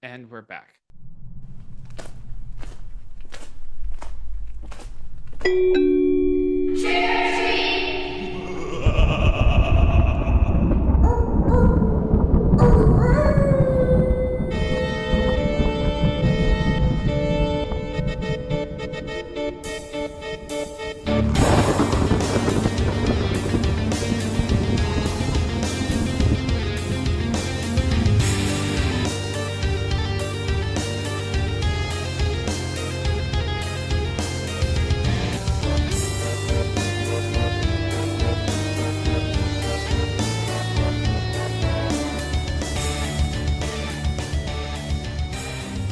And we're back.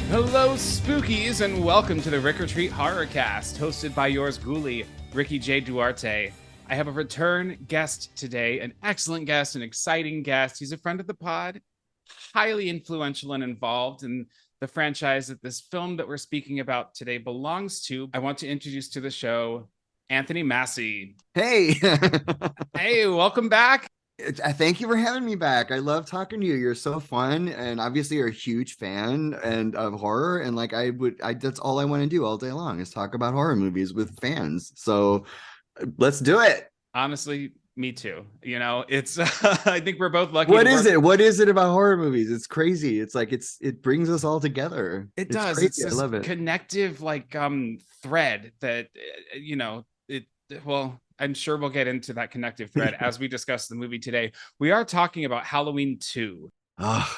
Hello, spookies, and welcome to the Treat Horrorcast, hosted by yours ghoulie, Ricky J. Duarte. I have a return guest today, an excellent guest, an exciting guest. He's a friend of the pod, highly influential and involved in the franchise that this film that we're speaking about today belongs to. I want to introduce to the show Anthony Masi. Hey. Hey, welcome back. Thank you for having me back. I love talking to you. You're so fun, and obviously you're a huge fan of horror. And like that's all I want to do all day long is talk about horror movies with fans. So let's do it. Honestly, me too. You know, it's I think we're both lucky. What is it? What is it about horror movies? It's crazy. It's like it brings us all together. It does. Crazy. It's this I love it. connective thread that well, I'm sure we'll get into that connective thread as we discuss the movie today. We are talking about Halloween 2. Oh,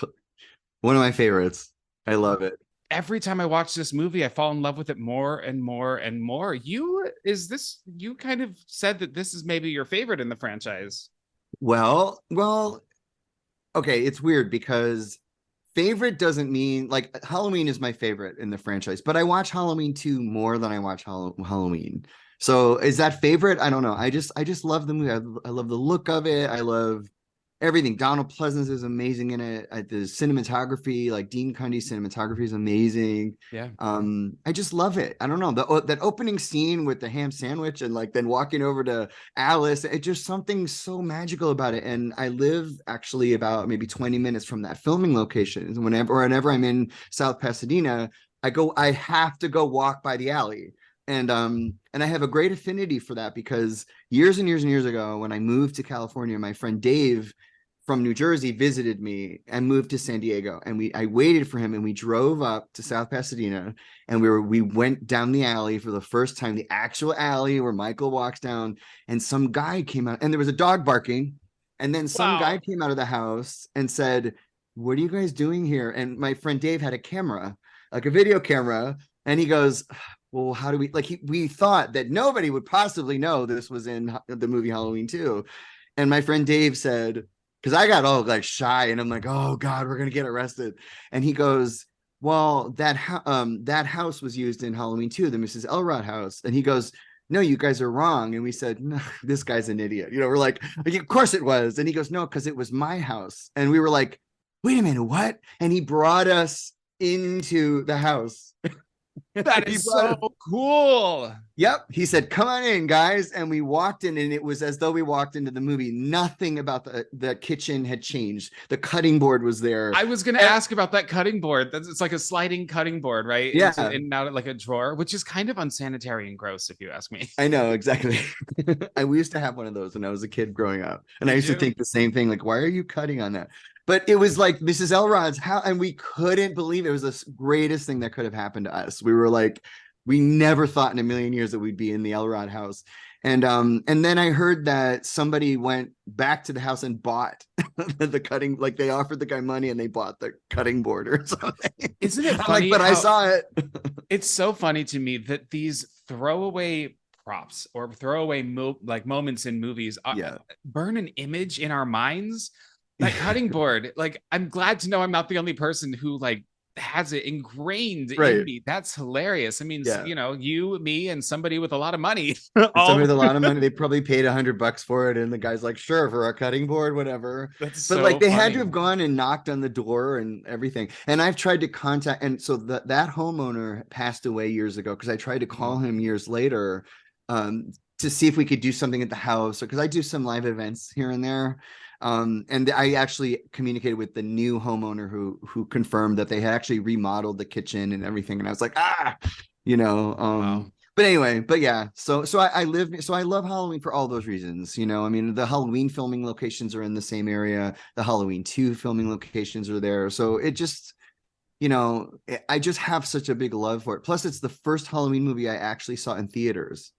one of my favorites. I love it. Every time I watch this movie, I fall in love with it more and more and more. You kind of said that this is maybe your favorite in the franchise. Well, okay, it's weird because favorite doesn't mean like Halloween is my favorite in the franchise, but I watch Halloween 2 more than I watch Halloween. So is that favorite? I don't know. I just love the movie. I love the look of it. I love everything. Donald Pleasence is amazing in it. The cinematography, like Dean Cundy's cinematography is amazing. Yeah. I just love it. I don't know. That opening scene with the ham sandwich and like then walking over to Alice, it's just something so magical about it. And I live actually about maybe 20 minutes from that filming location. Whenever I'm in South Pasadena, I have to go walk by the alley. And I have a great affinity for that because years and years and years ago, when I moved to California, my friend Dave from New Jersey visited me and moved to San Diego. And I waited for him and we drove up to South Pasadena and we went down the alley for the first time, the actual alley where Michael walks down, and some guy came out and there was a dog barking. And then some guy came out of the house and said, "What are you guys doing here?" And my friend Dave had a camera, like a video camera. And he goes, "Well, how do we thought that nobody would possibly know this was in the movie Halloween 2. And my friend Dave said, because I got all like shy and I'm like, oh God, we're going to get arrested. And he goes, "Well, that house was used in Halloween 2, the Mrs. Elrod house." And he goes, "No, you guys are wrong." And we said, "No, this guy's an idiot." You know, we're like, "Of course it was." And he goes, "No, because it was my house." And we were like, "Wait a minute, what?" And he brought us into the house. That is so cool. Yep. He said, "Come on in, guys." And we walked in and it was as though we walked into the movie. Nothing about the kitchen had changed. The cutting board was there. I was going to ask about that cutting board. It's like a sliding cutting board, right? Yeah. In and out like a drawer, which is kind of unsanitary and gross, if you ask me. I know, exactly. We used to have one of those when I was a kid growing up. And I used to think the same thing. Like, why are you cutting on that? But it was like Mrs. Elrod's house, and we couldn't believe it. It was the greatest thing that could have happened to us. We were like, we never thought in a million years that we'd be in the Elrod house. And then I heard that somebody went back to the house and bought the cutting, like they offered the guy money and they bought the cutting board or something. Isn't it funny? But I saw it. It's so funny to me that these throwaway props or throwaway moments in movies burn an image in our minds. That cutting board, like, I'm glad to know I'm not the only person who like has it ingrained in me. That's hilarious. I mean, you know, you, me, and somebody with a lot of money. Somebody with a lot of money. They probably paid $100 for it, and the guy's like, "Sure, for our cutting board, whatever." But so like, they had to have gone and knocked on the door and everything. And I've tried to contact, and so that homeowner passed away years ago because I tried to call him years later. to see if we could do something at the house, because I do some live events here and there. And I actually communicated with the new homeowner who confirmed that they had actually remodeled the kitchen and everything. And I was like, you know, Wow. but anyway, but yeah, so I love Halloween for all those reasons. You know, I mean, the Halloween filming locations are in the same area. The Halloween 2 filming locations are there. So it just, you know, I just have such a big love for it. Plus, it's the first Halloween movie I actually saw in theaters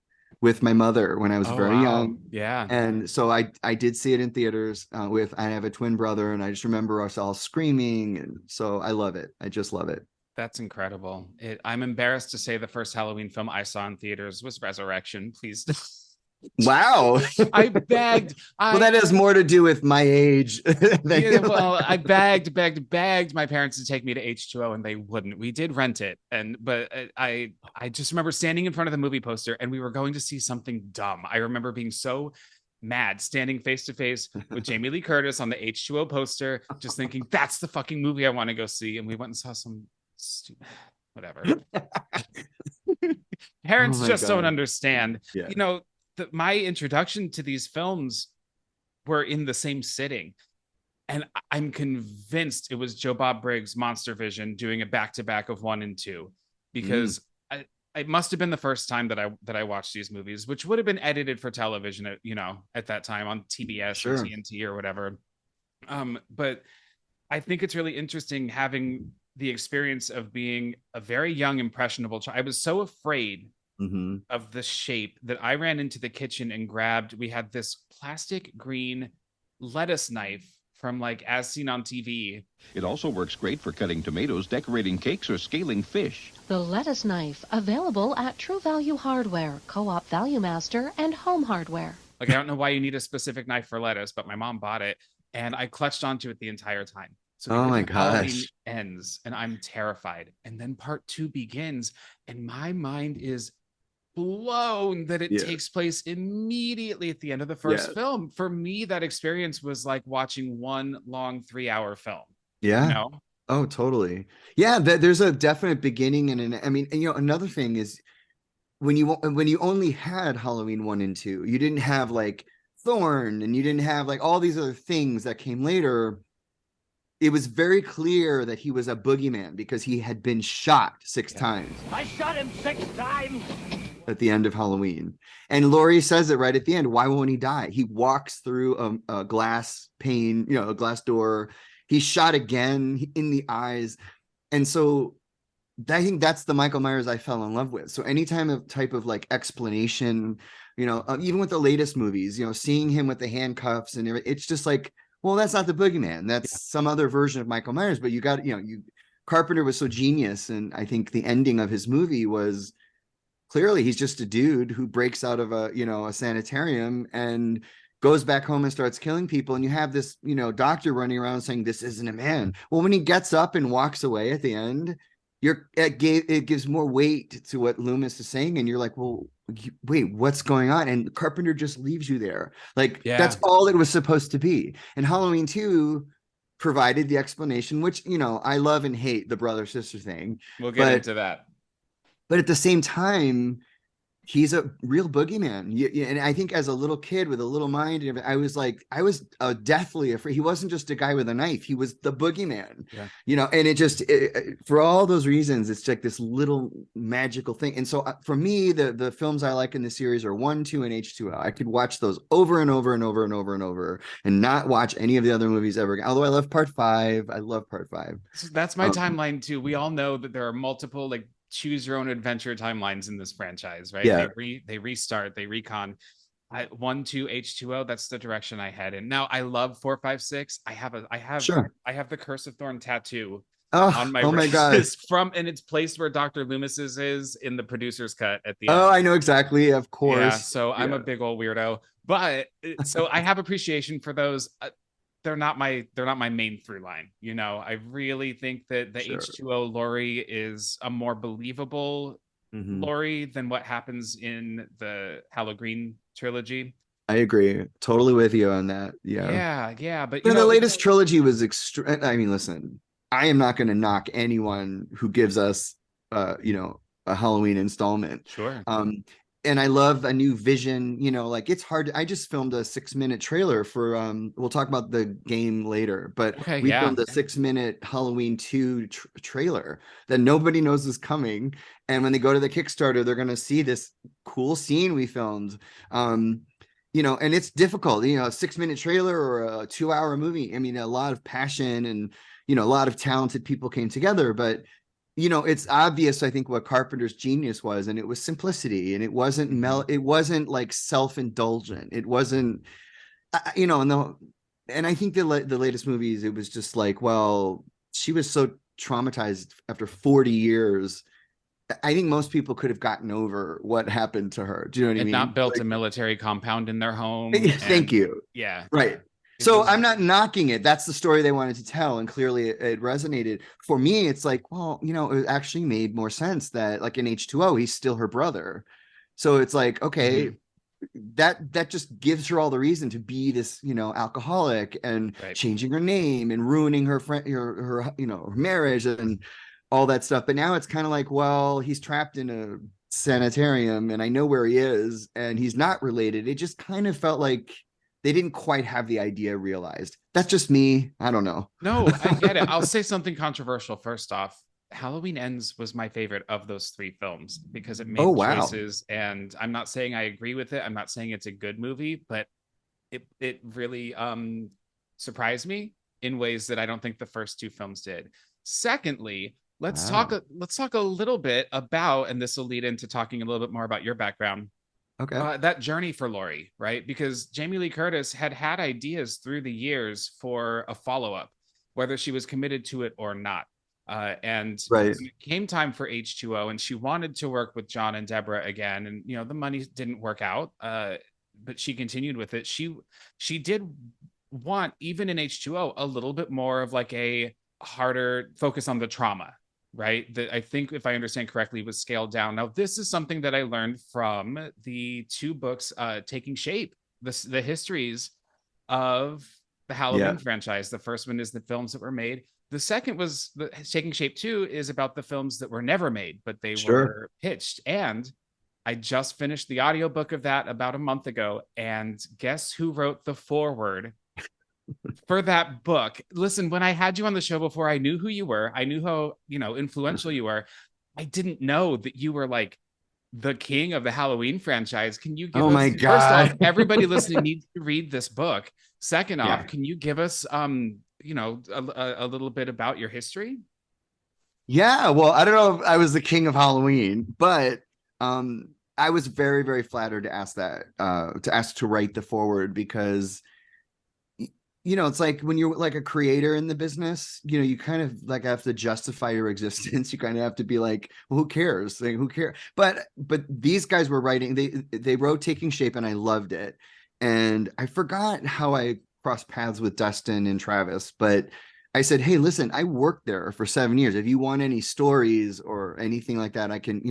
with my mother when I was Oh, very wow. young. Yeah. And so I did see it in theaters I have a twin brother, and I just remember us all screaming. And so I love it. I just love it. That's incredible. I'm embarrassed to say the first Halloween film I saw in theaters was Resurrection. Please. Wow. I begged. Well, that has more to do with my age. Yeah, well, I begged my parents to take me to H2O, and they wouldn't. We did rent it, but I just remember standing in front of the movie poster, and we were going to see something dumb. I remember being so mad, standing face to face with Jamie Lee Curtis on the H2O poster, just thinking that's the fucking movie I want to go see. And we went and saw some stupid, whatever. Parents just don't understand. Yeah. You know, my introduction to these films were in the same sitting. And I'm convinced it was Joe Bob Briggs' Monster Vision doing a back-to-back of 1 and 2, because it must have been the first time that I watched these movies, which would have been edited for television at, you know, at that time on TBS or TNT or whatever. But I think it's really interesting having the experience of being a very young, impressionable child. I was so afraid of the shape that I ran into the kitchen and we had this plastic green lettuce knife from like As Seen on TV. It also works great for cutting tomatoes, decorating cakes, or scaling fish. The lettuce knife, available at True Value Hardware, Co-op Value Master, and Home Hardware. Like, I don't know why you need a specific knife for lettuce, but my mom bought it, and I clutched onto it the entire time. So oh my gosh, ends, and I'm terrified. And then part 2 begins, and my mind is blown that it takes place immediately at the end of the first film. For me, that experience was like watching one long 3-hour film. Yeah. You know? Oh, totally. Yeah. There's a definite beginning. I mean, you know, another thing is when you only had Halloween 1 and 2, you didn't have like Thorn, and you didn't have like all these other things that came later. It was very clear that he was a boogeyman because he had been shot 6 times. I shot him 6 times. At the end of Halloween. And Laurie says it right at the end. Why won't he die? He walks through a glass pane, you know, a glass door. He's shot again in the eyes. And so I think that's the Michael Myers I fell in love with. So any type of like explanation, you know, even with the latest movies, you know, seeing him with the handcuffs and everything, it's just like, well, that's not the boogeyman. That's some other version of Michael Myers. But you got, you know, Carpenter was so genius. And I think the ending of his movie was, clearly he's just a dude who breaks out of a sanitarium and goes back home and starts killing people. And you have this, you know, doctor running around saying, this isn't a man. Well, when he gets up and walks away at the end, it gives more weight to what Loomis is saying. And you're like, well, wait, what's going on? And Carpenter just leaves you there. Like, that's all it was supposed to be. And Halloween 2 provided the explanation, which, you know, I love and hate the brother-sister thing. We'll get into that. But at the same time, he's a real boogeyman. And I think as a little kid with a little mind, I was deathly afraid. He wasn't just a guy with a knife. He was the boogeyman, you know, and for all those reasons, it's like this little magical thing. And so for me, the films I like in the series are 1, 2, and H2O. I could watch those over and over and over and over and over and not watch any of the other movies ever again. Although I love part 5. I love part 5. So that's my timeline too. We all know that there are multiple like choose your own adventure timelines in this franchise, right? They restart, they recon. 1, 2, H2O, that's the direction I head in. Now I love 4, 5, 6. I have the Curse of Thorn tattoo on my wrist. My god. And it's placed where Dr. Loomis's is in the producer's cut at the end. Oh, I know exactly, of course. Yeah, so I'm a big old weirdo, but so I have appreciation for those. They're not my main through line. You know, I really think that the H2O Laurie is a more believable Laurie than what happens in the Halloween trilogy. I agree totally with you on that. But the latest trilogy was extreme. I mean, listen, I am not going to knock anyone who gives us a Halloween installment. Sure. and I love a new vision, like it's hard. I just filmed a 6-minute trailer for we'll talk about the game later, but Okay, we yeah. filmed a 6-minute Halloween 2 trailer that nobody knows is coming. And when they go to the Kickstarter, they're going to see this cool scene we filmed. And it's difficult, a 6-minute trailer or a 2-hour movie. I mean, a lot of passion and, a lot of talented people came together, but it's obvious, I think, what Carpenter's genius was, and it was simplicity, and it wasn't it wasn't like self-indulgent. It wasn't, and I think the latest movies, it was just like, well, she was so traumatized after 40 years. I think most people could have gotten over what happened to her. Do you know what I mean? Not built like, a military compound in their home. Thank you. Yeah. Right. So I'm not knocking it. That's the story they wanted to tell. And clearly it resonated. For me, it's like, well, it actually made more sense that like in H2O, he's still her brother. So it's like, okay, that just gives her all the reason to be this, alcoholic and changing her name and ruining her friend, her marriage and all that stuff. But now it's kind of like, well, he's trapped in a sanitarium and I know where he is and he's not related. It just kind of felt like they didn't quite have the idea realized. That's just me. I don't know. No, I get it. I'll say something controversial first off. Halloween Ends was my favorite of those 3 films because it made choices, and I'm not saying I agree with it. I'm not saying it's a good movie, but it really surprised me in ways that I don't think the first 2 films did. Secondly, let's talk a little bit about, and this will lead into talking a little bit more about your background. Okay. That journey for Laurie, right? Because Jamie Lee Curtis had ideas through the years for a follow-up, whether she was committed to it or not. And when it came time for H2O, and she wanted to work with John and Deborah again, and the money didn't work out, but she continued with it. She did want, even in H2O, a little bit more of like a harder focus on the trauma, right? That I think, if I understand correctly, was scaled down. Now, this is something that I learned from the 2 books taking shape, the histories of the Halloween franchise. The first one is the films that were made. The second was the taking shape 2 is about the films that were never made, but they were pitched. And I just finished the audiobook of that about a month ago. And guess who wrote the foreword for that book? Listen, when I had you on the show before, I knew who you were. I knew how, influential you were. I didn't know that you were like the king of the Halloween franchise. Can you give us, my God. First off, everybody listening needs to read this book. Second off, can you give us, a little bit about your history? Yeah, well, I don't know if I was the king of Halloween, but I was very, very flattered to ask to write the foreword, because it's like when you're like a creator in the business, you kind of like have to justify your existence. You kind of have to be like, well, who cares? Like, who cares? But these guys were writing, they wrote Taking Shape, and I loved it. And I forgot how I crossed paths with Dustin and Travis, but I said, hey, listen, I worked there for 7 years. If you want any stories or anything like that, I can,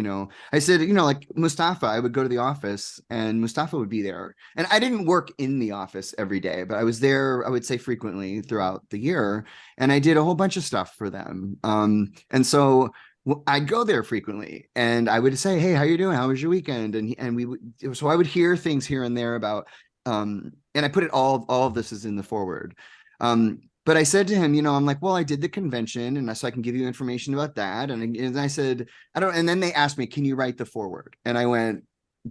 I said, like Mustafa, I would go to the office and Mustafa would be there. And I didn't work in the office every day, but I was there, I would say, frequently throughout the year. And I did a whole bunch of stuff for them. And so I'd go there frequently and I would say, hey, how you doing? How was your weekend? And we would, so I would hear things here and there about, and I put it all of this is in the foreword. But I said to him, I'm like, well, I did the convention, and so I can give you information about that. And I said, I don't. And then they asked me, can you write the foreword? And I went,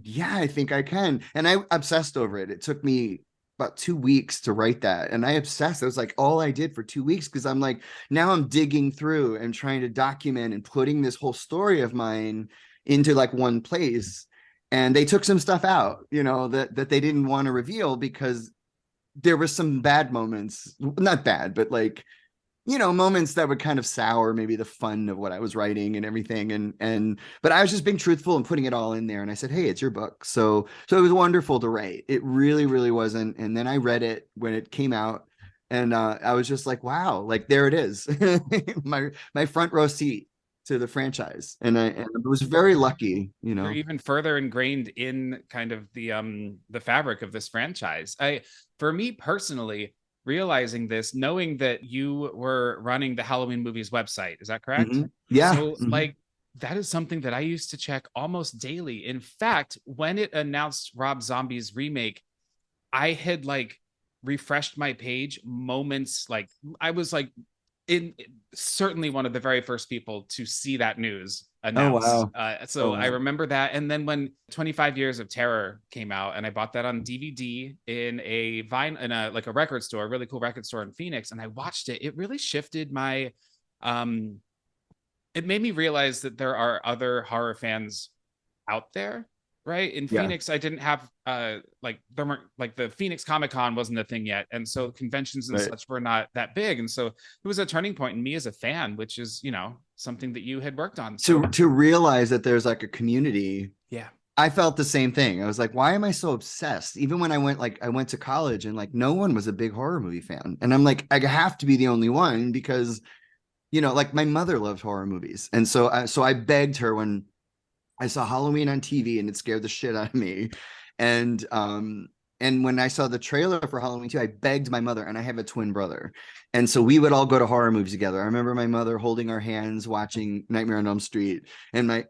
yeah, I think I can. And I obsessed over it. It took me about 2 weeks to write that. And I obsessed. It was like all I did for 2 weeks, because I'm like, now I'm digging through and trying to document and putting this whole story of mine into like one place. And they took some stuff out, that they didn't want to reveal, because there were some bad moments, not bad, but like, moments that would kind of sour maybe the fun of what I was writing and everything. But I was just being truthful and putting it all in there. And I said, hey, it's your book. So it was wonderful to write. It really, really wasn't. And then I read it when it came out, and I was just like, wow, like there it is. my front row seat to the franchise. And I was very lucky, You're even further ingrained in kind of the fabric of this franchise. For me personally, realizing this, knowing that you were running the Halloween Movies website, is that correct? Mm-hmm. Yeah. So like that is something that I used to check almost daily. In fact, when it announced Rob Zombie's remake, I had like refreshed my page moments. Like I was like certainly one of the very first people to see that news Oh, announced. wow. So Oh, I wow. remember that. And then when 25 Years of Terror came out, and I bought that on DVD in a record store, a really cool record store in Phoenix, and I watched it, it really shifted my, it made me realize that there are other horror fans out there, right? In Yeah. Phoenix, I didn't have like there weren't like the Phoenix Comic Con wasn't a thing yet, and so conventions and Right. such were not that big, and so it was a turning point in me as a fan, which is, you know, something that you had worked on. So To realize that there's like a community. yeah, I felt the same thing. I was like, why am I so obsessed? Even when I went to college and like no one was a big horror movie fan. And I'm like, I have to be the only one because, you know, like my mother loved horror movies. And so I begged her when I saw Halloween on TV and it scared the shit out of me. And when I saw the trailer for Halloween 2, I begged my mother, and I have a twin brother. And so we would all go to horror movies together. I remember my mother holding our hands watching Nightmare on Elm Street. And my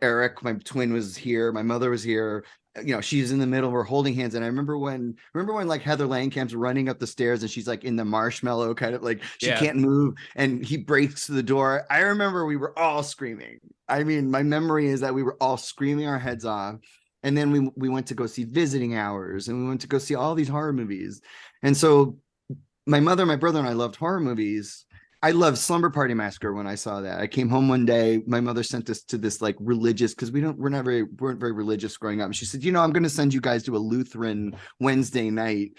twin, was here. My mother was here. You know, she's in the middle. We're holding hands. And I remember when like Heather Langenkamp's running up the stairs and she's like in the marshmallow kind of like she can't move and he breaks the door. I remember we were all screaming. I mean, my memory is that we were all screaming our heads off. And then we went to go see Visiting Hours, and we went to go see all these horror movies. And so my mother, my brother, and I loved horror movies. I loved Slumber Party Massacre when I saw that. I came home one day, my mother sent us to this like religious, because weren't very religious growing up. And she said, you know, I'm going to send you guys to a Lutheran Wednesday night,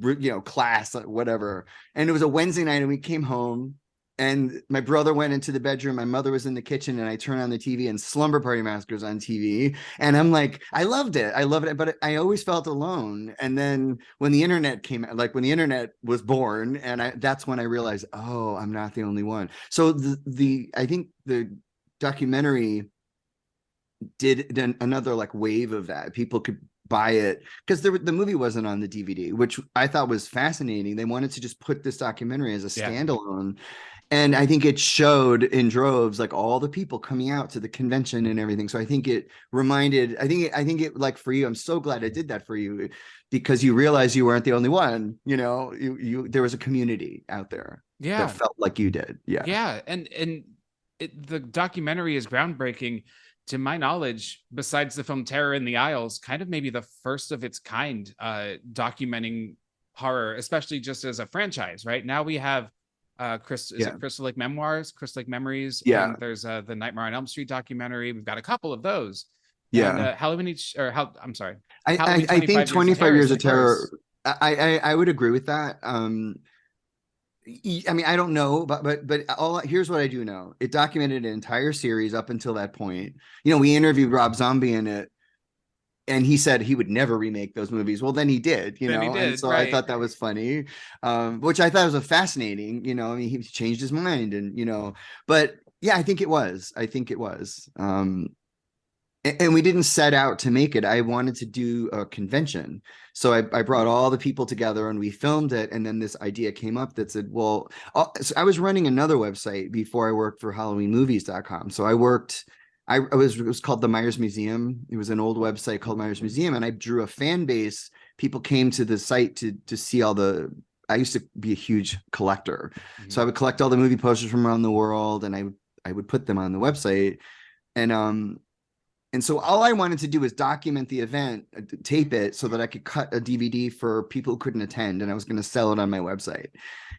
you know, class, whatever. And it was a Wednesday night, and we came home. And my brother went into the bedroom. My mother was in the kitchen, and I turned on the TV, and Slumber Party Massacre's on TV. And I'm like, I loved it. But I always felt alone. And then when the internet came out, like when the internet was born, and that's when I realized, oh, I'm not the only one. So I think the documentary did another like wave of that. People could buy it because the movie wasn't on the DVD, which I thought was fascinating. They wanted to just put this documentary as a standalone. And I think it showed in droves, like all the people coming out to the convention and everything. So I think it reminded, I think it like for you, I'm so glad it did that for you because you realized you weren't the only one, you know, there was a community out there that felt like you did. Yeah. Yeah. And the documentary is groundbreaking. To my knowledge, besides the film Terror in the Isles, kind of maybe the first of its kind documenting horror, especially just as a franchise, right? Now we have it Crystal Lake Memoirs, Crystal Lake Memories. Yeah. And there's the Nightmare on Elm Street documentary. We've got a couple of those. Yeah. And, I think 25 Years of Terror. I would agree with that. I mean, I don't know, but here's what I do know. It documented an entire series up until that point. You know, we interviewed Rob Zombie in it, and he said he would never remake those movies. Well, then he did, you know, and so I thought that was funny, which I thought was fascinating. You know, I mean, he changed his mind, and you know, but yeah, I think it was. And we didn't set out to make it. I wanted to do a convention. So I brought all the people together and we filmed it. And then this idea came up that said, well, so I was running another website before I worked for HalloweenMovies.com. So it was called the Myers Museum. It was an old website called Myers Museum. And I drew a fan base. People came to the site to see I used to be a huge collector. Mm-hmm. So I would collect all the movie posters from around the world and I would put them on the website. And so all I wanted to do was document the event, tape it so that I could cut a DVD for people who couldn't attend. And I was going to sell it on my website.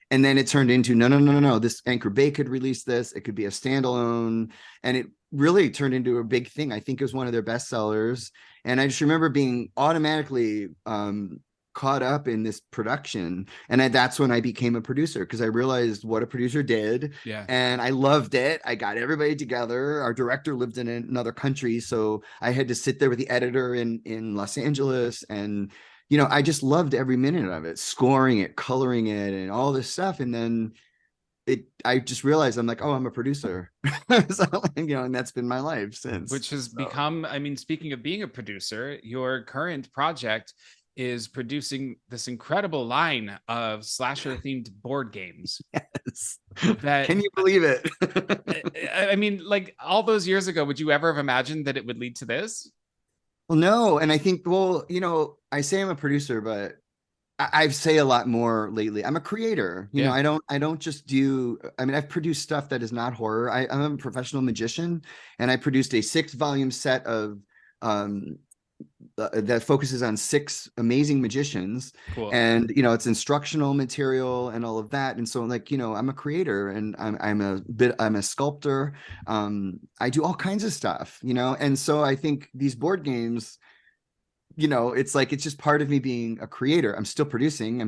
And then it turned into, no. This Anchor Bay could release this. It could be a standalone. And it really turned into a big thing. I think it was one of their best sellers. And I just remember being automatically caught up in this production. And that's when I became a producer because I realized what a producer did. Yeah. And I loved it. I got everybody together. Our director lived in another country. So I had to sit there with the editor in Los Angeles. And, you know, I just loved every minute of it, scoring it, coloring it, and all this stuff. And then I just realized I'm like, oh, I'm a producer. So, you know, and that's been my life since. Which has become, I mean, speaking of being a producer, your current project is producing this incredible line of slasher themed board games. Yes. That, can you believe it? I mean, like all those years ago, would you ever have imagined that it would lead to this? Well, no. And I think, well, I say I'm a producer, but I say a lot more lately. I'm a creator. Yeah. I don't just I've produced stuff that is not horror. I'm a professional magician, and I produced a 6-volume set of that focuses on 6 amazing magicians. Cool. And it's instructional material and all of that. And so I'm a creator, and I'm a sculptor. I do all kinds of stuff, and so I think these board games, it's like, it's just part of me being a creator. I'm still producing.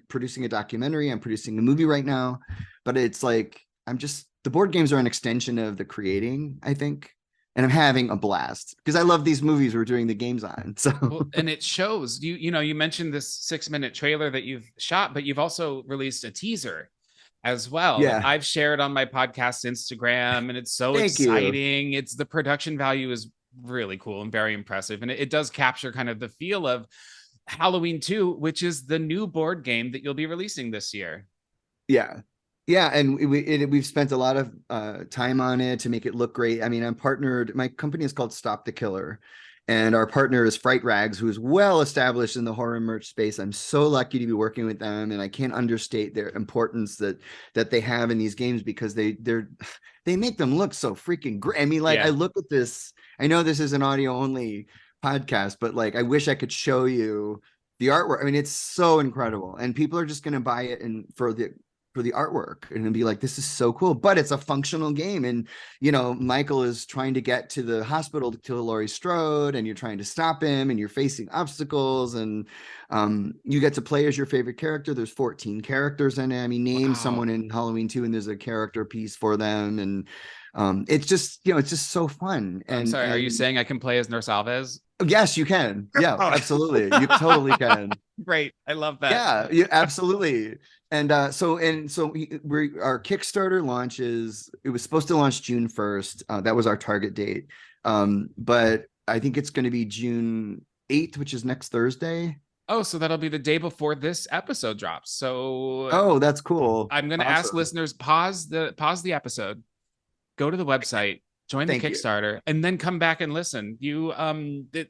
Producing a documentary. I'm producing a movie right now, but it's like, the board games are an extension of the creating, I think. And I'm having a blast because I love these movies we're doing the games on. So, well, and it shows. You mentioned this 6-minute trailer that you've shot, but you've also released a teaser as well. Yeah. I've shared on my podcast Instagram, and it's so Thank you. exciting. It's the production value is really cool and very impressive, and it does capture kind of the feel of Halloween 2, which is the new board game that you'll be releasing this year. Yeah, and we've spent a lot of time on it to make it look great. I mean, I'm partnered. My company is called Stop the Killer, and our partner is Fright Rags, who is well established in the horror merch space. I'm so lucky to be working with them, and I can't understate their importance that they have in these games, because they make them look so freaking great. I mean, like, I look at this. I know this is an audio only podcast, but like, I wish I could show you the artwork. I mean, it's so incredible, and people are just going to buy it for the artwork and be like, this is so cool. But it's a functional game, and Michael is trying to get to the hospital to kill Laurie Strode, and you're trying to stop him, and you're facing obstacles, and you get to play as your favorite character. There's 14 characters in it. I mean, name someone in Halloween 2 and there's a character piece for them, and it's just it's just so fun. And I'm sorry, are you saying I can play as Nurse Alves? Yes, you can. Yeah, absolutely. You totally can. Great. I love that. Yeah, absolutely. And so our Kickstarter launches. It was supposed to launch June 1st. That was our target date. But I think it's going to be June 8th, which is next Thursday. Oh, so that'll be the day before this episode drops. So that's cool. I'm going to ask listeners, pause the episode, go to the website, join the Kickstarter, and then come back and listen. You I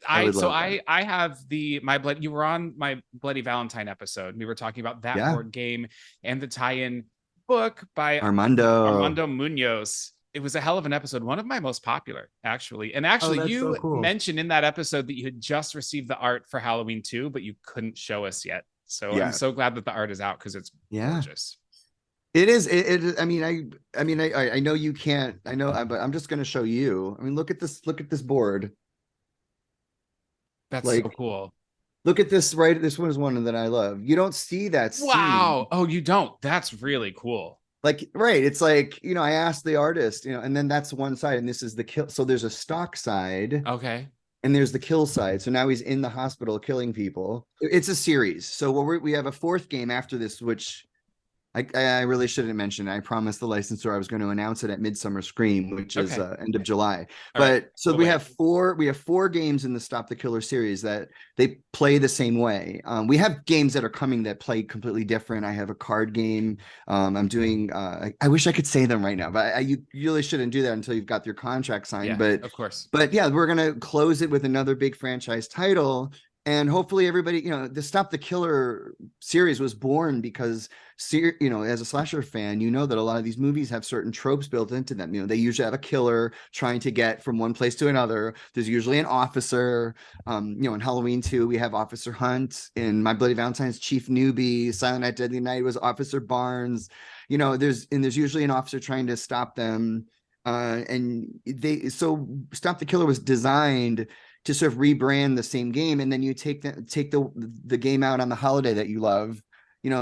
have you were on my Bloody Valentine episode. We were talking about that board game and the tie-in book by Armando Munoz. It was a hell of an episode, one of my most popular, actually. And actually, you mentioned in that episode that you had just received the art for Halloween 2, but you couldn't show us yet. So I'm so glad that the art is out, because it's gorgeous. It is. I know you can't. I know, but I'm just going to show you. I mean, look at this. Look at this board. That's so cool. Look at this. Right, this one is one that I love. You don't see that scene. Wow. Oh, you don't. That's really cool. Like, right. It's like, I asked the artist, and then that's one side, and this is the kill. So there's a stock side. Okay. And there's the kill side. So now he's in the hospital killing people. It's a series. So we have a 4th game after this, which I really shouldn't mention. I promised the licensor I was going to announce it at Midsummer Scream, which is end of July. We have 4 games in the Stop the Killer series that they play the same way. We have games that are coming that play completely different. I have a card game. I'm doing. I wish I could say them right now, but you really shouldn't do that until you've got your contract signed. Yeah, but of course. But yeah, we're gonna close it with another big franchise title. And hopefully everybody, the Stop the Killer series was born because, as a slasher fan, that a lot of these movies have certain tropes built into them. They usually have a killer trying to get from one place to another. There's usually an officer. In Halloween 2, we have Officer Hunt. In My Bloody Valentine's, Chief Newbie. Silent Night, Deadly Night was Officer Barnes. There's usually an officer trying to stop them. So Stop the Killer was designed to sort of rebrand the same game, and then you take the game out on the holiday that you love.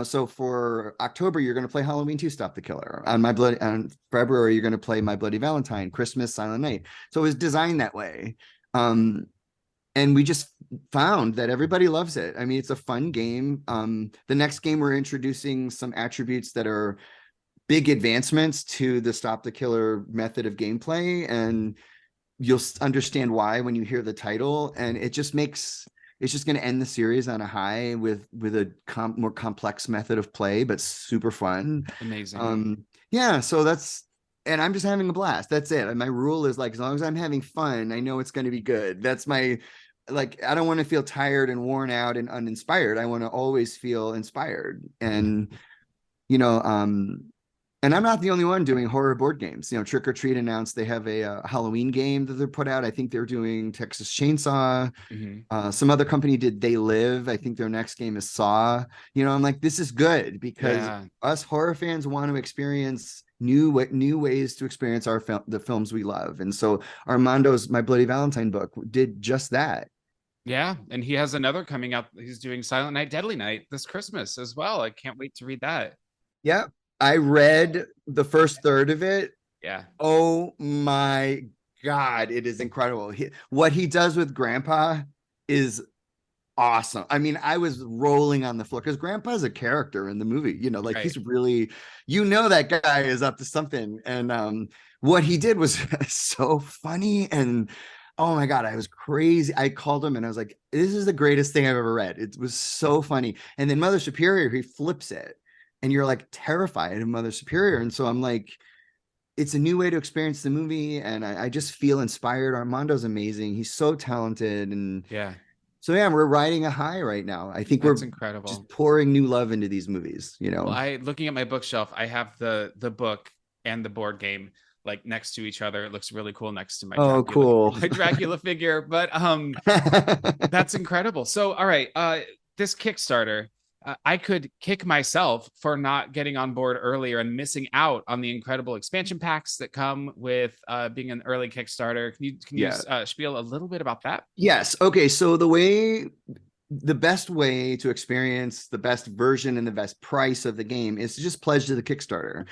So for October, you're going to play Halloween 2 Stop the Killer. On February, you're going to play My Bloody Valentine, Christmas, Silent Night. So it was designed that way. And we just found that everybody loves it. I mean, it's a fun game. The next game, we're introducing some attributes that are big advancements to the Stop the Killer method of gameplay, and you'll understand why when you hear the title. And it it's just going to end the series on a high with a more complex method of play, but super fun. Amazing. Yeah, so and I'm just having a blast. That's it. And my rule is like, as long as I'm having fun, I know it's going to be good. That's my, like, I don't want to feel tired and worn out and uninspired. I want to always feel inspired. And, you know, and I'm not the only one doing horror board games. You know, Trick or Treat announced they have a Halloween game that they're put out. I think they're doing Texas Chainsaw. Some other company did They Live. I think their next game is Saw. You know, I'm like, this is good because us horror fans want to experience new ways to experience the films we love. And so Armando's My Bloody Valentine book did just that. Yeah, and he has another coming out. He's doing Silent Night, Deadly Night this Christmas as well. I can't wait to read that. Yeah, I read the first third of it. Yeah. Oh my God, it is incredible. What he does with Grandpa is awesome. I mean, I was rolling on the floor because Grandpa's a character in the movie. You know, like he's really, you know, that guy is up to something. And what he did was so funny. And oh my God, I was crazy. I called him and I was like, this is the greatest thing I've ever read. It was so funny. And then Mother Superior, he flips it. And you're like terrified of Mother Superior. And so I'm like, it's a new way to experience the movie. And I just feel inspired. Armando's amazing. He's so talented. And so yeah, we're riding a high right now. I think that's we're incredible. Just pouring new love into these movies, you know. Well, looking at my bookshelf, I have the book and the board game like next to each other. It looks really cool next to my my Dracula figure. But that's incredible. So all right, this Kickstarter. I could kick myself for not getting on board earlier and missing out on the incredible expansion packs that come with being an early Kickstarter. Can you spiel a little bit about that? Yes. Okay. So the best way to experience the best version and the best price of the game is to just pledge to the Kickstarter.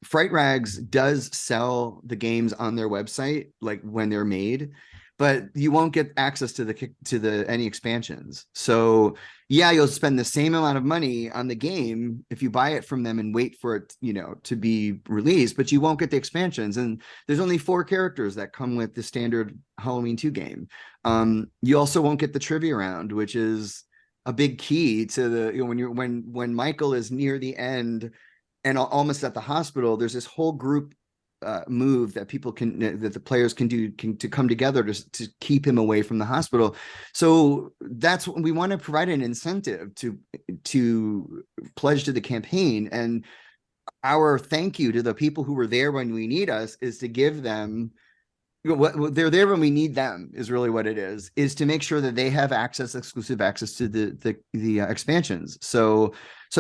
Fright Rags does sell the games on their website, like when they're made, but you won't get access to any expansions. So yeah, you'll spend the same amount of money on the game if you buy it from them and wait for it, you know, to be released, but you won't get the expansions. And there's only 4 characters that come with the standard Halloween 2 game. You also won't get the trivia round, which is a big key to the, you know, when Michael is near the end and almost at the hospital, there's this whole group move that the players can do to come together to keep him away from the hospital. So that's what we want to provide, an incentive to pledge to the campaign. And our thank you to the people who were there when we need us is to give them what they're there when we need them, is really what it is to make sure that they have exclusive access to the expansions. So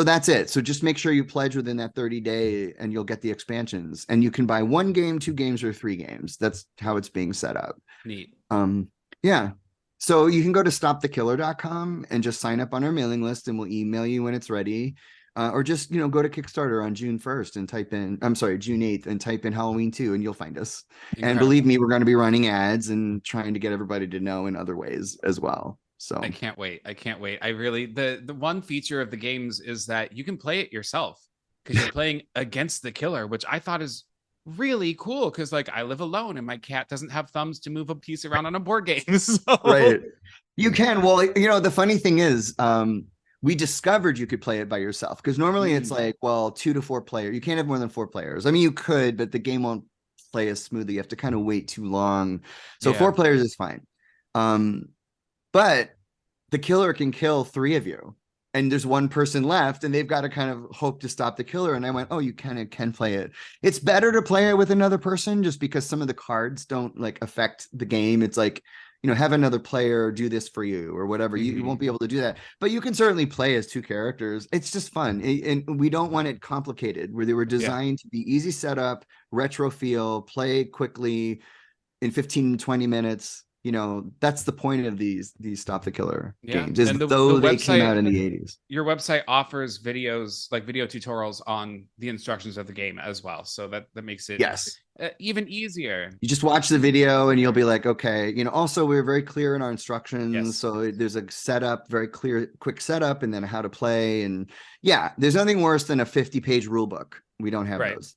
that's it. So just make sure you pledge within that 30-day and you'll get the expansions, and you can buy 1 game, 2 games, or 3 games. That's how it's being set up. Neat. Yeah. So you can go to stopthekiller.com and just sign up on our mailing list, and we'll email you when it's ready. Or just, you know, go to Kickstarter on June 1st and June 8th and type in Halloween 2 and you'll find us. Incredible. And believe me, we're going to be running ads and trying to get everybody to know in other ways as well. So I can't wait. I really, the one feature of the games is that you can play it yourself because you're playing against the killer, which I thought is really cool because like I live alone and my cat doesn't have thumbs to move a piece around on a board game. So. Right. You can. Well, you know, the funny thing is, we discovered you could play it by yourself because normally it's like, well, 2 to 4 players. You can't have more than 4 players. I mean, you could, but the game won't play as smoothly. You have to kind of wait too long. So 4 players is fine. But the killer can kill 3 of you and there's 1 person left and they've got to kind of hope to stop the killer. And I went, oh, you can play it. It's better to play it with another person just because some of the cards don't like affect the game. It's like, you know, have another player do this for you or whatever. You won't be able to do that, but you can certainly play as 2 characters. It's just fun. And we don't want it complicated, where they were designed to be easy setup, retro feel, play quickly in 15, 20 minutes. You know, that's the point of these Stop the Killer games, is though they came out in the 80s. Your website offers videos, like video tutorials on the instructions of the game as well. So that makes it even easier. You just watch the video and you'll be like, okay, you know, also we're very clear in our instructions. Yes. So there's a setup, very clear, quick setup, and then how to play. And yeah, there's nothing worse than a 50-page rule book We don't have Right. those.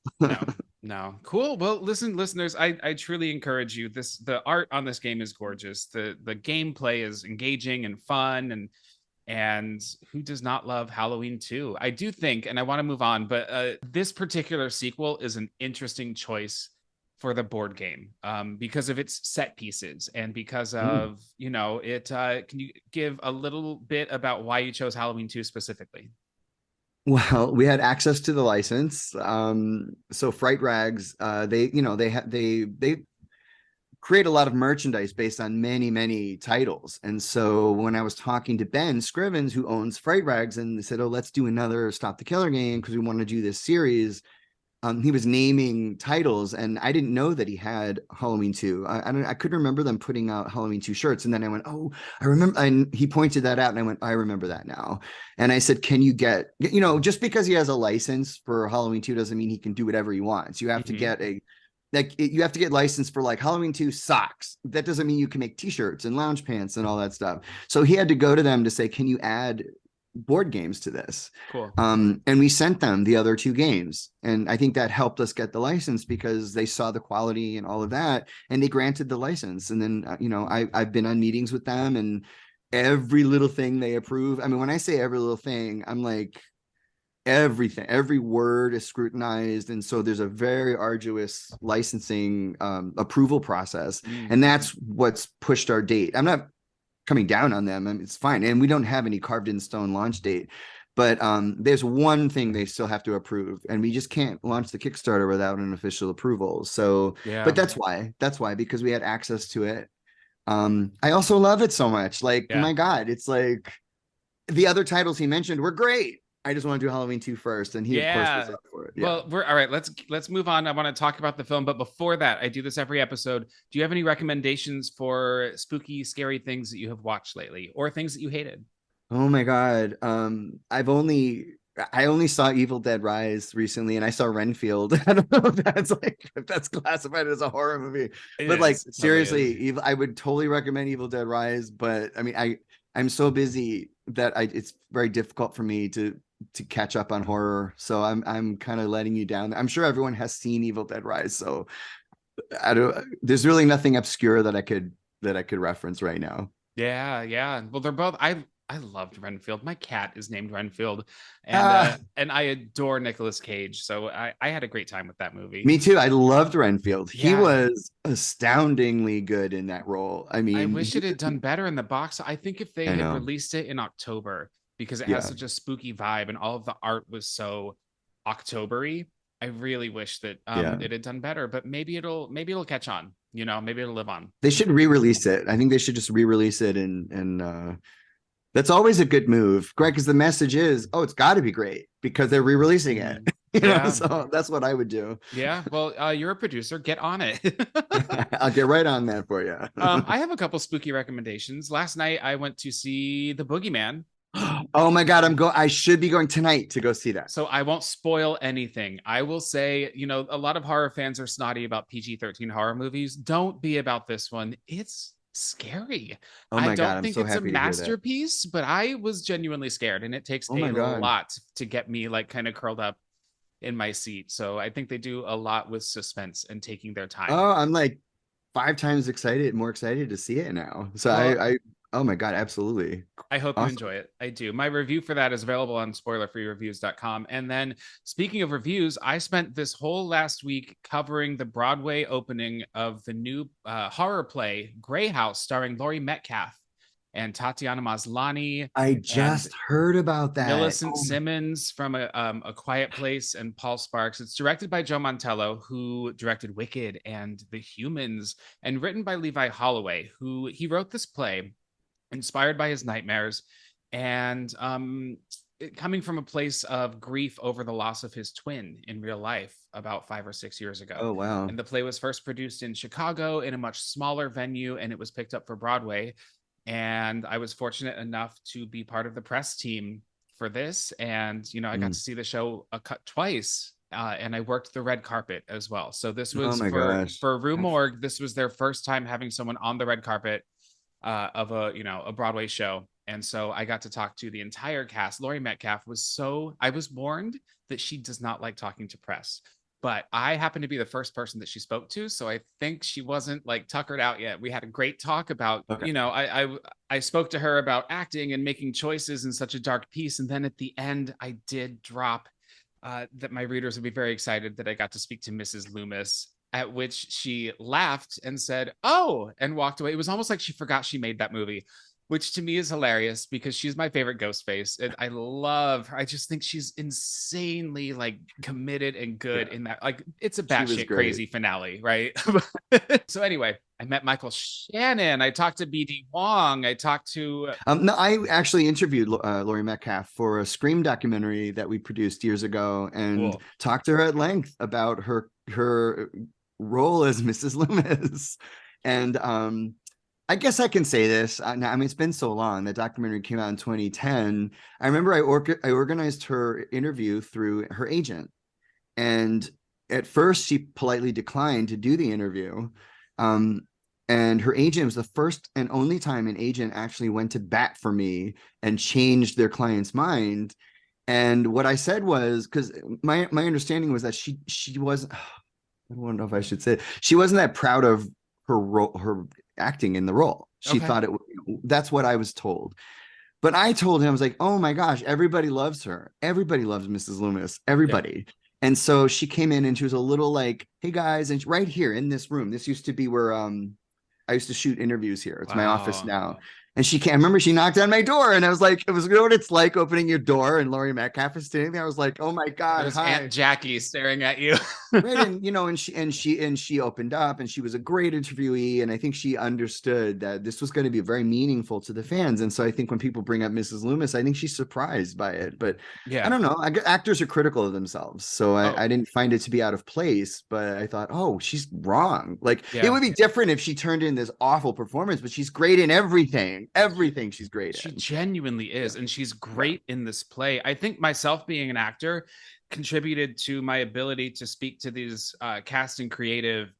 No. Cool. Well, listen, listeners, I truly encourage you. The art on this game is gorgeous. The gameplay is engaging and fun, and who does not love Halloween 2? I do think, and I want to move on, but this particular sequel is an interesting choice for the board game, because of its set pieces and because of, it. Can you give a little bit about why you chose Halloween 2 specifically? Well, we had access to the license. So Fright Rags, they create a lot of merchandise based on many, many titles. And so when I was talking to Ben Scrivens, who owns Fright Rags, and they said, "Oh, let's do another Stop the Killer game because we want to do this series." He was naming titles, and I didn't know that he had Halloween 2. I couldn't remember them putting out Halloween 2 shirts. And then I went, "Oh, I remember." And he pointed that out, and I went, "I remember that now." And I said, "Can you get, just because he has a license for Halloween 2 doesn't mean he can do whatever he wants. You have to get you have to get licensed for like Halloween 2 socks. That doesn't mean you can make t-shirts and lounge pants and all that stuff." So he had to go to them to say, "Can you add board games to this?" Cool. And we sent them the other 2 games, and I think that helped us get the license because they saw the quality and all of that, and they granted the license. And then I've been on meetings with them, and every little thing they approve. I mean, when I say every little thing, I'm like, everything, every word is scrutinized, and so there's a very arduous licensing approval process, and that's what's pushed our date. I'm not coming down on them. I mean, it's fine. And we don't have any carved in stone launch date, but there's one thing they still have to approve, and we just can't launch the Kickstarter without an official approval. So, but that's why, because we had access to it. I also love it so much. Like, my God, it's like the other titles he mentioned were great. I just want to do Halloween 2 first, and he of course was up for it. Well, we're all right. Let's move on. I want to talk about the film, but before that, I do this every episode. Do you have any recommendations for spooky, scary things that you have watched lately, or things that you hated? Oh my God, I only saw Evil Dead Rise recently, and I saw Renfield. I don't know if that's classified as a horror movie, but like seriously, I would totally recommend Evil Dead Rise. But I mean, I'm so busy that it's very difficult for me to catch up on horror. So I'm kind of letting you down. I'm sure everyone has seen Evil Dead Rise, so there's really nothing obscure that I could reference right now. Yeah. Well, they're both. I loved Renfield. My cat is named Renfield, and I adore Nicolas Cage. So I had a great time with that movie. Me too. I loved Renfield. He was astoundingly good in that role. I mean, I wish it had done better in the box. I think if they had released it in October, because it has such a spooky vibe and all of the art was so Octobery, I really wish that it had done better. But maybe it'll catch on. Maybe it'll live on. They should re-release it. I think they should just re-release it, and that's always a good move, Greg, because the message is, it's got to be great because they're re-releasing it. So that's what I would do. Yeah. Well, you're a producer. Get on it. I'll get right on that for you. I have a couple spooky recommendations. Last night, I went to see The Boogeyman. Oh my God, I should be going tonight to go see that. So I won't spoil anything. I will say, a lot of horror fans are snotty about PG-13 horror movies. Don't be about this one. It's scary. I don't think it's a masterpiece, but I was genuinely scared, and it takes a lot to get me like kind of curled up in my seat. So I think they do a lot with suspense and taking their time. Oh, I'm like 5 times more excited to see it now. So I oh my God, absolutely. I hope you enjoy it. I do. My review for that is available on spoilerfreereviews.com. And then speaking of reviews, I spent this whole last week covering the Broadway opening of the new horror play Grey House, starring Laurie Metcalf and Tatiana Maslany. I just heard about that. Millicent Simmons from a Quiet Place, and Paul Sparks. It's directed by Joe Mantello, who directed Wicked and The Humans, and written by Levi Holloway, who he wrote this play inspired by his nightmares, and coming from a place of grief over the loss of his twin in real life about 5 or 6 years ago. Oh, wow. And the play was first produced in Chicago in a much smaller venue, and it was picked up for Broadway. And I was fortunate enough to be part of the press team for this. And, I got to see the show cut twice. And I worked the red carpet as well. So this was for Rue Morgue. This was their first time having someone on the red carpet of a Broadway show. And so I got to talk to the entire cast. Laurie Metcalf I was warned that she does not like talking to press, but I happened to be the first person that she spoke to. So I think she wasn't like tuckered out yet. We had a great talk about, Okay. I spoke to her about acting and making choices in such a dark piece. And then at the end, I did drop that my readers would be very excited that I got to speak to Mrs. Loomis, at which she laughed and said, "Oh," and walked away. It was almost like she forgot she made that movie, which to me is hilarious because she's my favorite Ghostface. And I love her. I just think she's insanely like committed and good in that. Like it's a batshit crazy finale, right? So anyway, I met Michael Shannon. I talked to BD Wong. I talked to no, I actually interviewed Laurie Metcalf for a Scream documentary that we produced years ago, and talked to her at length about her role as Mrs. Loomis. And I guess I can say this. I mean, it's been so long. The documentary came out in 2010. I remember I organized her interview through her agent. And at first, she politely declined to do the interview. And her agent was the first and only time an agent actually went to bat for me and changed their client's mind. And what I said was, because my understanding was that she wasn't, I don't know if I should say it, she wasn't that proud of her role, her acting in the role. She thought that's what I was told. But I told him, I was like, oh my gosh, everybody loves her. Everybody loves Mrs. Loomis. Everybody. Yeah. And so she came in and she was a little like, hey guys, and right here in this room, this used to be where I used to shoot interviews here. It's my office now. And she can't remember, she knocked on my door, and I was like, you know what it's like opening your door and Laurie Metcalf is standing there. I was like, oh my God. There's Aunt Jackie staring at you. Right. And you know, and she opened up, and she was a great interviewee. And I think she understood that this was going to be very meaningful to the fans. And so I think when people bring up Mrs. Loomis, I think she's surprised by it. But yeah, I don't know. Actors are critical of themselves. So I didn't find it to be out of place, but I thought, oh, she's wrong. Like it would be different if she turned in this awful performance, but she's great in everything she's great she in. Genuinely is, and she's great in this play. I think myself being an actor contributed to my ability to speak to these cast and creative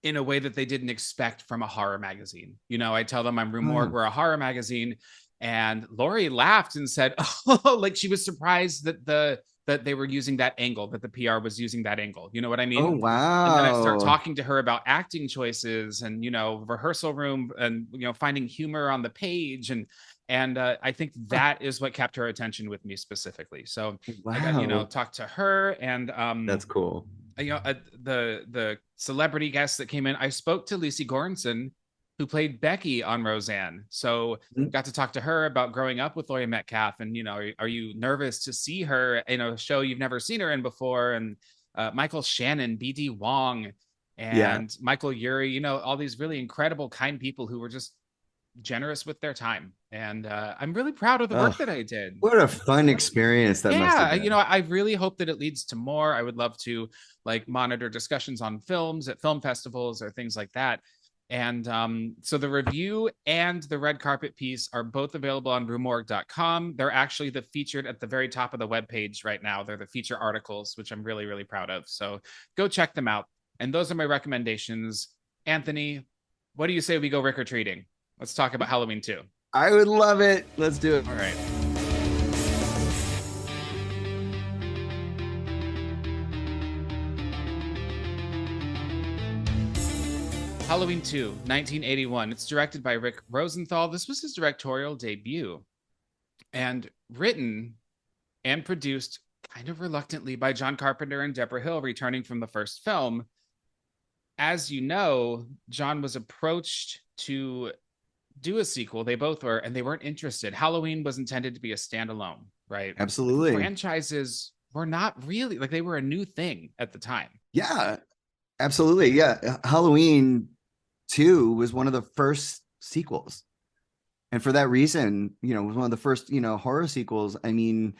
in a way that they didn't expect from a horror magazine. You know, I tell them I'm Rue Morgue, we're a horror magazine, and Laurie laughed and said, oh, like she was surprised that they were using that angle, that the PR was using that angle. You know what I mean? Oh, wow. And then I start talking to her about acting choices and, you know, rehearsal room and, you know, finding humor on the page. And I think that is what kept her attention with me specifically. So I got, you know, talked to her, and that's cool. You know, the celebrity guests that came in, I spoke to Lucy Goranson, who played Becky on Roseanne. So got to talk to her about growing up with Laurie Metcalf, and, you know, are you nervous to see her in a show you've never seen her in before? And Michael Shannon, BD Wong, and Michael Urie, you know, all these really incredible, kind people who were just generous with their time. And I'm really proud of the work that I did. What a fun experience that must have been. You know, I really hope that it leads to more. I would love to like monitor discussions on films at film festivals or things like that. And so the review and the red carpet piece are both available on ruemorgue.com. They're actually the featured at the very top of the webpage right now. They're the feature articles, which I'm really, really proud of. So go check them out. And those are my recommendations. Anthony, what do you say we go trick-or-treating? Let's talk about Halloween 2. I would love it. Let's do it. All right. Halloween 2, 1981. It's directed by Rick Rosenthal. This was his directorial debut, and written and produced kind of reluctantly by John Carpenter and Deborah Hill, returning from the first film. As you know, John was approached to do a sequel. They both were, and they weren't interested. Halloween was intended to be a standalone, right? Absolutely. Franchises were not really, like, they were a new thing at the time. Yeah, absolutely. Yeah. Halloween 2 was one of the first sequels. And for that reason, you know, it was one of the first, you know, horror sequels. I mean,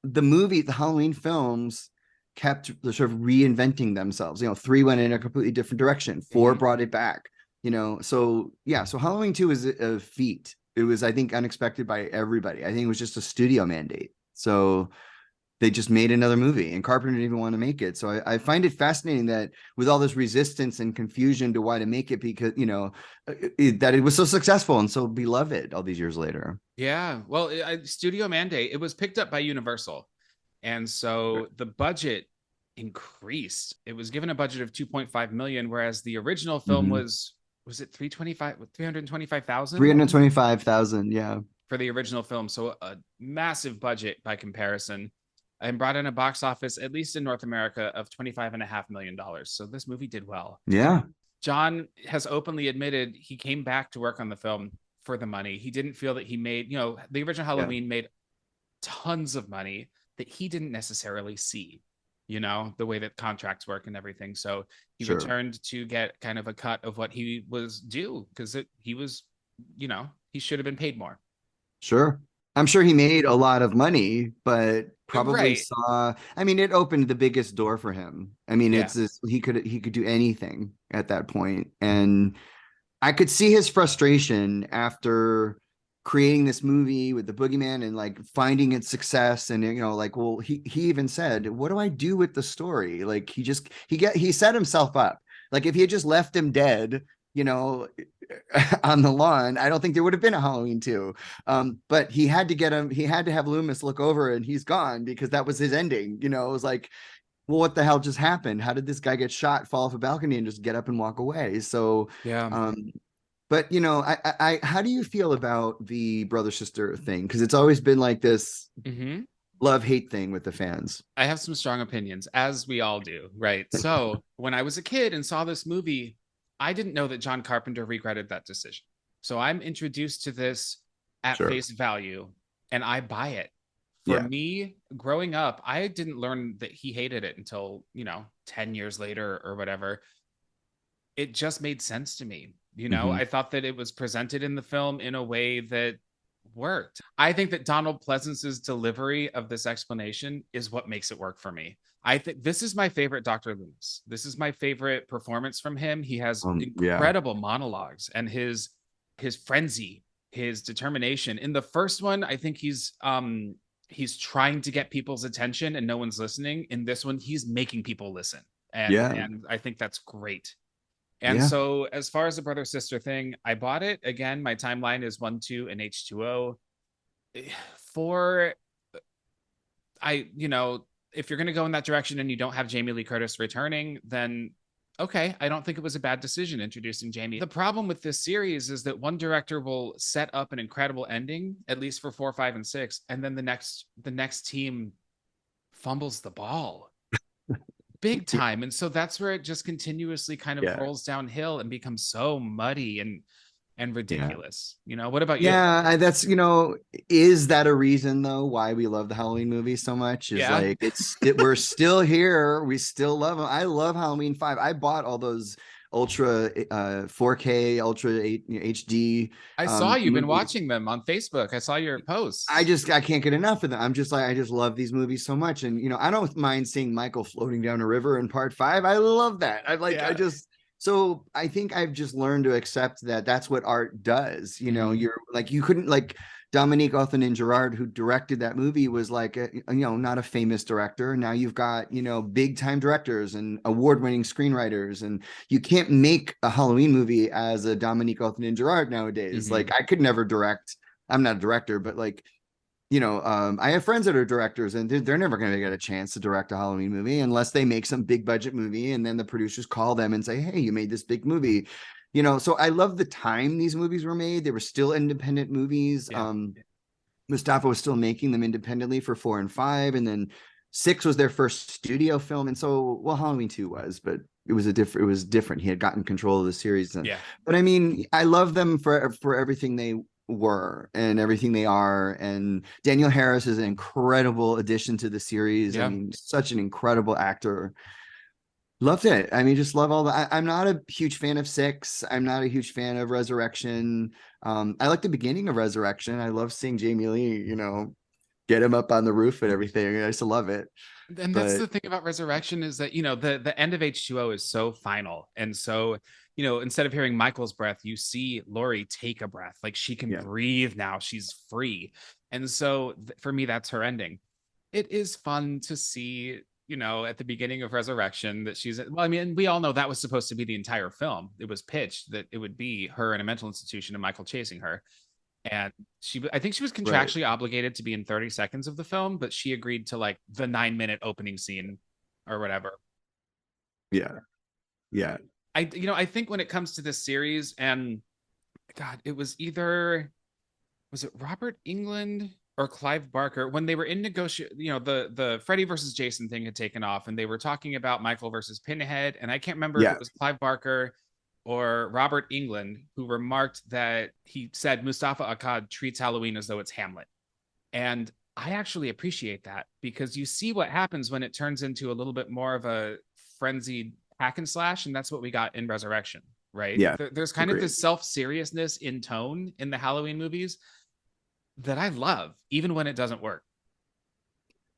the Halloween films kept sort of reinventing themselves. You know, 3 went in a completely different direction. 4 brought it back, you know. So yeah, so Halloween 2 is a feat. It was, I think, unexpected by everybody. I think it was just a studio mandate. So they just made another movie, and Carpenter didn't even want to make it. So I find it fascinating that with all this resistance and confusion to why to make it, because that it was so successful and so beloved all these years later. Yeah, well, studio mandate, it was picked up by Universal, and so the budget increased. It was given a budget of 2.5 million, whereas the original film was it 325,000 325,000, yeah. for the original film, so a massive budget by comparison, and brought in a box office, at least in North America, of $25.5 million. So this movie did well. Yeah. John has openly admitted he came back to work on the film for the money. He didn't feel that he made, the original Halloween made tons of money that he didn't necessarily see, the way that contracts work and everything. So he returned to get kind of a cut of what he was due, because he was, he should have been paid more. Sure. I'm sure he made a lot of money, but probably it opened the biggest door for him. I mean, it's this, he could do anything at that point. And I could see his frustration after creating this movie with the boogeyman and like finding its success. And, he even said, what do I do with the story? Like he set himself up. Like if he had just left him dead, on the lawn, I don't think there would have been a Halloween 2. But he had to have Loomis look over and he's gone, because that was his ending. It was like, well, what the hell just happened? How did this guy get shot, fall off a balcony, and just get up and walk away? So, but how do you feel about the brother sister thing? Because it's always been like this love-hate thing with the fans. I have some strong opinions, as we all do, right? So when I was a kid and saw this movie, I didn't know that John Carpenter regretted that decision. So I'm introduced to this at face value, and I buy it. For me, growing up, I didn't learn that he hated it until, 10 years later or whatever. It just made sense to me. I thought that it was presented in the film in a way that worked. I think that Donald Pleasence's delivery of this explanation is what makes it work for me. I think this is my favorite Dr. Loomis. This is my favorite performance from him. He has incredible monologues, and his frenzy, his determination. In the first one, I think he's trying to get people's attention and no one's listening. In this one, he's making people listen. And I think that's great. And so as far as the brother sister thing, I bought it. Again, my timeline is 1, 2, and H2O. 4, if you're going to go in that direction and you don't have Jamie Lee Curtis returning, then okay, I don't think it was a bad decision introducing Jamie. The problem with this series is that one director will set up an incredible ending, at least for 4, 5, and 6, and then the next team fumbles the ball big time. And so that's where it just continuously kind of rolls downhill and becomes so muddy and ridiculous. What about you? That's is that a reason though why we love the Halloween movies so much? Is like we're still here, we still love them. I love Halloween 5. I bought all those ultra 4K ultra HD. I saw you've been watching them on Facebook. I saw your posts. I can't get enough of them. I'm just like, I just love these movies so much. And I don't mind seeing Michael floating down a river in part 5. I love that. So I think I've just learned to accept that that's what art does. You're like, you couldn't, like Dominique Othenin-Girard, who directed that movie, was like, not a famous director. Now you've got, big time directors and award-winning screenwriters, and you can't make a Halloween movie as a Dominique Othenin-Girard nowadays. Like I could never direct. I'm not a director, but like, I have friends that are directors, and they're never going to get a chance to direct a Halloween movie unless they make some big budget movie, and then the producers call them and say, hey, you made this big movie. So I love the time these movies were made. They were still independent movies. Mustafa was still making them independently for 4 and 5, and then 6 was their first studio film. And so, Halloween 2 was, but it was different. He had gotten control of the series. But I mean, I love them for everything they were and everything they are. And Daniel Harris is an incredible addition to the series. I mean, such an incredible actor. Loved it. I mean, just love all the. I'm not a huge fan of 6. I'm not a huge fan of Resurrection. I like the beginning of Resurrection. I love seeing Jamie Lee, get him up on the roof and everything. I used to love it. And that's the thing about Resurrection is that, the end of H2O is so final. And so, instead of hearing Michael's breath, you see Laurie take a breath. Like she can breathe now. She's free. And so for me, that's her ending. it is fun to see, you know, at the beginning of Resurrection that she's, well, I mean, we all know that was supposed to be the entire film. It was pitched that it would be her in a mental institution and Michael chasing her. And I think she was contractually obligated to be in 30 seconds of the film, but she agreed to like the 9-minute opening scene or whatever. Yeah. Yeah. I think when it comes to this series, and God, it was either, was it Robert Englund or Clive Barker when they were in negotiation, you know, the Freddy versus Jason thing had taken off and they were talking about Michael versus Pinhead. And I can't remember if it was Clive Barker or Robert Englund who remarked that he said Mustafa Akkad treats Halloween as though it's Hamlet. And I actually appreciate that because you see what happens when it turns into a little bit more of a frenzied hack and slash. And that's what we got in Resurrection, right? Yeah. There's kind of this self-seriousness in tone in the Halloween movies that I love, even when it doesn't work.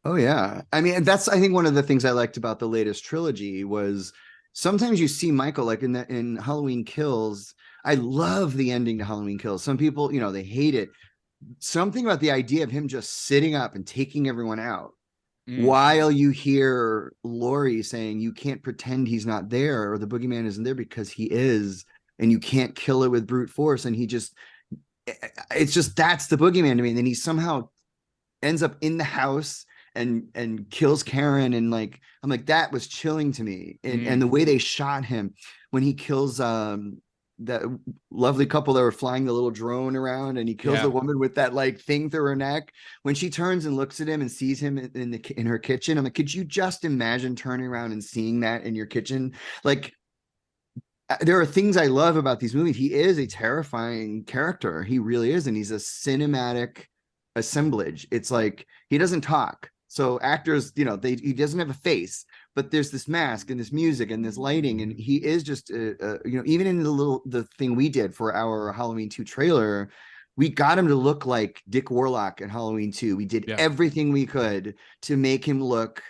Oh yeah. I mean, that's, I think one of the things I liked about the latest trilogy was sometimes you see Michael like in Halloween Kills. I love the ending to Halloween Kills. Some people, you know, they hate it. Something about the idea of him just sitting up and taking everyone out while you hear Laurie saying you can't pretend he's not there or the boogeyman isn't there because he is, and you can't kill it with brute force. And it's just that's the boogeyman to me. And then he somehow ends up in the house and kills Karen, and like I'm like, that was chilling to me. And the way they shot him when he kills that lovely couple that were flying the little drone around, and he kills the woman with that like thing through her neck. When she turns and looks at him and sees him in her kitchen, I'm like, could you just imagine turning around and seeing that in your kitchen? Like, there are things I love about these movies. He is a terrifying character. He really is. And he's a cinematic assemblage. It's like, he doesn't talk. So actors, you know, he doesn't have a face, but there's this mask and this music and this lighting. And he is just, you know, even in the thing we did for our Halloween 2 trailer, we got him to look like Dick Warlock in Halloween 2. We did everything we could to make him look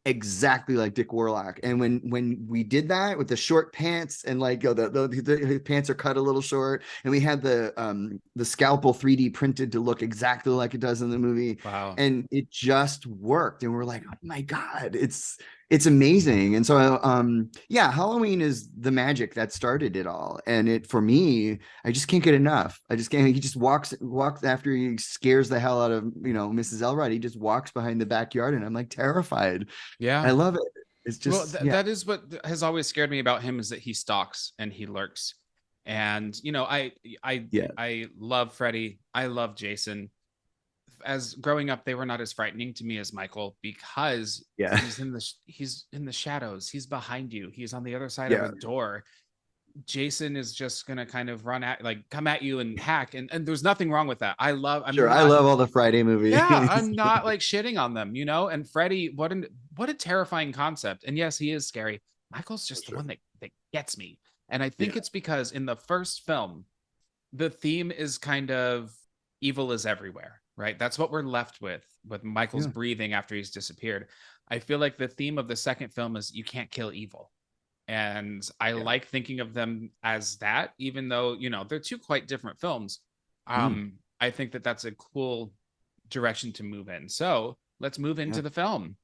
exactly like Dick Warlock. And when we did that with the short pants and like the pants are cut a little short, and we had the scalpel 3D printed to look exactly like it does in the movie. Wow. And it just worked, and we're like, oh my God, it's amazing. And so Halloween is the magic that started it all. And it, for me, I just can't get enough. I just can't. He just walks after he scares the hell out of, you know, Mrs. Elrod. He just walks behind the backyard, and I'm like terrified. Yeah, I love it. It's just that is what has always scared me about him, is that he stalks and he lurks. And you know, I love Freddy. I love Jason. As growing up, they were not as frightening to me as Michael, because he's in the shadows. He's behind you. He's on the other side of a door. Jason is just gonna kind of come at you and hack, and there's nothing wrong with that. I love all the Friday movies. Yeah, I'm not like shitting on them, you know. And Freddy, what a terrifying concept. And yes, he is scary. Michael's just the one that gets me. And I think it's because in the first film, the theme is kind of evil is everywhere, right? That's what we're left with Michael's breathing after he's disappeared. I feel like the theme of the second film is you can't kill evil. And I like thinking of them as that, even though, you know, they're two quite different films. I think that that's a cool direction to move in. So let's move into the film.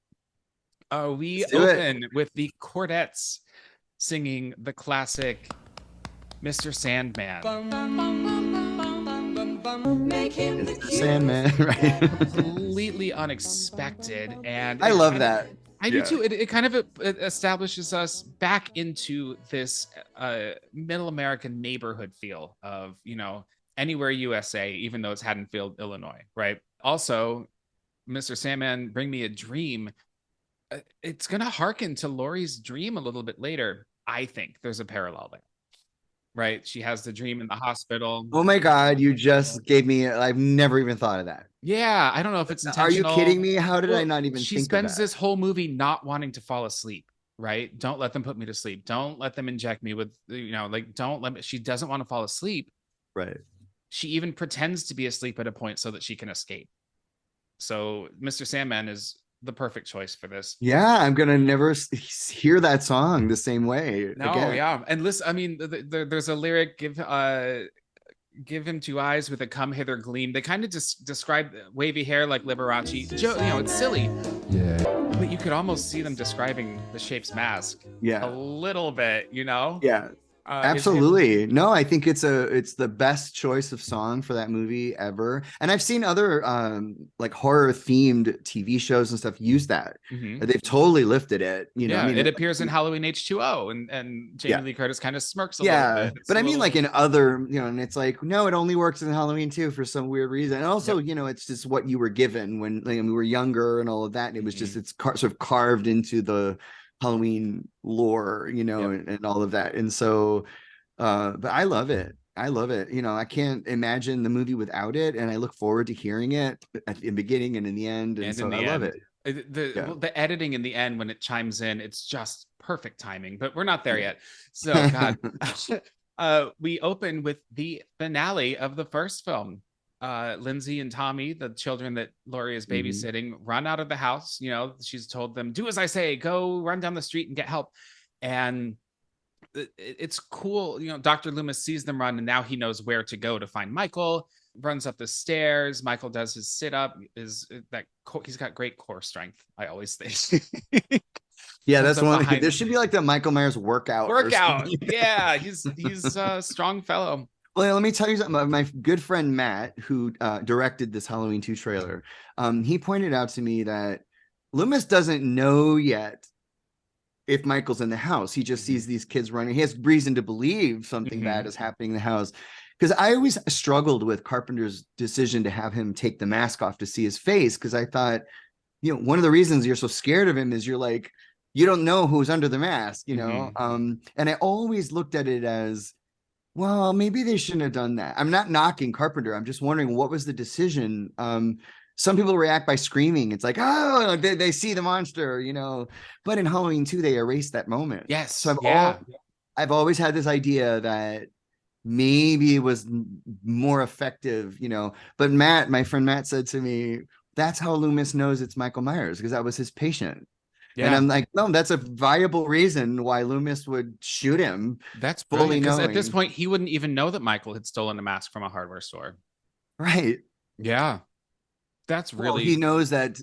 We open with the Chordettes singing the classic Mr. Sandman. Make him the Sandman, right? Completely unexpected. And I love that. I do too. It kind of establishes us back into this middle American neighborhood feel of, you know, Anywhere USA, even though it's Haddonfield, Illinois, right? Also, Mr. Sandman, Bring Me a Dream. It's going to hearken to Laurie's dream a little bit later. I think there's a parallel there, right? She has the dream in the hospital. Oh my God, you just gave me, I've never even thought of that. Yeah, I don't know if it's intentional. Are you kidding me? How did I not even think of that? She spends this whole movie not wanting to fall asleep, right? Don't let them put me to sleep. Don't let them inject me with, you know, like, don't let me, she doesn't want to fall asleep. Right. She even pretends to be asleep at a point so that she can escape. So Mr. Sandman is the perfect choice for this. Yeah, I'm gonna never hear that song the same way. No, again. Yeah, and listen, I mean, there's a lyric, give him two eyes with a come hither gleam. They kind of just describe wavy hair like Liberace. It's silly. Yeah. But you could almost see them describing the Shape's mask. Yeah. A little bit, Yeah. Absolutely. No, I think it's the best choice of song for that movie ever. And I've seen other like horror themed TV shows and stuff use that. They've totally lifted it. It appears in Halloween H2O, and Jamie Lee Curtis kind of smirks a little bit. But I mean, like in other, and it's like, no, it only works in Halloween too for some weird reason. And also, it's just what you were given when we were younger and all of that. And it was just it's sort of carved into the Halloween lore, and all of that. And so but I love it. I can't imagine the movie without it, and I look forward to hearing it at the beginning and in the end. And so I love it. The editing in the end, when it chimes in, it's just perfect timing, but we're not there yet. So God. We open with the finale of the first film. Lindsay and Tommy, the children that Laurie is babysitting, run out of the house. She's told them, do as I say, go run down the street and get help. And it's cool. Dr. Loomis sees them run, and now he knows where to go to find Michael. Runs up the stairs. Michael does his sit up. He's got great core strength, I always think. Yeah, that's one. There should be like the Michael Myers workout. Yeah, he's a strong fellow. Well, let me tell you something. My good friend Matt, who directed this Halloween 2 trailer, he pointed out to me that Loomis doesn't know yet if Michael's in the house. He just sees these kids running. He has reason to believe something bad is happening in the house. Because I always struggled with Carpenter's decision to have him take the mask off to see his face, because I thought, one of the reasons you're so scared of him is you're like, you don't know who's under the mask, and I always looked at it as, well, maybe they shouldn't have done that. I'm not knocking Carpenter. I'm just wondering, what was the decision? Some people react by screaming. It's like, oh, they see the monster, But in Halloween 2, they erased that moment. Yes. So I've always had this idea that maybe it was more effective, But Matt, my friend Matt, said to me, that's how Loomis knows it's Michael Myers, because that was his patient. Yeah. And I'm like, no, that's a viable reason why Loomis would shoot him. That's fully because at this point he wouldn't even know that Michael had stolen a mask from a hardware store. Right. Yeah. That's really, he knows that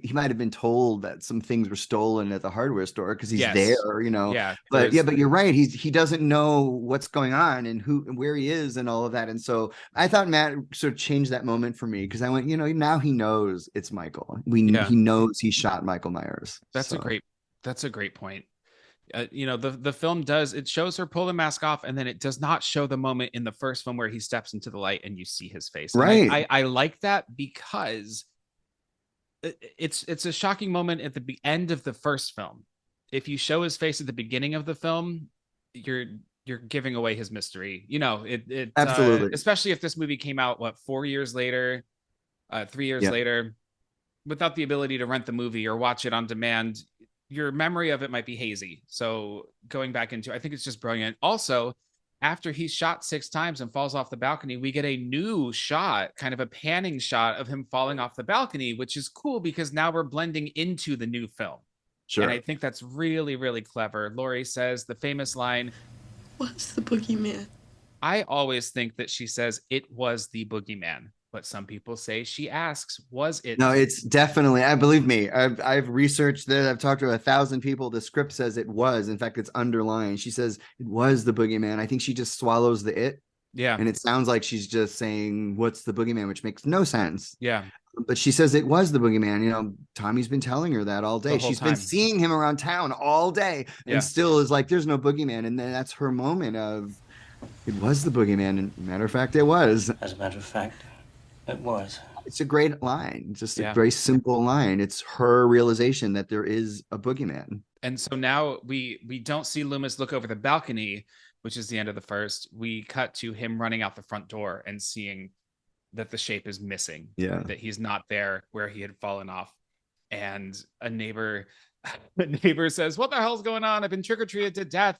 he might have been told that some things were stolen at the hardware store because he's there, Yeah. But you're right. He doesn't know what's going on and where he is and all of that. And so I thought Matt sort of changed that moment for me, because I went, now he knows it's Michael. He knows he shot Michael Myers. That's a great point. The film it shows her pull the mask off, and then it does not show the moment in the first film where he steps into the light and you see his face. Right. I like that, because it's a shocking moment at the end of the first film. If you show his face at the beginning of the film, you're giving away his mystery. Absolutely. Especially if this movie came out 4 years later, 3 years later, without the ability to rent the movie or watch it on demand. Your memory of it might be hazy. So going back into, I think it's just brilliant. Also, after he's shot 6 times and falls off the balcony, we get a new shot, kind of a panning shot of him falling off the balcony, which is cool because now we're blending into the new film. Sure. And I think that's really, really clever. Laurie says the famous line, "What's the boogeyman?" I always think that she says it was the boogeyman. But some people say she asks, was it? No, it's definitely, believe me, I've researched that. I've talked to 1,000 people. The script says it was. In fact, it's underlined. She says it was the boogeyman. I think she just swallows the it. Yeah. And it sounds like she's just saying, what's the boogeyman, which makes no sense. Yeah. But she says it was the boogeyman. Tommy's been telling her that all day. She's been seeing him around town all day and still is like, there's no boogeyman. And then that's her moment of, it was the boogeyman. And matter of fact, it was. As a matter of fact, it was. It's a great line. Just a very simple line. It's her realization that there is a boogeyman. And so now we don't see Loomis look over the balcony, which is the end of the first. We cut to him running out the front door and seeing that the shape is missing. Yeah. That he's not there where he had fallen off. And a neighbor says, "What the hell's going on? I've been trick-or-treated to death."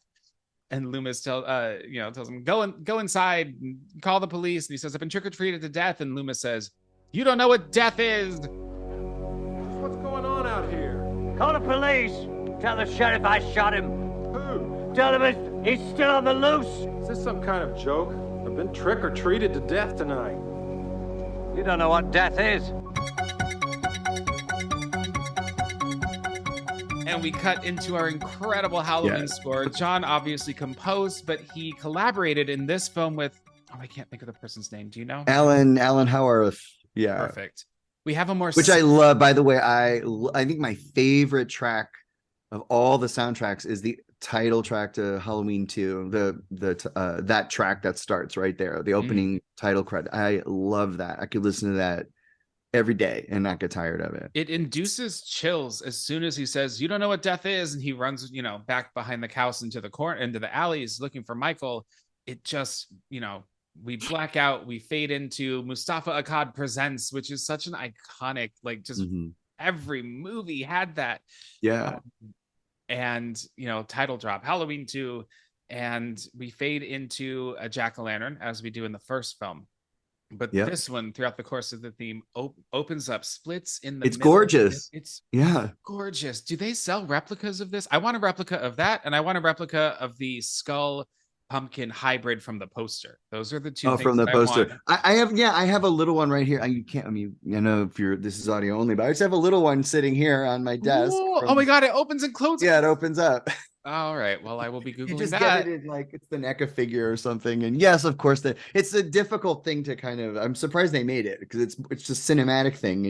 And Loomis tells him, go inside and call the police. And he says, "I've been trick-or-treated to death." And Loomis says, "You don't know what death is." What's going on out here? Call the police. Tell the sheriff I shot him. Who? tell him he's still on the loose. Is this some kind of joke? I've been trick-or-treated to death tonight. You don't know what death is. And we cut into our incredible Halloween score. John obviously composed, but he collaborated in this film with, I can't think of the person's name. Do you know? Alan Howarth. Yeah. Perfect. We have a more... Which I love, by the way. I think my favorite track of all the soundtracks is the title track to Halloween 2. That track that starts right there, the opening title credit. I love that. I could listen to that every day and not get tired of it. It induces chills as soon as he says, "You don't know what death is," and he runs, back behind the house into the alleys looking for Michael. It just, we black out, we fade into Mustafa Akkad Presents, which is such an iconic, every movie had that. Yeah. And, title drop, Halloween 2, and we fade into a jack-o'-lantern as we do in the first film. But this one, throughout the course of the theme, opens up, splits in the It's middle. gorgeous. It's gorgeous. Do they sell replicas of this? I want a replica of that, and I want a replica of the skull pumpkin hybrid from the poster. Those are the two things from the poster. I I have a little one right here. You know, if this is audio only, but I just have a little one sitting here on my desk. Oh my God, it opens and closes. Yeah, it opens up. All right. Well, I will be Googling You just that. get it in, like, it's the NECA figure or something. And yes, of course, it's a difficult thing to kind of, I'm surprised they made it because it's just cinematic thing.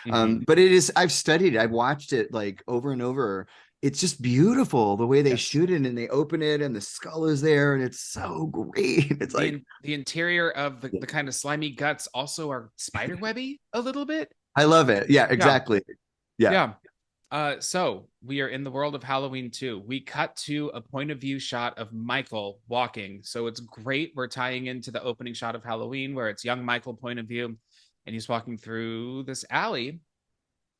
And but it is, I've studied it. I've watched it like over and over. It's just beautiful the way they shoot it and they open it and the skull is there and it's so great. It's like the interior of the kind of slimy guts also are spiderwebby a little bit. I love it. Yeah, exactly. Yeah. So we are in the world of Halloween 2. We cut to a point of view shot of Michael walking. So it's great. We're tying into the opening shot of Halloween where it's young Michael point of view and he's walking through this alley.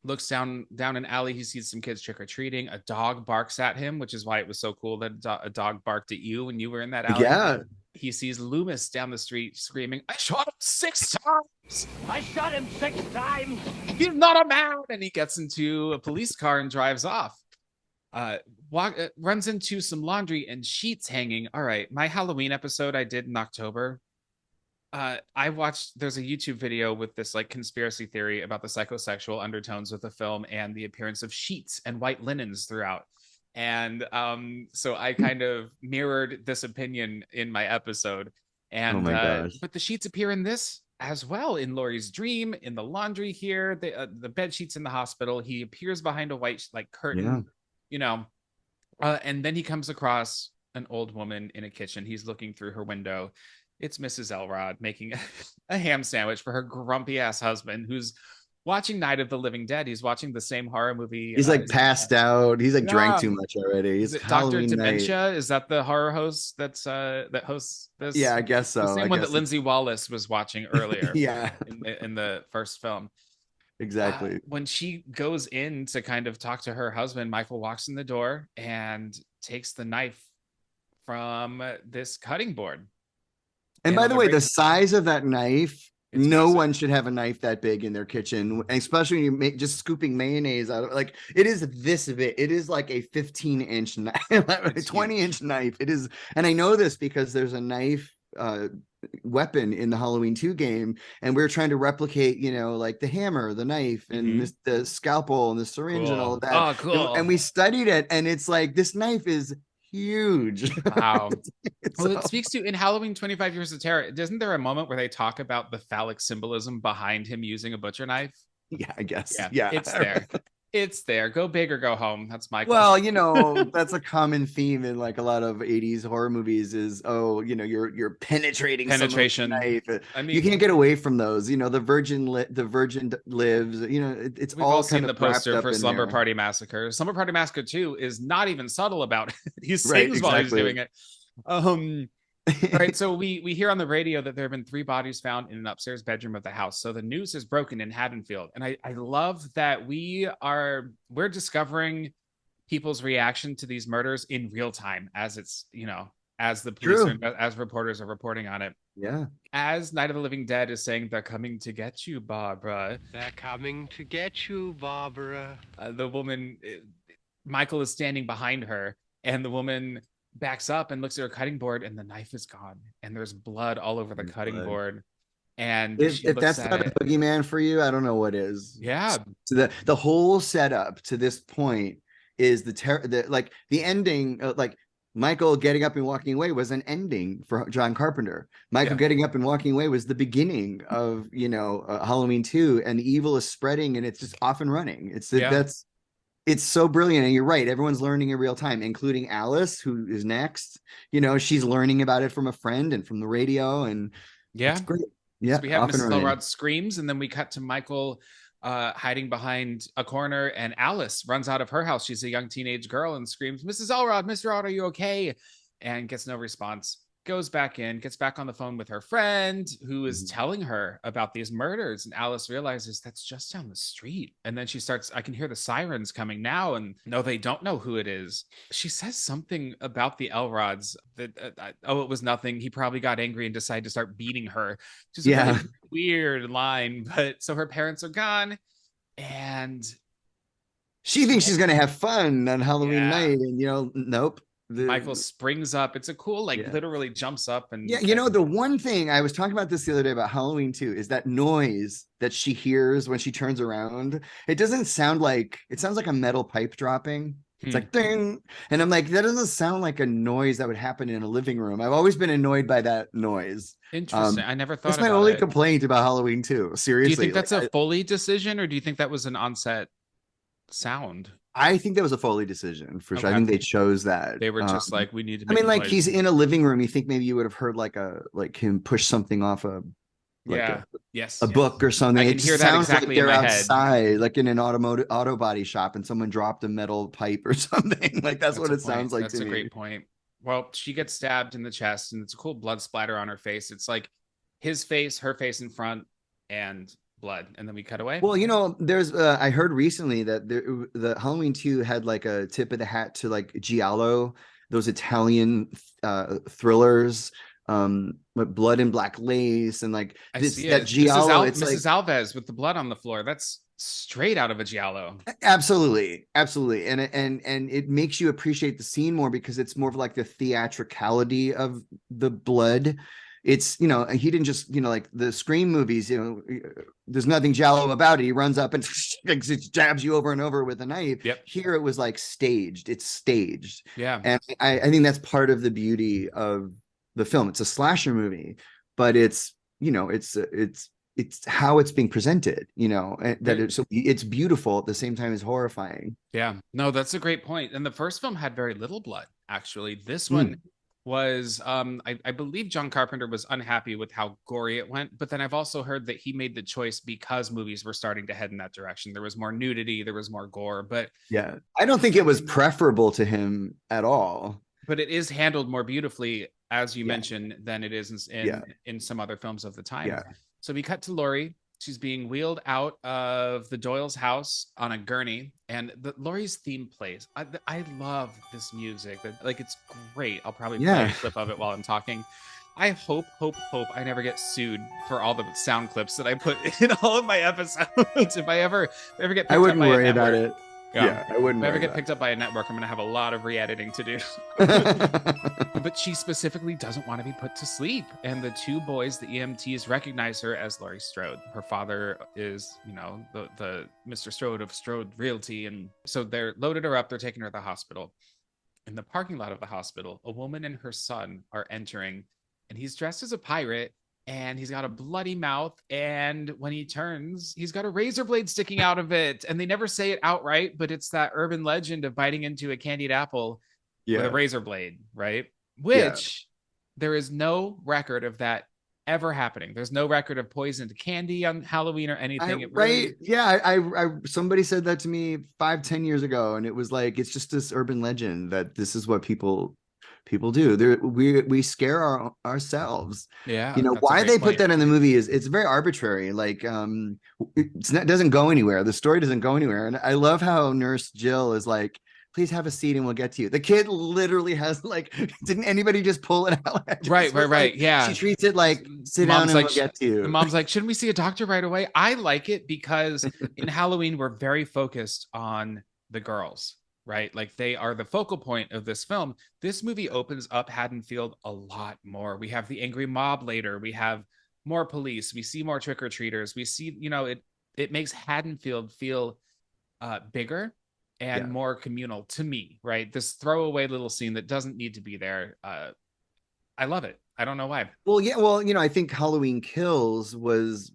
Looks down an alley. He sees some kids trick-or-treating. A dog barks at him, which is why it was so cool that a dog barked at you when you were in that alley. Yeah. He sees Loomis down the street screaming, "I shot him 6 times! I shot him 6 times! He's not a man!" And he gets into a police car and drives off. Runs into some laundry and sheets hanging. All right, my Halloween episode I did in October. I watched, there's a YouTube video with this like conspiracy theory about the psychosexual undertones of the film and the appearance of sheets and white linens throughout. And so I kind of mirrored this opinion in my episode. And oh my gosh. But the sheets appear in this as well, in Laurie's dream, in the laundry here, the bed sheets in the hospital. He appears behind a white curtain, and then he comes across an old woman in a kitchen. He's looking through her window. It's Mrs. Elrod making a ham sandwich for her grumpy ass husband who's watching Night of the Living Dead. He's watching the same horror movie. He's like passed out. He's like drank too much already. Is it Dr. Dementia? Is that the horror host that hosts this? Yeah, I guess so. The same one that Lindsay Wallace was watching earlier. Yeah. In the first film. Exactly. When she goes in to kind of talk to her husband, Michael walks in the door and takes the knife from this cutting board. And by the way, the size of that knife, no one should have a knife that big in their kitchen, especially when you just scooping mayonnaise out of it. It is this big. It is like a 15-inch knife, a 20-inch knife. It is. And I know this because there's a knife weapon in the Halloween 2 game. And we're trying to replicate, like the hammer, the knife, and the scalpel and the syringe and all of that. Oh, cool. And we studied it. And it's like, this knife is huge. Wow. Well, it speaks to in Halloween 25 Years of Terror. Isn't there a moment where they talk about the phallic symbolism behind him using a butcher knife? Yeah, I guess. Yeah. It's there. It's there. Go big or go home. That's Michael. Well, that's a common theme in like a lot of 80s horror movies is, you're penetrating penetration knife. I mean, you can't get away from those. The virgin lives. It's we've all seen the poster for Slumber Party Massacre. Slumber Party Massacre 2 is not even subtle about it. He sings while he's doing it. Right. So we hear on the radio that there have been 3 bodies found in an upstairs bedroom of the house. So the news is broken in Haddonfield. And I love that we're discovering people's reaction to these murders in real time as it's, as the police as reporters are reporting on it. Yeah. As Night of the Living Dead is saying, "They're coming to get you, Barbara. They're coming to get you, Barbara." The woman, Michael is standing behind her, and the woman backs up and looks at her cutting board, and the knife is gone, and there's blood all over the cutting board. And if she if looks that's at not it. a boogeyman for you, I don't know what is. Yeah. So the whole setup to this point is the ending, like Michael getting up and walking away was an ending for John Carpenter. Michael getting up and walking away was the beginning of, Halloween 2, and the evil is spreading and it's just off and running. It's so brilliant. And you're right. Everyone's learning in real time, including Alice, who is next. She's learning about it from a friend and from the radio. And it's great. Yeah. So we have Mrs. Elrod screams, and then we cut to Michael hiding behind a corner, and Alice runs out of her house. She's a young teenage girl and screams, "Mrs. Elrod, Mr. Elrod, are you okay?" And gets no response. Goes back in, gets back on the phone with her friend who is telling her about these murders. And Alice realizes that's just down the street. And then she starts, I can hear the sirens coming now. And no, they don't know who it is. She says something about the Elrods that, it was nothing. He probably got angry and decided to start beating her. Which is a really weird line. But so her parents are gone. And she thinks she's going to have fun on Halloween night. And, nope. Michael springs up. It's a cool, literally jumps up. And the one thing I was talking about this the other day about Halloween 2 is that noise that she hears when she turns around. It doesn't sound like, it sounds like a metal pipe dropping. It's like ding. And I'm like, that doesn't sound like a noise that would happen in a living room. I've always been annoyed by that noise. Interesting. I never thought that's my only complaint about Halloween 2. Seriously. Do you think that's a Foley decision, or do you think that was an on-set sound? I think that was a Foley decision for sure. I think they chose that. They were just like, we need to. I mean, like, he's in a living room. You think maybe you would have heard like him push something off a book or something. I can hear that exactly like they're in my outside, head. like in an auto body shop, and someone dropped a metal pipe or something. Like that's what it sounds like. That's to a me. great point. Well, she gets stabbed in the chest, and it's a cool blood splatter on her face. It's like his face, her face in front, and blood, and then we cut away. Well, there's I heard recently that the Halloween 2 had like a tip of the hat to like giallo, those Italian thrillers, with blood and black lace, and like that giallo. It's Mrs. Alves with the blood on the floor. That's straight out of a giallo. Absolutely, and it makes you appreciate the scene more because it's more of like the theatricality of the blood. It's, he didn't just, like the Scream movies, there's nothing giallo about it. He runs up and jabs you over and over with a knife. Yep. Here it was like staged. It's staged. Yeah. And I think that's part of the beauty of the film. It's a slasher movie, but it's how it's being presented, that it's beautiful at the same time as horrifying. Yeah. No, that's a great point. And the first film had very little blood, actually. This one was I believe John Carpenter was unhappy with how gory it went, but then I've also heard that he made the choice because movies were starting to head in that direction. There was more nudity, there was more gore, but I don't think it was preferable to him at all. But it is handled more beautifully, as you mentioned, than it is in some other films of the time. Yeah. So we cut to Laurie. She's being wheeled out of the Doyle's house on a gurney, and Laurie's theme plays. I love this music. It's great. I'll probably play a clip of it while I'm talking. I hope I never get sued for all the sound clips that I put in all of my episodes. If I ever get picked up by a network, I wouldn't worry about it. Yeah, I wouldn't. If I ever get picked up by a network, I'm going to have a lot of re-editing to do. But she specifically doesn't want to be put to sleep. And the two boys, the EMTs, recognize her as Laurie Strode. Her father is, the Mr. Strode of Strode Realty. And so they're loaded her up. They're taking her to the hospital. In the parking lot of the hospital, a woman and her son are entering. And he's dressed as a pirate. And he's got a bloody mouth, and when he turns, he's got a razor blade sticking out of it. And they never say it outright, but it's that urban legend of biting into a candied apple with a razor blade, right? Which there is no record of that ever happening. There's no record of poisoned candy on Halloween or anything. I somebody said that to me 5-10 years ago, and it was like, it's just this urban legend that this is what people do. We scare ourselves. Why they put that in the movie is it's very arbitrary. Like it doesn't go anywhere. The story doesn't go anywhere. And I love how Nurse Jill is like, please have a seat and we'll get to you. The kid literally has like, didn't anybody just pull it out? Right. Yeah. She treats it like, sit down and we'll get to you. The mom's like, shouldn't we see a doctor right away? I like it because in Halloween, we're very focused on the girls. right? Like they are the focal point of this film. This movie opens up Haddonfield a lot more. We have the angry mob later. We have more police. We see more trick-or-treaters. We see, it makes Haddonfield feel bigger and more communal to me, right? This throwaway little scene that doesn't need to be there. I love it. I don't know why. Well, yeah, well, I think Halloween Kills was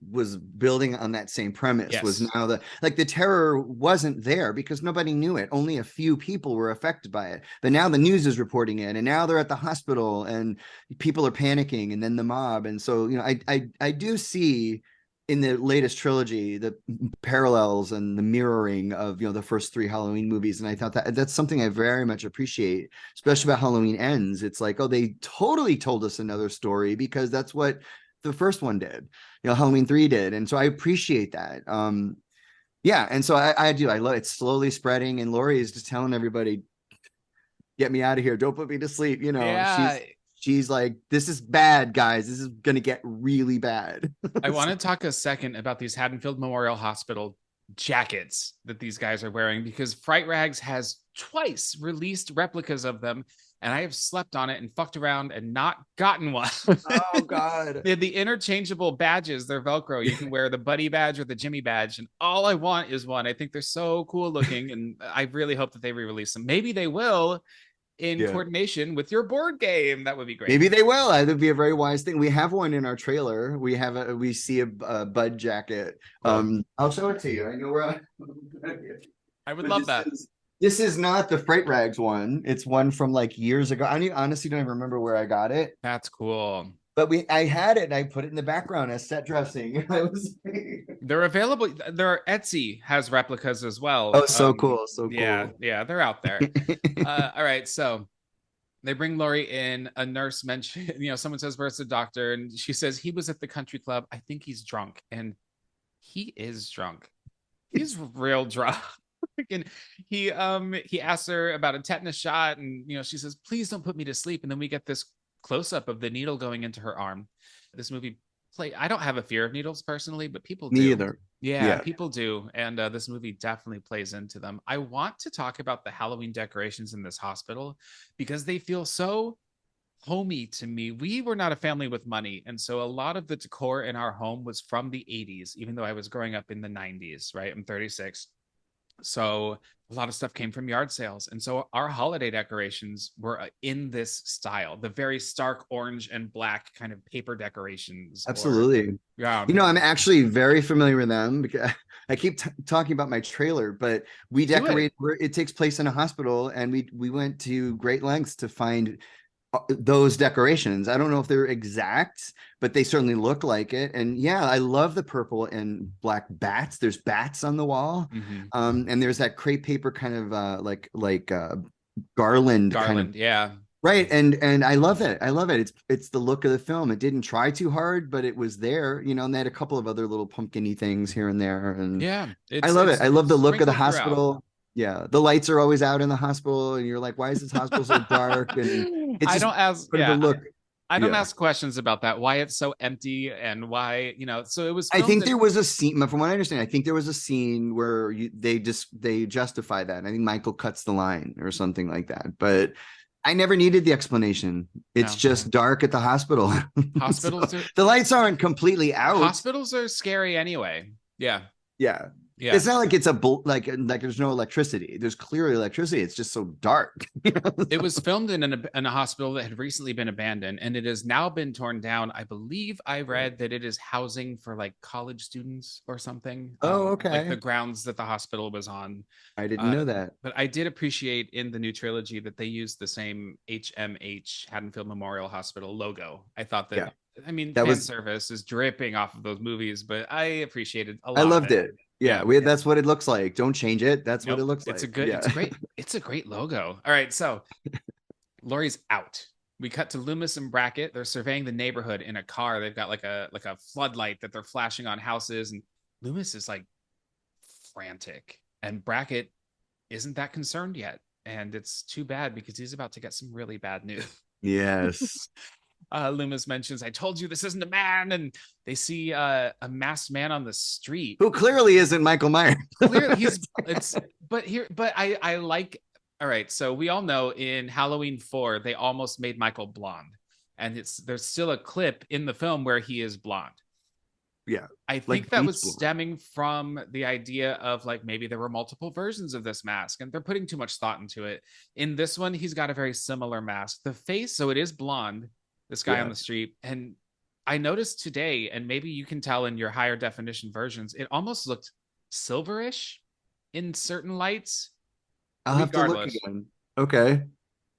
building on that same premise. Yes. Was now the terror wasn't there because nobody knew it. Only a few people were affected by it. But now the news is reporting it, and now they're at the hospital, and people are panicking, and then the mob. And so, I do see in the latest trilogy the parallels and the mirroring of the first 3 Halloween movies, and I thought that's something I very much appreciate, especially about Halloween Ends. It's like, oh, they totally told us another story because that's what the first one did, Halloween 3 did, and so I appreciate that. And so I do. I love it. It's slowly spreading, and Laurie is just telling everybody, get me out of here, don't put me to sleep. She's like, this is bad, guys. This is going to get really bad. I want to talk a second about these Haddonfield Memorial Hospital jackets that these guys are wearing, because Fright Rags has twice released replicas of them, and I have slept on it and fucked around and not gotten one. Oh, God. They have the interchangeable badges. They're Velcro. You can wear the Buddy badge or the Jimmy badge, and all I want is one. I think they're so cool looking, and I really hope that they re-release them. Maybe they will, in coordination with your board game. That would be great. Maybe they will. That would be a very wise thing. We have one in our trailer. We see a Bud jacket. I'll show it to you. I know where I would love that. This is not the Fright Rags one. It's one from like years ago. I honestly don't even remember where I got it. That's cool. But I had it and I put it in the background as set dressing. They're available. Etsy has replicas as well. Oh, so cool. So cool. Yeah, they're out there. All right. So they bring Laurie in. A nurse mentioned, someone says, where's the doctor? And she says, he was at the country club. I think he's drunk. And he is drunk. He's real drunk. And he asks her about a tetanus shot. And, she says, please don't put me to sleep. And then we get this close-up of the needle going into her arm. This movie I don't have a fear of needles personally, but people do. Me either. Yeah, people do, and this movie definitely plays into them. I want to talk about the Halloween decorations in this hospital because they feel so homey to me. We were not a family with money, and so a lot of the decor in our home was from the 80s, even though I was growing up in the 90s, right? I'm 36. So a lot of stuff came from yard sales. And so our holiday decorations were in this style, the very stark orange and black kind of paper decorations. Absolutely. I'm actually very familiar with them because I keep talking about my trailer, but we decorate where it takes place in a hospital, and we went to great lengths to find those decorations. I don't know if they're exact, but they certainly look like it. And I love the purple and black bats. There's bats on the wall. Mm-hmm. And there's that crepe paper kind of like garland kind of, right. And I love it. It's the look of the film. It didn't try too hard, but it was there, and they had a couple of other little pumpkin-y things here and there. And I love it. I love the look of the hospital. Throughout. Yeah, the lights are always out in the hospital, and you're like, "Why is this hospital so dark?" And it's I don't ask questions about that. Why it's so empty and why, So it was. I think there was a scene, from what I understand. I think there was a scene where they justify that. I think Michael cuts the line or something like that. But I never needed the explanation. It's just dark at the hospital. Hospitals the lights aren't completely out. Hospitals are scary anyway. Yeah. Yeah, it's not like it's like there's no electricity. There's clearly electricity. It's just so dark. It was filmed in a hospital that had recently been abandoned, and it has now been torn down. I believe I read that it is housing for like college students or something. Oh, okay. Like the grounds that the hospital was on. I didn't know that. But I did appreciate in the new trilogy that they used the same HMH, Haddonfield Memorial Hospital logo. I thought that. I mean, fan service is dripping off of those movies, but I appreciated a lot. I loved it. Yeah, that's what it looks like. Don't change it. That's what it looks like. It's a great logo. All right, so Laurie's out. We cut to Loomis and Brackett. They're surveying the neighborhood in a car. They've got like a floodlight that they're flashing on houses, and Loomis is like frantic, and Brackett isn't that concerned yet. And it's too bad because he's about to get some really bad news. Yes. Loomis mentions, I told you this isn't a man, and they see a masked man on the street who clearly isn't Michael Myers. Clearly I like All right, so we all know in Halloween 4, they almost made Michael blonde. And there's still a clip in the film where he is blonde. Yeah. I think Like that was bleach blonde. stemming from the idea of like maybe there were multiple versions of this mask and they're putting too much thought into it. In this one, he's got a very similar mask. The face, so it is blonde, this guy on the street. And I noticed today, and maybe you can tell in your higher definition versions, it almost looked silverish in certain lights. I'll have to look again. Okay.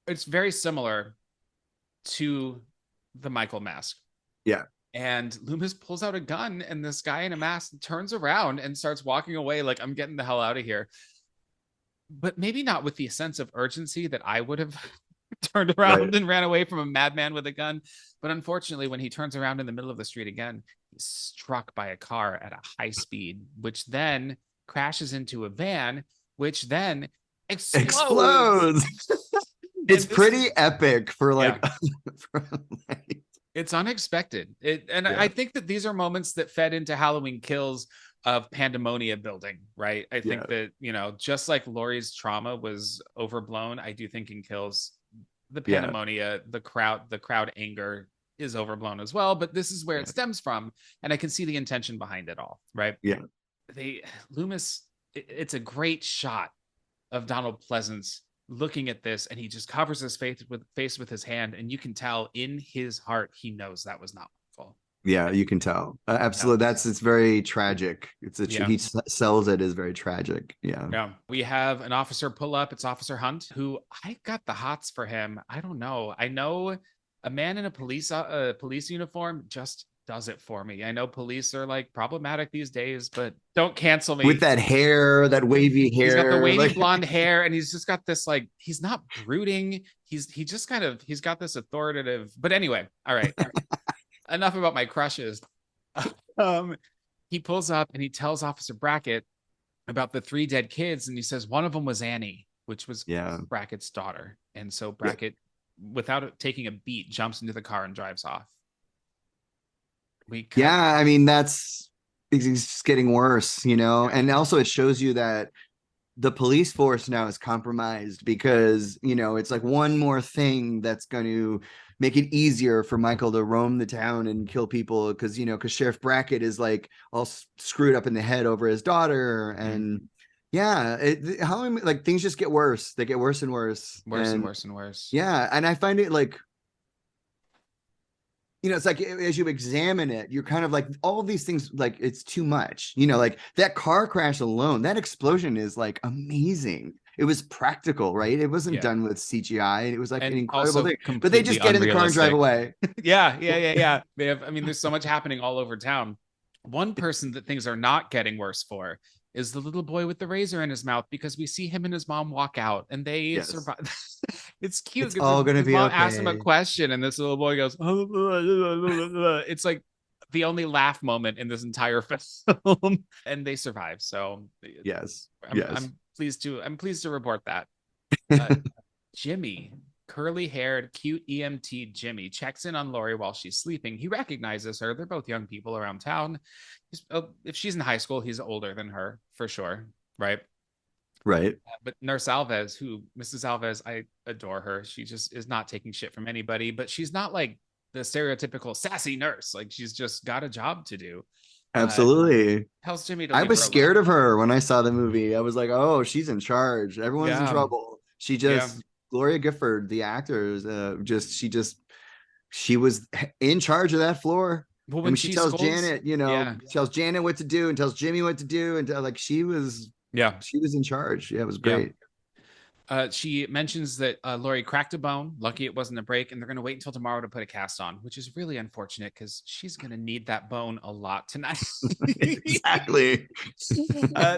It's very similar to the Michael mask. Yeah. And Loomis pulls out a gun, and this guy in a mask turns around and starts walking away like, I'm getting the hell out of here. But maybe not with the sense of urgency that I would have turned around and ran away from a madman with a gun. But unfortunately, when he turns around in the middle of the street again, he's struck by a car at a high speed, which then crashes into a van, which then explodes. It's pretty epic for like, it's unexpected. I think that these are moments that fed into Halloween Kills of pandemonia building, right? I think that, you know, just like Laurie's trauma was overblown, I do think in Kills, the pandemonia, the crowd anger is overblown as well. But this is where it stems from, and I can see the intention behind it all, right? Yeah. Loomis, it's a great shot of Donald Pleasence looking at this, and he just covers his face with his hand, and you can tell in his heart he knows that was not Michael. Yeah, you can tell. Absolutely. It's very tragic. He sells it as very tragic. Yeah. We have an officer pull up. It's Officer Hunt, who I got the hots for him. I don't know. I know a man in a police uniform just does it for me. I know police are like problematic these days, but don't cancel me. With that hair, that wavy hair. He's got the wavy blonde hair, and he's just got this like, he's not brooding. He's got this authoritative, but anyway, all right. Enough about my crushes. He pulls up and he tells Officer Brackett about the 3 dead kids, and he says one of them was Annie, which was Brackett's daughter. And so Brackett, without taking a beat, jumps into the car and drives off. I mean, it's just getting worse, you know. And also it shows you that the police force now is compromised because, you know, it's like one more thing that's going to make it easier for Michael to roam the town and kill people, because Sheriff Brackett is like all screwed up in the head over his daughter. And things just get worse. They get worse and worse. Worse. Yeah. And I find it like, you know, it's like as you examine it, you're kind of like all of these things, like it's too much, you know, like that car crash alone, that explosion is like amazing. It was practical, right? It wasn't done with CGI. It was like an incredible thing, but they just get in the car and drive away. Yeah. There's so much happening all over town. One person that things are not getting worse for is the little boy with the razor in his mouth, because we see him and his mom walk out and they survive. It's cute. It's all going to be mom okay. asks him a question and this little boy goes, it's like the only laugh moment in this entire film, and they survive. So I'm pleased to report that. Jimmy, curly-haired, cute EMT Jimmy, checks in on Laurie while she's sleeping. He recognizes her. They're both young people around town. If she's in high school, he's older than her for sure, right? Right. But Nurse Alves, Mrs. Alves, I adore her. She just is not taking shit from anybody, but she's not like the stereotypical sassy nurse. Like, she's just got a job to do. Absolutely. Tells Jimmy to I was scared of her when I saw the movie. I was like, oh, she's in charge. Everyone's in trouble. Gloria Gifford, the actors, she was in charge of that floor. Well, when she tells Janet, tells Janet what to do and tells Jimmy what to do, and like she was in charge. Yeah, it was great. She mentions that Laurie cracked a bone. Lucky it wasn't a break, and they're going to wait until tomorrow to put a cast on, which is really unfortunate because she's going to need that bone a lot tonight. Exactly.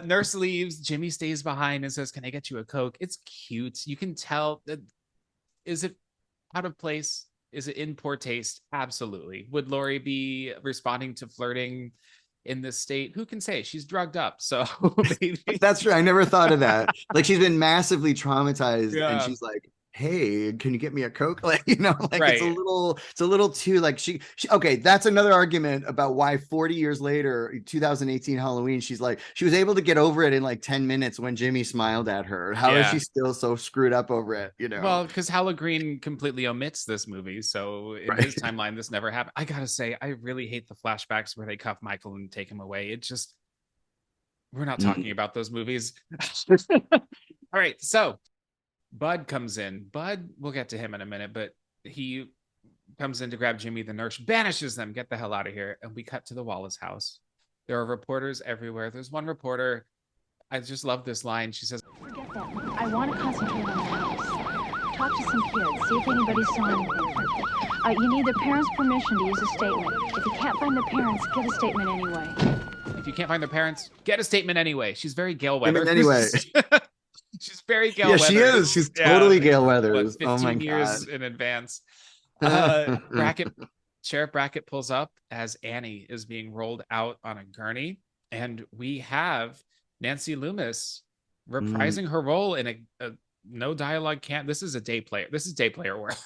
Nurse leaves. Jimmy stays behind and says, "Can I get you a Coke?" It's cute. You can tell that. Is it out of place? Is it in poor taste? Absolutely. Would Laurie be responding to flirting in this state? Who can say? She's drugged up, so maybe. That's true. I never thought of that. Like, she's been massively traumatized, and she's like hey, can you get me a Coke? Like, you know, like Right. it's a little too like she okay, that's another argument about why 40 years later, 2018 Halloween, she's like, she was able to get over it in like 10 minutes when Jimmy smiled at her. How is she still so screwed up over it, you know? Well, because Halla Green completely omits this movie, so in his timeline, this never happened. I gotta say, I really hate the flashbacks where they cuff Michael and take him away. It just, we're not talking about those movies. All right, so Bud comes in. Bud, we'll get to him in a minute, but he comes in to grab Jimmy. The nurse banishes them. Get the hell out of here. And we cut to the Wallace house. There are reporters everywhere. There's one reporter. I just love this line. She says, Forget that. I want to concentrate on the house. Talk to some kids. See if anybody saw anything. You need their parents' permission to use a statement. If you can't find their parents, get a statement anyway. If you can't find their parents, get a statement anyway. She's very Gale Weathers. Anyway. She's very Gale Weathers. She is. She's totally Gale Weathers. 15 years in advance. Sheriff Brackett pulls up as Annie is being rolled out on a gurney. And we have Nancy Loomis reprising her role in a no dialogue this is a day player. This is day player work.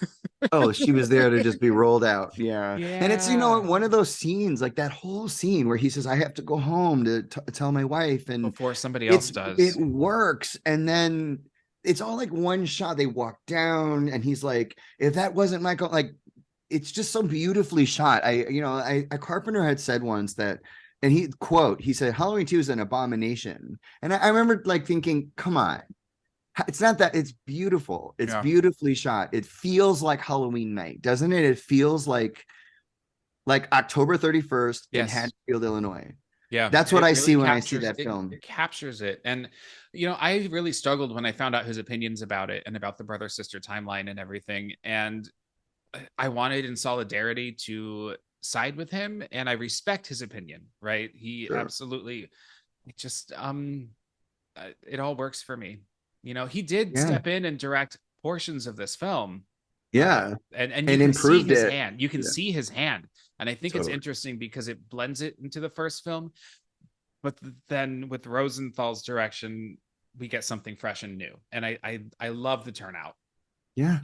Oh, she was there to just be rolled out. Yeah. And it's, you know, one of those scenes, like that whole scene where he says, I have to go home to tell my wife. And before somebody else does. It works. And then it's all like one shot. They walk down and he's like, if that wasn't Michael, like, it's just so beautifully shot. A Carpenter had said once that, and he said, Halloween 2 is an abomination. And I remember like thinking, come on. It's not that, it's beautiful. It's beautifully shot. It feels like Halloween night, doesn't it? It feels like October 31st in Hatfield, Illinois. Yeah. That's what I see when I see that film. It captures it. And, you know, I really struggled when I found out his opinions about it and about the brother-sister timeline and everything. And I wanted in solidarity to side with him, and I respect his opinion, right? He absolutely, it just, it all works for me. You know, he did step in and direct portions of this film. Yeah. And you can improved see his hand. You can see his hand. And I think it's interesting because it blends it into the first film. But then with Rosenthal's direction, we get something fresh and new. And I love the turnout. Yeah.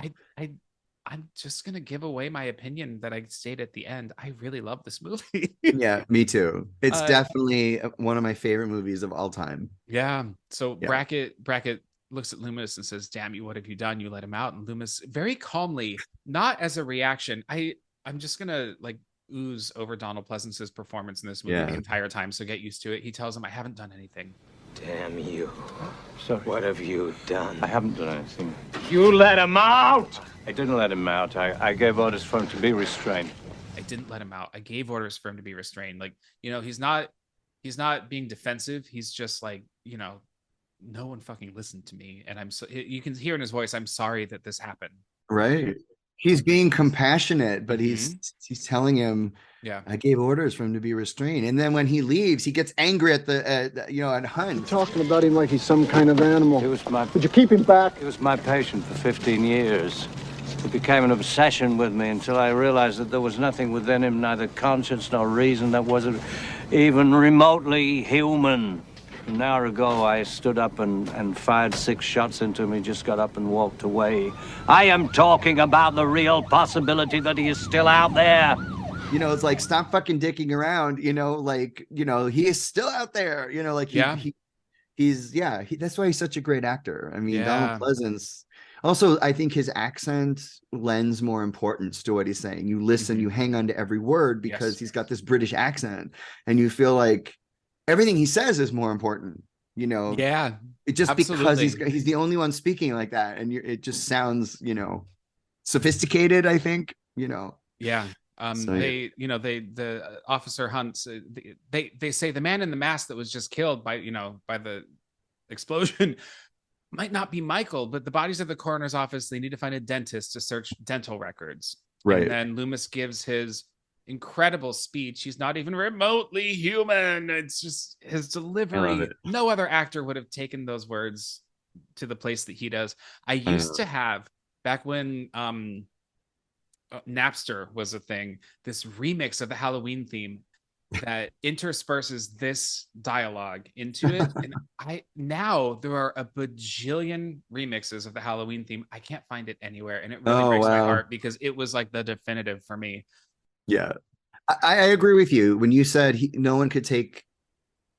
I'm just going to give away my opinion that I stated at the end. I really love this movie. Yeah, me too. It's definitely one of my favorite movies of all time. Yeah. So Brackett looks at Loomis and says, damn you, what have you done? You let him out. And Loomis very calmly, not as a reaction. I'm just going to like ooze over Donald Pleasence's performance in this movie the entire time. So get used to it. He tells him, I haven't done anything. Damn you. Sorry. What have you done? I haven't done anything. You let him out! I didn't let him out. I gave orders for him to be restrained. I didn't let him out. I gave orders for him to be restrained. Like, you know, he's not being defensive. He's just like, you know, no one fucking listened to me. And you can hear in his voice, I'm sorry that this happened. Right. He's being compassionate, but he's telling him, I gave orders for him to be restrained. And then when he leaves, he gets angry at at Hunt. You're talking about him like he's some kind of animal. Would you keep him back? He was my patient for 15 years. It became an obsession with me until I realized that there was nothing within him, neither conscience nor reason, that wasn't even remotely human. An hour ago, I stood up and fired 6 shots into him. He just got up and walked away. I am talking about the real possibility that he is still out there. You know, it's like, stop fucking dicking around, you know, like, you know, he is still out there, you know, like that's why he's such a great actor. I mean, Donald Pleasence. Also, I think his accent lends more importance to what he's saying. You listen, you hang on to every word because he's got this British accent and you feel like everything he says is more important, you know? Yeah. It just because he's the only one speaking like that. And it just sounds, you know, sophisticated, I think, you know? Yeah. The officer Hunt, they say the man in the mask that was just killed by the explosion might not be Michael, but the body's at the coroner's office. They need to find a dentist to search dental records. Right. And then Loomis gives his incredible speech. He's not even remotely human. It's just his delivery. No other actor would have taken those words to the place that he does. I used to have, back when Napster was a thing, this remix of the Halloween theme. that intersperses this dialogue into it. And there are a bajillion remixes of the Halloween theme. I can't find it anywhere, and it really breaks my heart because it was like the definitive for me. Yeah, I agree with you when you said no one could take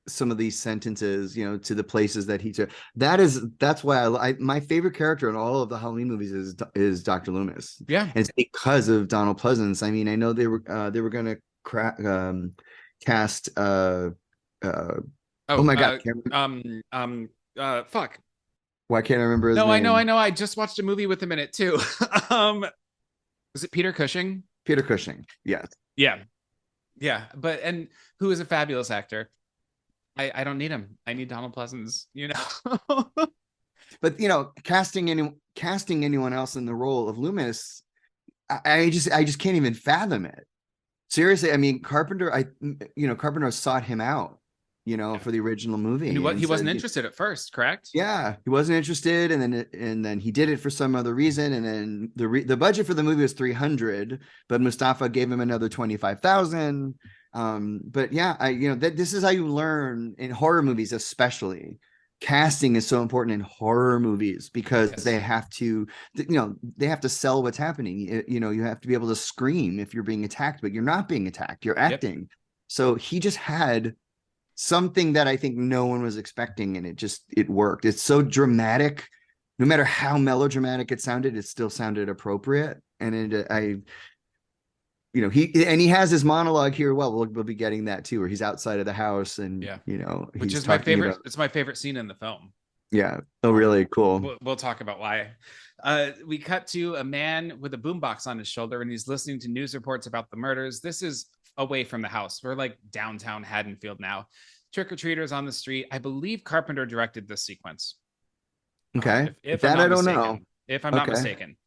some of these sentences, to the places that he took. That's why my favorite character in all of the Halloween movies is Dr. Loomis. Yeah, and it's because of Donald Pleasence. I mean, I know they were going to cast. Oh my god! Fuck. Why can't I remember his name? I know. I just watched a movie with him in it too. Was it Peter Cushing? Peter Cushing. Yes. Yeah. But who is a fabulous actor. I don't need him. I need Donald Pleasence, But casting anyone else in the role of Loomis, I just can't even fathom it. Seriously, I mean, Carpenter sought him out, for the original movie. And he wasn't interested at first, correct? Yeah, he wasn't interested, and then he did it for some other reason, and then the budget for the movie was 300, but Mustafa gave him another 25,000. But yeah, this is how you learn in horror movies, especially. Casting is so important in horror movies because they have to sell what's happening. You have to be able to scream if you're being attacked, but you're not being attacked, you're acting. Yep. So he just had something that I think no one was expecting, and it worked. It's so dramatic. No matter how melodramatic it sounded, it still sounded appropriate. And he has his monologue here. Well, we'll be getting that too, where he's outside of the house, and which is my favorite. It's my favorite scene in the film. Yeah. Oh, really? Cool. We'll talk about why. We cut to a man with a boombox on his shoulder, and he's listening to news reports about the murders. This is away from the house. We're like downtown Haddonfield now. Trick-or-treaters on the street. I believe Carpenter directed this sequence. Okay. If I don't know. If I'm not mistaken.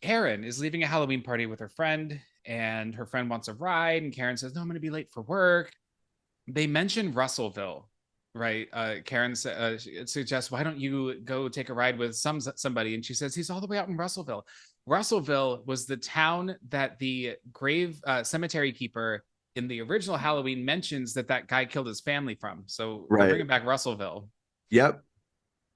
Karen is leaving a Halloween party with her friend, and her friend wants a ride, and Karen says, no, I'm going to be late for work. They mention Russellville, right? Karen suggests, why don't you go take a ride with somebody? And she says, he's all the way out in Russellville. Russellville was the town that the grave cemetery keeper in the original Halloween mentions that guy killed his family from. So we're bringing back Russellville. Yep.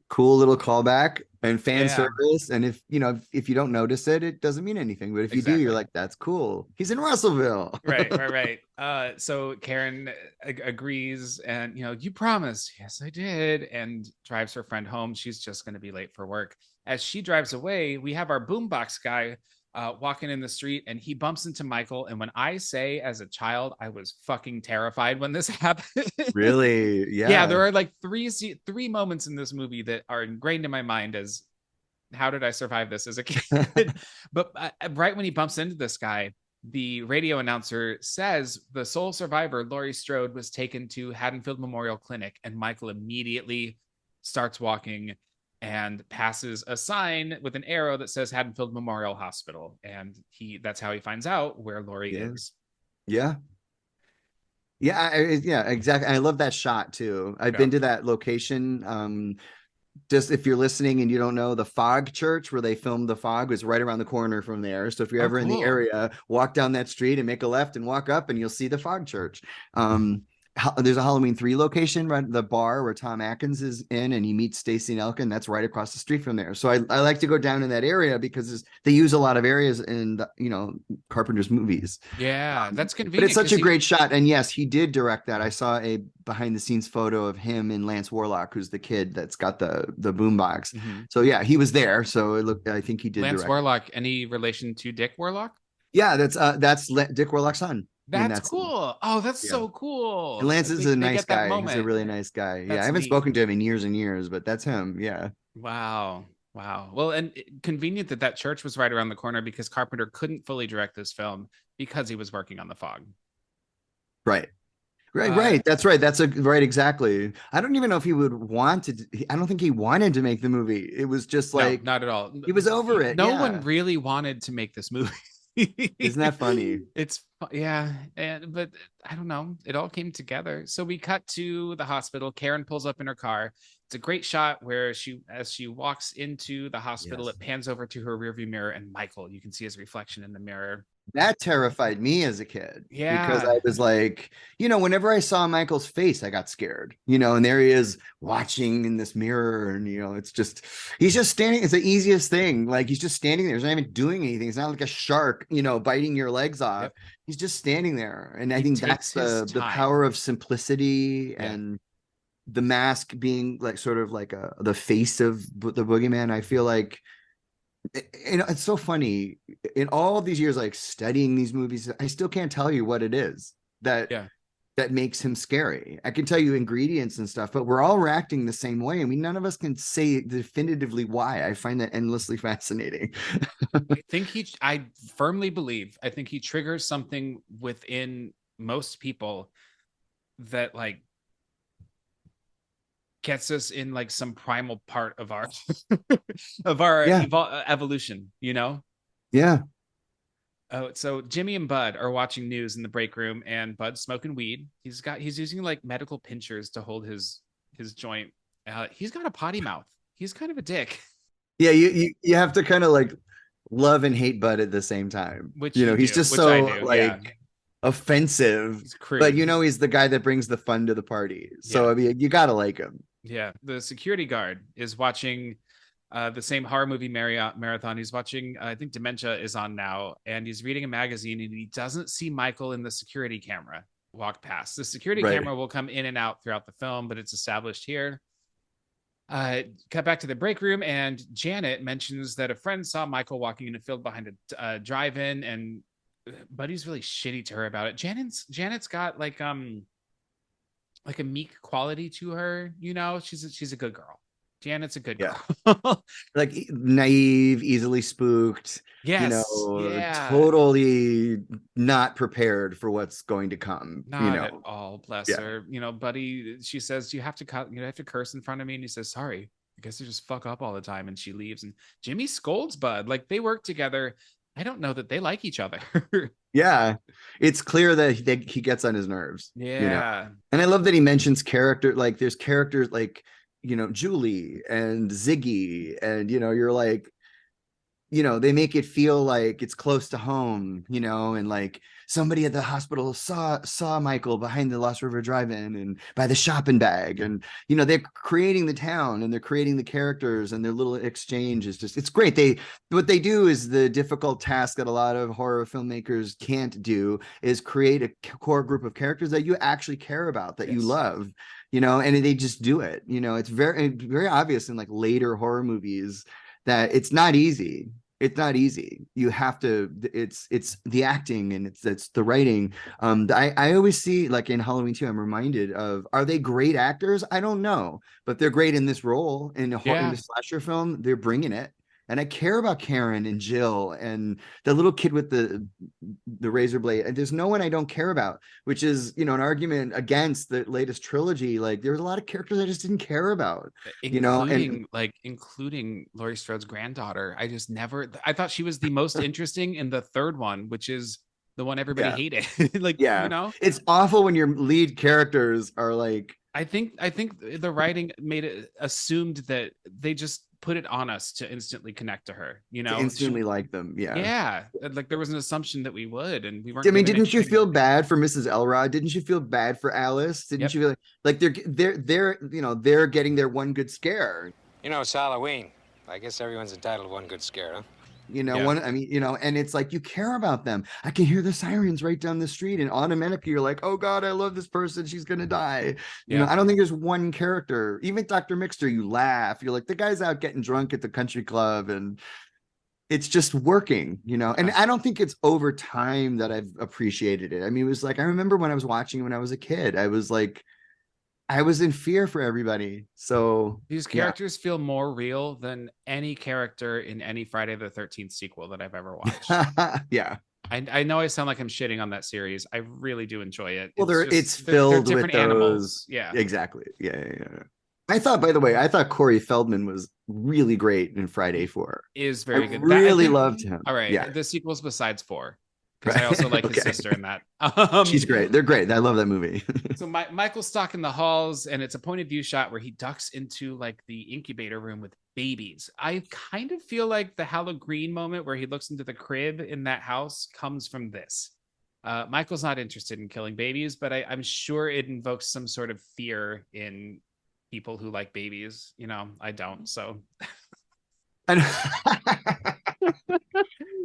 Cool little callback and fan service. And if you don't notice it, it doesn't mean anything. But if you do, you're like, that's cool. He's in Russellville. Right. So Karen agrees, and you promised. Yes, I did. And drives her friend home. She's just going to be late for work. As she drives away, we have our boombox guy walking in the street, and he bumps into Michael. And when I say, as a child, I was fucking terrified when this happened. Really? Yeah. There are like three moments in this movie that are ingrained in my mind as, how did I survive this as a kid? But right when he bumps into this guy, the radio announcer says the sole survivor, Laurie Strode, was taken to Haddonfield Memorial Clinic, and Michael immediately starts walking and passes a sign with an arrow that says Haddonfield Memorial Hospital. And that's how he finds out where Laurie is. Yeah. Yeah, exactly. I love that shot too. I've been to that location. Just if you're listening and you don't know, the Fog Church where they filmed The Fog was right around the corner from there. So if you're ever in the area, walk down that street and make a left and walk up, and you'll see the Fog Church. There's a Halloween 3 location, right? The bar where Tom Atkins is in, and he meets Stacey Nelkin. That's right across the street from there. So I like to go down in that area because they use a lot of areas in Carpenter's movies. Yeah, that's convenient. But it's such a great shot. And yes, he did direct that. I saw a behind the scenes photo of him and Lance Warlock, who's the kid that's got the boombox. Mm-hmm. So yeah, he was there. So I think he did. Lance Warlock, any relation to Dick Warlock? Yeah, that's Dick Warlock's son. That's cool. Oh, that's so cool. And Lance is a nice guy. He's a really nice guy. I haven't spoken to him in years and years, but that's him. Yeah. Wow. Well, and convenient that church was right around the corner, because Carpenter couldn't fully direct this film because he was working on The Fog. Right. That's right. Right. Exactly. I don't even know if he would want to. I don't think he wanted to make the movie. It was just like, no, not at all. He was over it. No one really wanted to make this movie. Isn't that funny? But I don't know, it all came together. So we cut to the hospital. Karen pulls up in her car. It's a great shot where as she walks into the hospital, it pans over to her rearview mirror, and Michael, you can see his reflection in the mirror. That terrified me as a kid. Because Yeah. I was like, whenever I saw Michael's face, I got scared, and there he is watching in this mirror. And, he's just standing. It's the easiest thing. Like, he's just standing there. He's not even doing anything. It's not like a shark, biting your legs off. Yep. He's just standing there. And I He think takes that's his the time. power of simplicity Yeah. and the mask being like sort of like the face of the boogeyman. I feel like, it's so funny in all of these years, like studying these movies, I still can't tell you what it is that makes him scary. I can tell you ingredients and stuff, but we're all reacting the same way, and none of us can say definitively why. I find that endlessly fascinating. I firmly believe, I think he triggers something within most people that like gets us in like some primal part of our evolution, Yeah. Oh, so Jimmy and Bud are watching news in the break room, and Bud's smoking weed. He's using like medical pinchers to hold his joint. He's got a potty mouth. He's kind of a dick. Yeah, you have to kind of like love and hate Bud at the same time. Which he's just so offensive. He's crude. But he's the guy that brings the fun to the party. So I mean, you gotta like him. Yeah, the security guard is watching the same horror movie marathon. He's watching, I think Dementia is on now, and he's reading a magazine, and he doesn't see Michael in the security camera walk past. The security camera will come in and out throughout the film, but it's established here. Cut back to the break room, and Janet mentions that a friend saw Michael walking in a field behind a drive-in, and Buddy's really shitty to her about it. Janet's got like a meek quality to her, she's a good girl. Janet's a good girl. Like naive, easily spooked. Yes. Totally not prepared for what's going to come. Not at all. Bless her. Buddy, she says, you have to curse in front of me, and he says, sorry. I guess I just fuck up all the time, and she leaves. And Jimmy scolds Bud. Like, they work together. I don't know that they like each other. Yeah, it's clear that he gets on his nerves. Yeah. And I love that he mentions character, like there's characters like Julie and Ziggy, and you're like, they make it feel like it's close to home, and like somebody at the hospital saw Michael behind the Lost River Drive-In and by the shopping bag, and they're creating the town, and they're creating the characters, and their little exchange is just, it's great. What they do is the difficult task that a lot of horror filmmakers can't do, is create a core group of characters that you actually care about, that you love, and they just do it. It's very, very obvious in like later horror movies that it's not easy. It's not easy. You have to, it's the acting, and it's the writing. I always see, like in Halloween 2, I'm reminded of, are they great actors? I don't know, but they're great in this role in the slasher film. They're bringing it. And I care about Karen and Jill and the little kid with the razor blade. And there's no one I don't care about, which is, an argument against the latest trilogy. Like, there's a lot of characters I just didn't care about, including Laurie Strode's granddaughter. I thought she was the most interesting in the third one, which is the one everybody hated. It's awful when your lead characters are like, I think the writing made it assumed that they just put it on us to instantly connect to her, to instantly like them. Like there was an assumption that we would, and we weren't. I mean, didn't you feel bad for Mrs. Elrod? Didn't you feel bad for Alice? Didn't you feel like they're getting their one good scare? It's Halloween. I guess everyone's entitled to one good scare, huh? And it's like, you care about them. I can hear the sirens right down the street, and automatically you're like, oh God, I love this person, she's gonna die. I don't think there's one character. Even Dr. Mixter, you laugh, you're like, the guy's out getting drunk at the country club, and it's just working, and I don't think it's over time that I've appreciated it. I mean, it was like, I remember when I was watching when I was a kid, I was like, I was in fear for everybody. So these characters feel more real than any character in any Friday the 13th sequel that I've ever watched. I know I sound like I'm shitting on that series. I really do enjoy it. Well, it's filled with those animals. Yeah, exactly. Yeah. I thought Corey Feldman was really great in Friday 4. Is very good. Really loved him. All right. Yeah. The sequels besides 4. Because I also like his sister in that. She's great. They're great. I love that movie. So Michael's stalking the halls, and it's a point of view shot where he ducks into like the incubator room with babies. I kind of feel like the Halloween moment where he looks into the crib in that house comes from this. Michael's not interested in killing babies, but I'm sure it invokes some sort of fear in people who like babies. You know, I don't. So.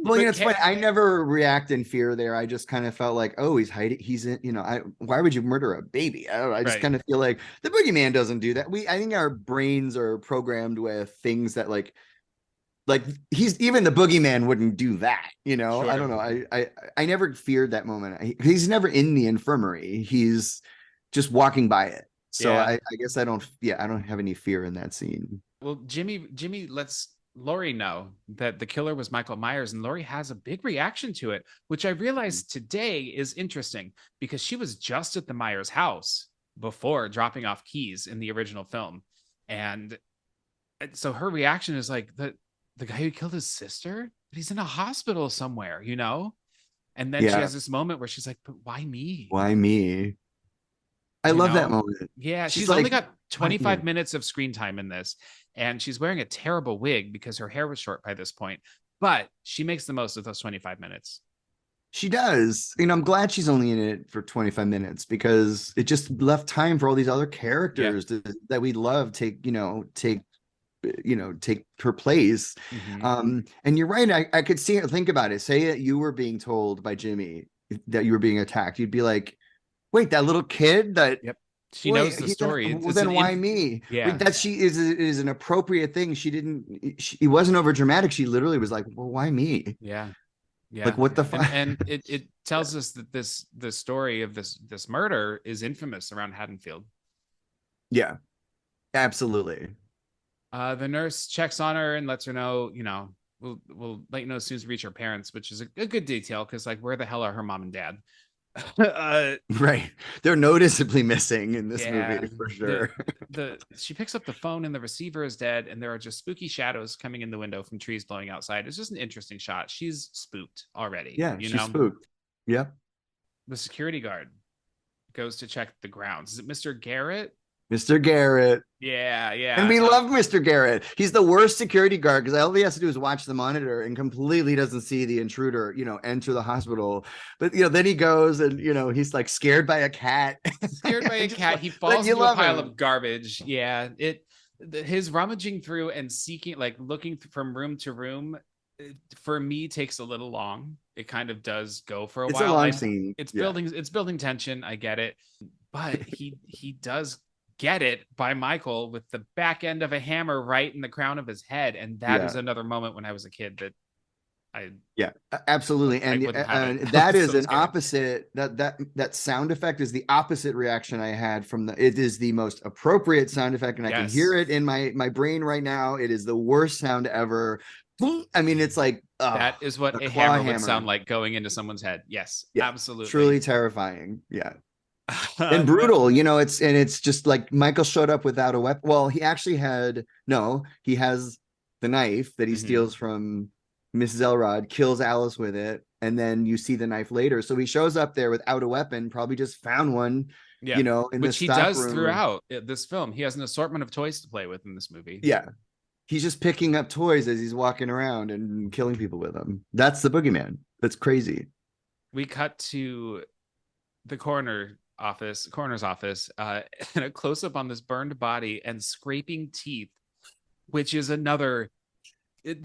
Well, you know, it's funny. I never react in fear there. I just kind of felt like, oh, he's hiding. He's in, you know, why would you murder a baby? I don't know. I just kind of feel like the boogeyman doesn't do that. I think our brains are programmed with things that like he's even the boogeyman wouldn't do that, you know. Sure. I don't know. I never feared that moment. He's never in the infirmary. He's just walking by it. So I guess I don't have any fear in that scene. Well, Jimmy lets Laurie know that the killer was Michael Myers, and Laurie has a big reaction to it, which I realized today is interesting because she was just at the Myers house before dropping off keys in the original film. And so her reaction is like, the guy who killed his sister, he's in a hospital somewhere, you know? And then she has this moment where she's like, but why me? Why me? I love that moment. Yeah, she's like, only got 25 minutes of screen time in this, and she's wearing a terrible wig because her hair was short by this point, but she makes the most of those 25 minutes. She does. You know, I'm glad she's only in it for 25 minutes because it just left time for all these other characters that we love take her place. Mm-hmm. And you're right. I could see it. Think about it. Say that you were being told by Jimmy that you were being attacked. You'd be like, wait, that little kid that she knows the story. Well, then why me? Yeah, that she is an appropriate thing. It wasn't over dramatic. She literally was like, well, why me? Yeah. Like what the fuck? And it tells us that the story of this murder is infamous around Haddonfield. Yeah, absolutely. The nurse checks on her and lets her know, you know, we'll let you know as soon as we reach her parents, which is a good detail because like where the hell are her mom and dad? Right, they're noticeably missing in this movie for sure. She picks up the phone and the receiver is dead, and there are just spooky shadows coming in the window from trees blowing outside. It's just an interesting shot. She's spooked already. Yeah, she's spooked. Yeah. The security guard goes to check the grounds. Is it Mr. Garrett? Mr. Garrett. Yeah. And we love Mr. Garrett. He's the worst security guard because all he has to do is watch the monitor and completely doesn't see the intruder, you know, enter the hospital. But, you know, then he goes and, you know, he's like scared by a cat. Scared by a cat. He falls into a pile of garbage. Yeah. His rummaging through and seeking, like looking from room to room, for me takes a little long. It kind of does go for a while. It's a long scene. It's building tension. I get it. But he does get it by Michael with the back end of a hammer right in the crown of his head, and that is another moment when I was a kid that absolutely. And that is an opposite. That sound effect is the opposite reaction I had from it is the most appropriate sound effect, and I can hear it in my brain right now. It is the worst sound ever. I mean, it's like that is what a hammer would sound like going into someone's head. Yes, absolutely, truly terrifying. Yeah. And brutal, you know, it's just like Michael showed up without a weapon. Well, he actually he has the knife that he steals from Mrs. Elrod, kills Alice with it, and then you see the knife later. So he shows up there without a weapon, probably just found one, you know, in which he does throughout this film. He has an assortment of toys to play with in this movie. Yeah. He's just picking up toys as he's walking around and killing people with them. That's the boogeyman. That's crazy. We cut to the coroner's office, and a close-up on this burned body and scraping teeth, which is the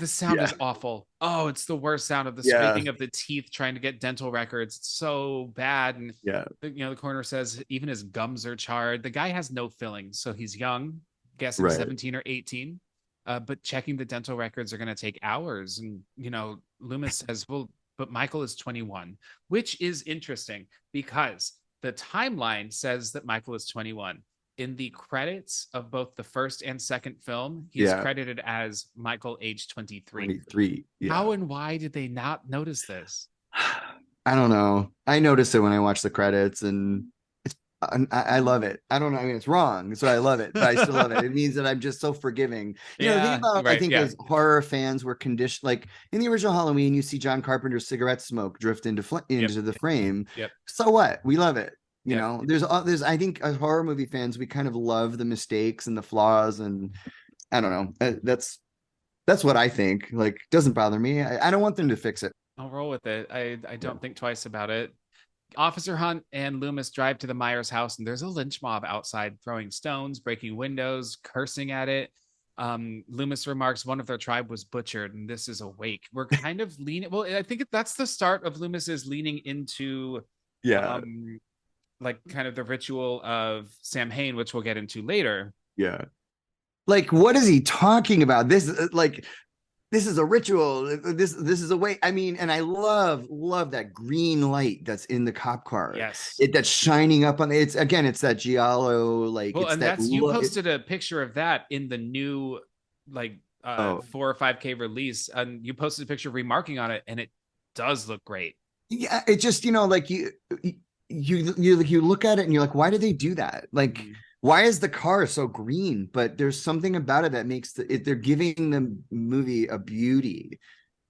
sound is awful. Oh, it's the worst sound of the scraping of the teeth trying to get dental records. It's so bad. And the coroner says even his gums are charred. The guy has no fillings, so he's young, guessing 17 or 18. But checking the dental records are going to take hours. And, you know, Loomis says, well, but Michael is 21, which is interesting because the timeline says that Michael is 21. In the credits of both the first and second film, he's credited as Michael, age 23. 23. Yeah. How and why did they not notice this? I don't know. I noticed it when I watched the credits, and I love it. I don't know. I mean, it's wrong, so I love it, but I still love it. It means that I'm just so forgiving. You know, the thing about, I think as horror fans were conditioned, like in the original Halloween, you see John Carpenter's cigarette smoke drift into the frame. So what? We love it. You know, there's I think as horror movie fans, we kind of love the mistakes and the flaws, and I don't know. That's what I think. Like, doesn't bother me. I don't want them to fix it. I'll roll with it. I don't think twice about it. Officer Hunt and Loomis drive to the Myers house, and there's a lynch mob outside throwing stones, breaking windows, cursing at it. Loomis remarks one of their tribe was butchered, and this is a wake. We're kind of leaning. Well, I think that's the start of Loomis's leaning into, like kind of the ritual of Sam Hain, which we'll get into later. Yeah. Like, what is he talking about? This is a ritual. This is a way. I mean, and I love that green light that's in the cop car. Yes, that's shining up on it's that giallo, like. Well, it's and that that's you posted a picture of that in the new 4 or 5K release, and you posted a picture remarking on it, and it does look great. Yeah, it just like you look at it and you're like, why did they do that? Like. Why is the car so green? But there's something about it that makes they're giving the movie a beauty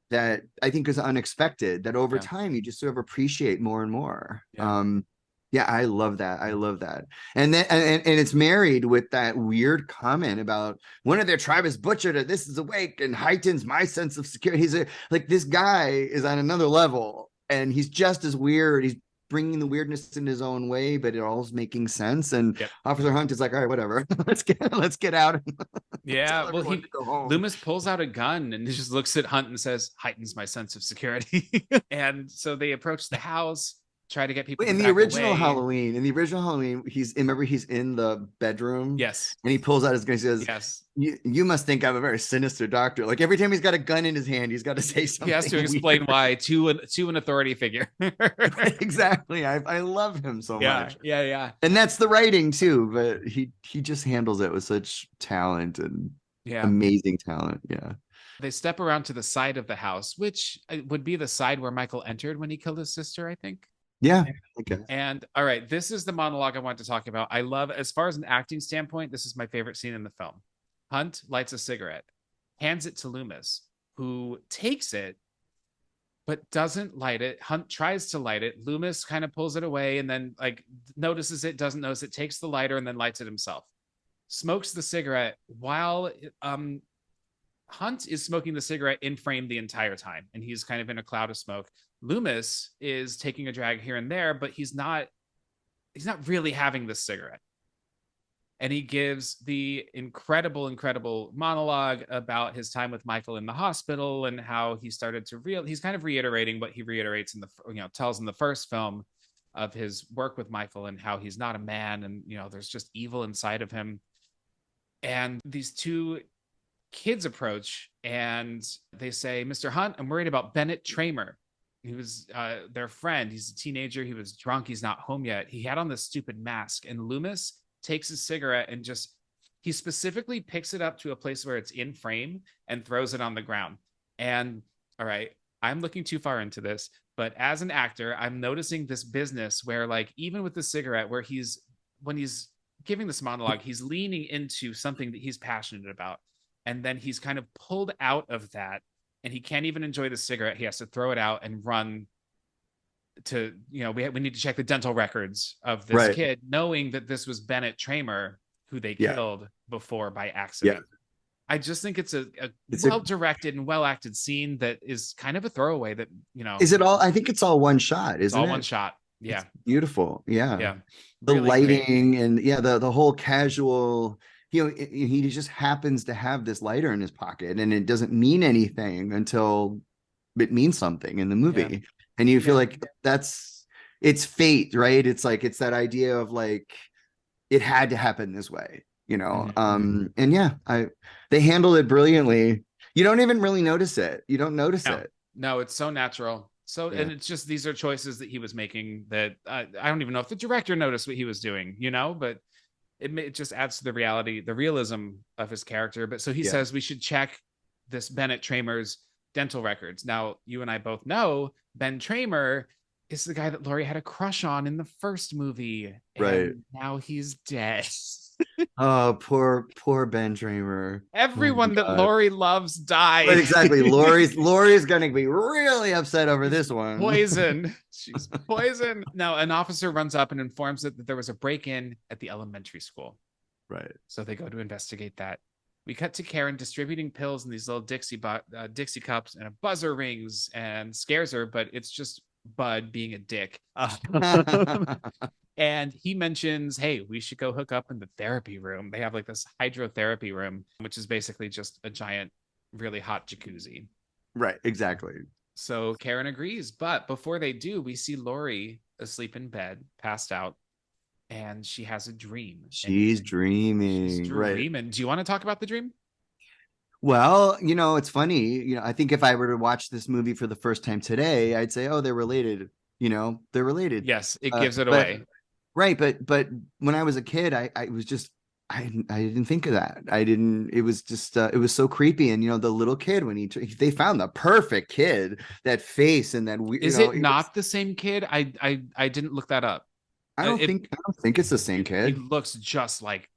that I think is unexpected, that over time you just sort of appreciate more and more. I love that. And then and it's married with that weird comment about one of their tribe is butchered, and this is awake and heightens my sense of security. He's like, this guy is on another level, and he's just as weird. He's bringing the weirdness in his own way, but it all's making sense. And Officer Hunt is like, all right, whatever, let's get out. Yeah, well, Loomis pulls out a gun and he just looks at Hunt and says, heightens my sense of security. And so they approach the house, try to get people in the original Halloween. He's in the bedroom. Yes. And he pulls out his gun and says, yes, you must think I'm a very sinister doctor. Like, every time he's got a gun in his hand, he's got to say something. He has to explain why to an authority figure. Exactly. I love him so much. Yeah. And that's the writing too, but he just handles it with such talent and amazing talent. Yeah. They step around to the side of the house, which would be the side where Michael entered when he killed his sister, I think. Yeah. Okay. And all right, this is the monologue I want to talk about. I love, as far as an acting standpoint, this is my favorite scene in the film. Hunt lights a cigarette, hands it to Loomis, who takes it, but doesn't light it. Hunt tries to light it. Loomis kind of pulls it away and then notices it, doesn't notice it, takes the lighter and then lights it himself. Smokes the cigarette while Hunt is smoking the cigarette in frame the entire time, and he's kind of in a cloud of smoke. Loomis is taking a drag here and there, but he's not really having this cigarette. And he gives the incredible monologue about his time with Michael in the hospital and how he started to he's kind of reiterating what he reiterates in the tells in the first film of his work with Michael, and how he's not a man, and there's just evil inside of him. And these two kids approach and they say, Mr. Hunt, I'm worried about Bennett Tramer. He was their friend. He's a teenager. He was drunk. He's not home yet. He had on this stupid mask. And Loomis takes his cigarette and he specifically picks it up to a place where it's in frame and throws it on the ground. And all right, I'm looking too far into this, but as an actor, I'm noticing this business where, like, even with the cigarette, where when he's giving this monologue, he's leaning into something that he's passionate about. And then he's kind of pulled out of that, and he can't even enjoy the cigarette. He has to throw it out and run to, we need to check the dental records of this kid, knowing that this was Bennett Tramer, who they killed before by accident. Yeah. I just think it's a well-directed and well-acted scene that is kind of a throwaway that, Is it all? I think it's all one shot, isn't it? All one shot. Yeah. It's beautiful. Yeah. Yeah. The really lighting great. And the whole casual, he just happens to have this lighter in his pocket, and it doesn't mean anything until it means something in the movie. Yeah. And you feel like it's fate, right? It's like, it's that idea of like, it had to happen this way, Mm-hmm. And they handled it brilliantly. You don't even really notice it. You don't notice it. No, it's so natural. So, and it's just, these are choices that he was making that I don't even know if the director noticed what he was doing, but it just adds to the realism of his character. But so he says we should check this Bennett Tramer's dental records. Now, you and I both know Ben Tramer is the guy that Laurie had a crush on in the first movie. Right. And now he's dead. Oh, poor Ben Tramer. Everyone that Laurie loves died. But exactly. Laurie's gonna be really upset over this one. Poison. She's poison. Now, an officer runs up and informs it that there was a break-in at the elementary school. Right. So they go to investigate that. We cut to Karen distributing pills in these little Dixie cups, and a buzzer rings and scares her, but it's just Bud being a dick. And he mentions, hey, we should go hook up in the therapy room. They have like this hydrotherapy room, which is basically just a giant, really hot jacuzzi. Right, exactly. So Karen agrees. But before they do, we see Lori asleep in bed, passed out, and she has a dream. She's dreaming. She's dreaming. Right. Do you want to talk about the dream? Well, it's funny. I think if I were to watch this movie for the first time today, I'd say, oh, they're related. They're related. Yes, it gives it away. Right, but when I was a kid, I was just I didn't think of that. It was just it was so creepy. And the little kid, when they found the perfect kid, that face and that weird. Is it not the same kid? I didn't look that up. I don't think it's the same kid. He looks just like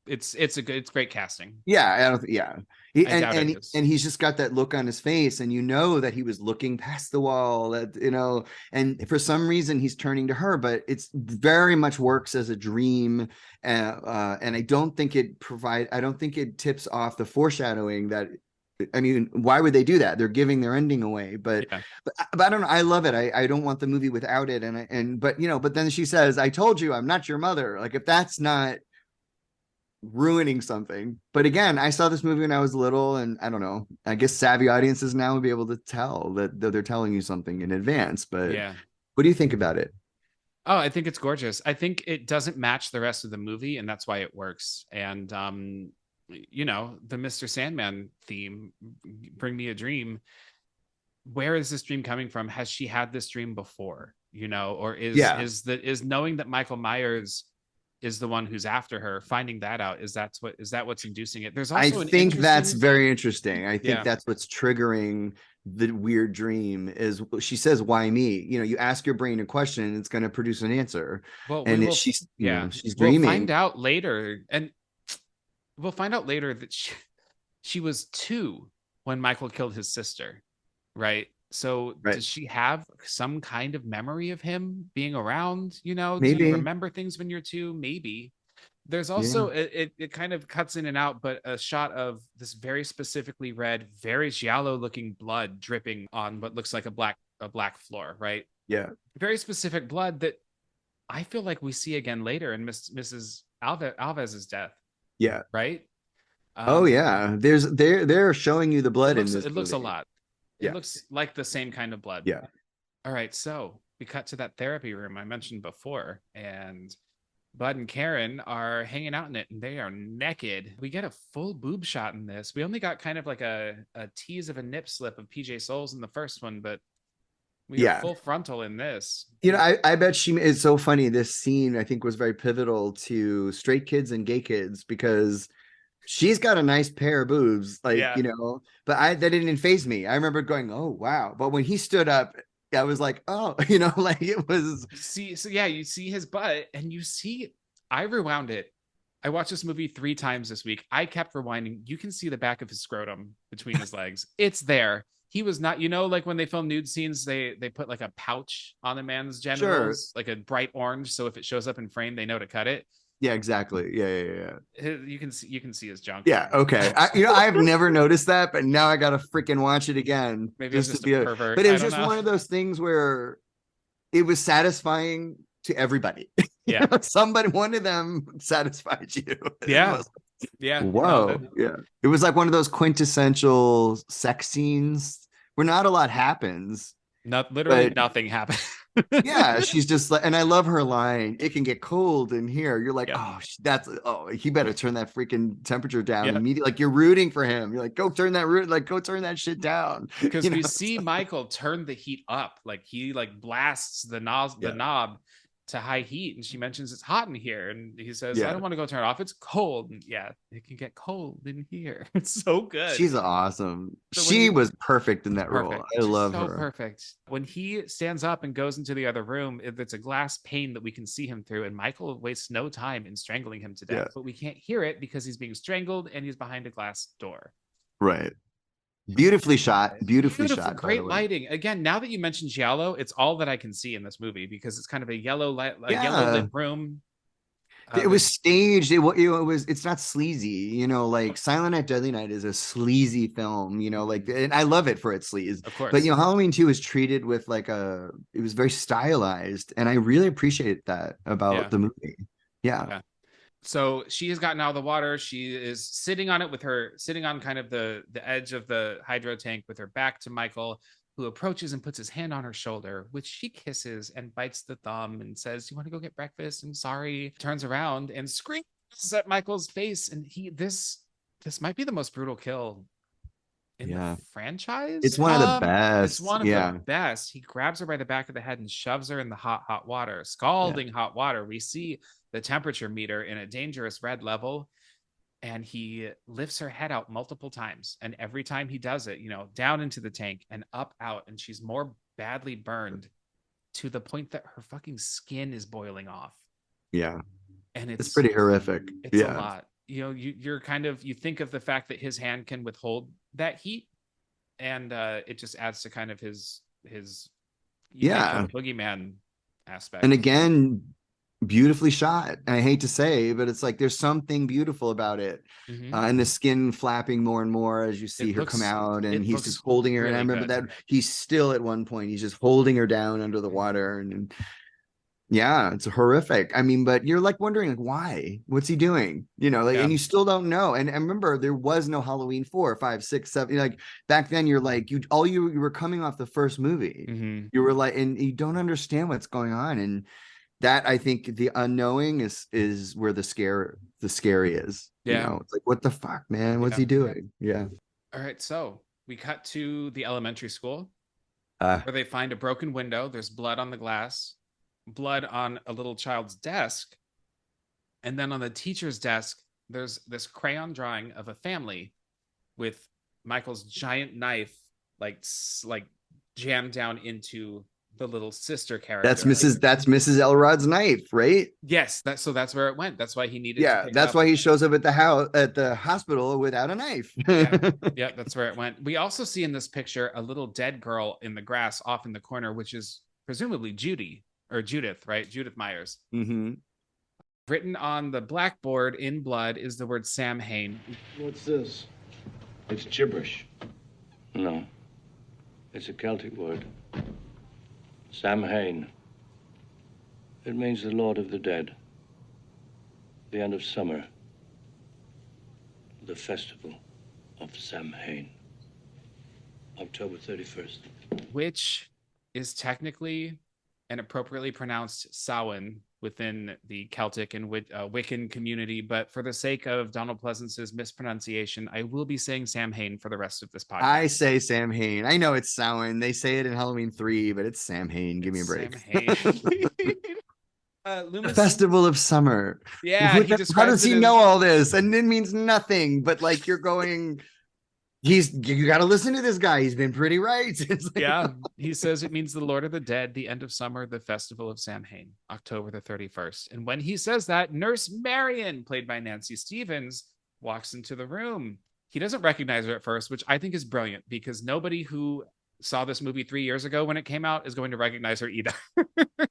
it's great casting. Yeah, and he's just got that look on his face, and that he was looking past the wall, and for some reason he's turning to her, but it's very much works as a dream, and I don't think it tips off the foreshadowing that. I mean, why would they do that? They're giving their ending away, but I don't know. I love it. I don't want the movie without it. But then she says, "I told you, I'm not your mother." Like, if that's not ruining something. But again, I saw this movie when I was little, and I don't know. I guess savvy audiences now will be able to tell that they're telling you something in advance. But what do you think about it? Oh, I think it's gorgeous. I think it doesn't match the rest of the movie, and that's why it works. And the Mr. Sandman theme, Bring Me a Dream. Where is this dream coming from? Has she had this dream before? Or is knowing that Michael Myers is the one who's after her, finding that out, is that what's inducing it? There's also that's very interesting. I think that's what's triggering the weird dream. Is she says, "Why me?" You ask your brain a question and it's going to produce an answer. Well, she's dreaming. We'll find out later, that she was 2 when Michael killed his sister, right? So does she have some kind of memory of him being around? Maybe. Do you remember things when you're 2? Maybe. There's also it kind of cuts in and out, but a shot of this very specifically red, very giallo looking blood dripping on what looks like a black floor, right? Yeah. Very specific blood that I feel like we see again later in Mrs. Alves's death. Yeah. Right. They're showing you the blood in this. It looks a lot. It looks like the same kind of blood. Yeah. All right. So we cut to that therapy room I mentioned before, and Bud and Karen are hanging out in it, and they are naked. We get a full boob shot in this. We only got kind of like a tease of a nip slip of PJ Souls in the first one, but we got full frontal in this. I bet it's so funny. This scene, I think, was very pivotal to straight kids and gay kids, because she's got a nice pair of boobs, but that didn't faze me. I remember going, oh wow. But when he stood up, I was like, oh, like it was. You see his butt, and I rewound it. I watched this movie 3 times this week. I kept rewinding. You can see the back of his scrotum between his legs. It's there. He was not, like when they film nude scenes, they put like a pouch on a man's genitals, like a bright orange, so if it shows up in frame, they know to cut it. Yeah, exactly. Yeah. You can see his junk. Yeah. Okay. I've never noticed that, but now I gotta freaking watch it again. Maybe it's just a pervert. But it was just one of those things where it was satisfying to everybody. Yeah. One of them satisfied you. Yeah. Yeah. Whoa. Yeah. It was like one of those quintessential sex scenes where not a lot happens. Nothing happened. Yeah, she's just like, and I love her line, "It can get cold in here." You're like, he better turn that freaking temperature down immediately. Like, you're rooting for him. You're like, go turn that shit down. Because we see Michael turn the heat up, like he blasts the knob to high heat, and she mentions it's hot in here, and he says, I don't want to go turn it off, it's cold. And it can get cold in here. It's so good. She's awesome. She was perfect in that role. I love her. Perfect. When he stands up and goes into the other room, it's a glass pane that we can see him through, and Michael wastes no time in strangling him to death, but we can't hear it because he's being strangled and he's behind a glass door. Right. Beautifully shot. Great lighting. Again, now that you mentioned giallo, it's all that I can see in this movie, because it's kind of a yellow lit room. It was staged. It's not sleazy, like Silent Night, Deadly Night is a sleazy film, like, and I love it for its sleaze. Of course. But, Halloween 2 is treated with it was very stylized. And I really appreciate that about the movie. Yeah. So she has gotten out of the water. She is sitting on kind of the edge of the hydro tank with her back to Michael, who approaches and puts his hand on her shoulder, which she kisses and bites the thumb and says, "You want to go get breakfast? I'm sorry." Turns around and screams at Michael's face. And this might be the most brutal kill in the franchise. It's one of the best. It's one of the best. He grabs her by the back of the head and shoves her in the hot water, scalding hot water. We see the temperature meter in a dangerous red level, and he lifts her head out multiple times. And every time he does it, down into the tank and up out, and she's more badly burned to the point that her fucking skin is boiling off. Yeah. And it's pretty horrific. It's a lot. You're kind of, you think of the fact that his hand can withhold that heat, and it just adds to kind of his boogeyman aspect. And again, beautifully shot. And I hate to say, but it's like there's something beautiful about it. And the skin flapping more and more as you see her come out, and he's just holding her. And I remember that he's still at one point, he's just holding her down under the water. And yeah, it's horrific. I mean, but you're like wondering, like, why? What's he doing? And you still don't know. And I remember there was no Halloween 4, 5, 6, 7. Like back then, you're like, you were coming off the first movie. You were like, and you don't understand what's going on. And that, I think, the unknowing is where the scare is. It's like, what the fuck, man? What's he doing? Yeah. All right, so we cut to the elementary school where they find a broken window. There's blood on the glass, blood on a little child's desk, and then on the teacher's desk, there's this crayon drawing of a family with Michael's giant knife, like jammed down into the little sister character. That's Mrs. Elrod's knife, right? Yes, that's where it went. That's why he needed. That's why he shows up at the hospital without a knife. yeah, that's where it went. We also see in this picture a little dead girl in the grass off in the corner, which is presumably Judith, right? Judith Myers. Written on the blackboard in blood is the word Samhain. What's this? It's gibberish. No, it's a Celtic word. Samhain. It means the Lord of the Dead. The end of summer. The festival of Samhain. October 31st. Which is technically and appropriately pronounced Samhain within the Celtic and Wiccan community, but for the sake of Donald Pleasence's mispronunciation, I will be saying Samhain for the rest of this podcast. I say Samhain. I know it's Samhain. They say it in Halloween 3, but it's Samhain. Give me a break. Loomis, Festival of Summer. Yeah. How does he know all this? And it means nothing, but like you're going... you got to listen to this guy. He's been pretty right. He says it means the Lord of the Dead, the end of summer, the festival of Samhain, October the 31st. And when he says that, Nurse Marion, played by Nancy Stevens, walks into the room. He doesn't recognize her at first, which I think is brilliant because nobody who saw this movie 3 years ago when it came out is going to recognize her either.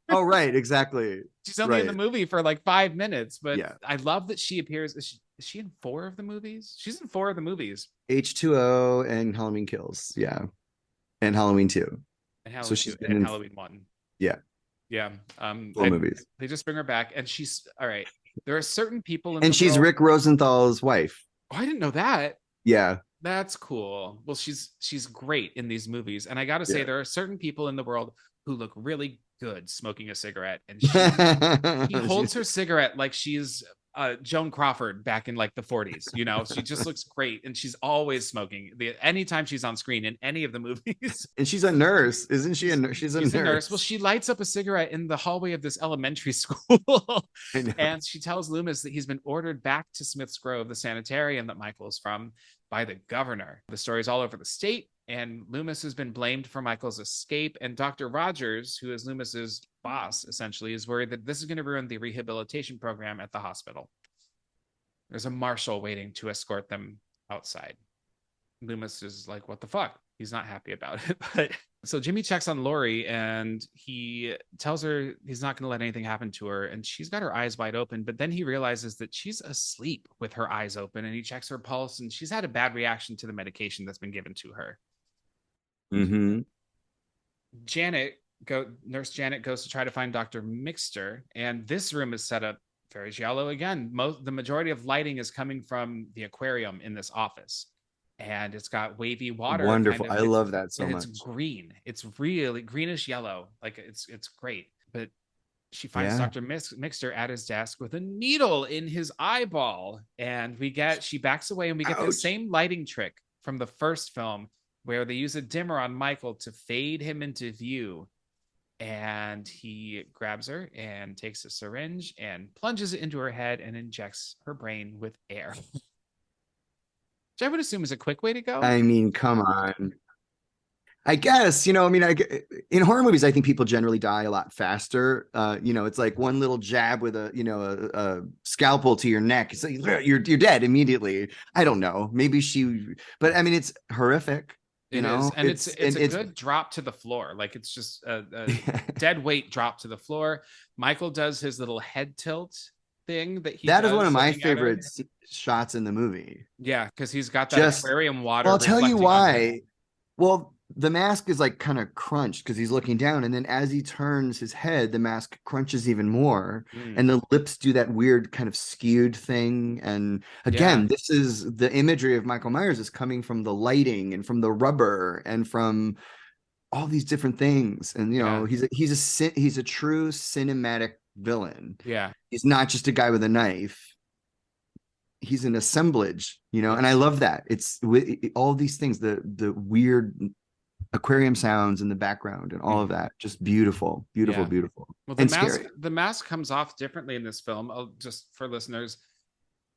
Oh, right. Exactly. She's only in the movie for like 5 minutes, but I love that she appears. Is she in 4 of the movies? She's in 4 of the movies. H2O and Halloween Kills. Yeah. And Halloween 2. And Halloween 2 and Halloween 1. Yeah. Yeah. 4 movies. They just bring her back and she's all right. There are certain people in and she's world... Rick Rosenthal's wife. Oh, I didn't know that. Yeah. That's cool. Well, she's great in these movies. And I got to say, there are certain people in the world who look really good smoking a cigarette. And she holds her cigarette like she's Joan Crawford back in like the 40s. She just looks great. And she's always smoking. Anytime she's on screen in any of the movies. And she's a nurse, isn't she? She's a nurse. Well, she lights up a cigarette in the hallway of this elementary school. And she tells Loomis that he's been ordered back to Smith's Grove, the sanitarium that Michael is from, by the governor. The story's all over the state, and Loomis has been blamed for Michael's escape. And Dr. Rogers, who is Loomis's boss, essentially, is worried that this is going to ruin the rehabilitation program at the hospital. There's a marshal waiting to escort them outside. Loomis is like, what the fuck? He's not happy about it. But So Jimmy checks on Lori and he tells her he's not going to let anything happen to her. And she's got her eyes wide open, but then he realizes that she's asleep with her eyes open, and he checks her pulse and she's had a bad reaction to the medication that's been given to her. Mm-hmm. Nurse Janet goes to try to find Dr. Mixter, and this room is set up very giallo again. The majority of lighting is coming from the aquarium in this office, and it's got wavy water. Wonderful. I love that so much. It's green. It's really greenish yellow. Like it's great. But she finds Dr. Mixter at his desk with a needle in his eyeball, and she backs away, and we get the same lighting trick from the first film where they use a dimmer on Michael to fade him into view. And he grabs her and takes a syringe and plunges it into her head and injects her brain with air. Which I would assume is a quick way to go. I mean, come on. I guess, in horror movies, I think people generally die a lot faster. It's like one little jab with a scalpel to your neck. It's like, you're dead immediately. I don't know. Maybe but I mean, it's horrific. It's a good drop to the floor. Like it's just a dead weight drop to the floor. Michael does his little head tilt thing that is one of my favorite shots in the movie. Yeah, because he's got that aquarium water. Well, I'll tell you why. Well, the mask is like kind of crunched because he's looking down, and then as he turns his head, the mask crunches even more, and the lips do that weird kind of skewed thing. And again, this is the imagery of Michael Myers is coming from the lighting and from the rubber and from all these different things. And he's a true cinematic villain. Yeah, he's not just a guy with a knife. He's an assemblage, and I love that. It's all these things, the weird aquarium sounds in the background and all of that, just beautiful. Well, the mask comes off differently in this film. Just for listeners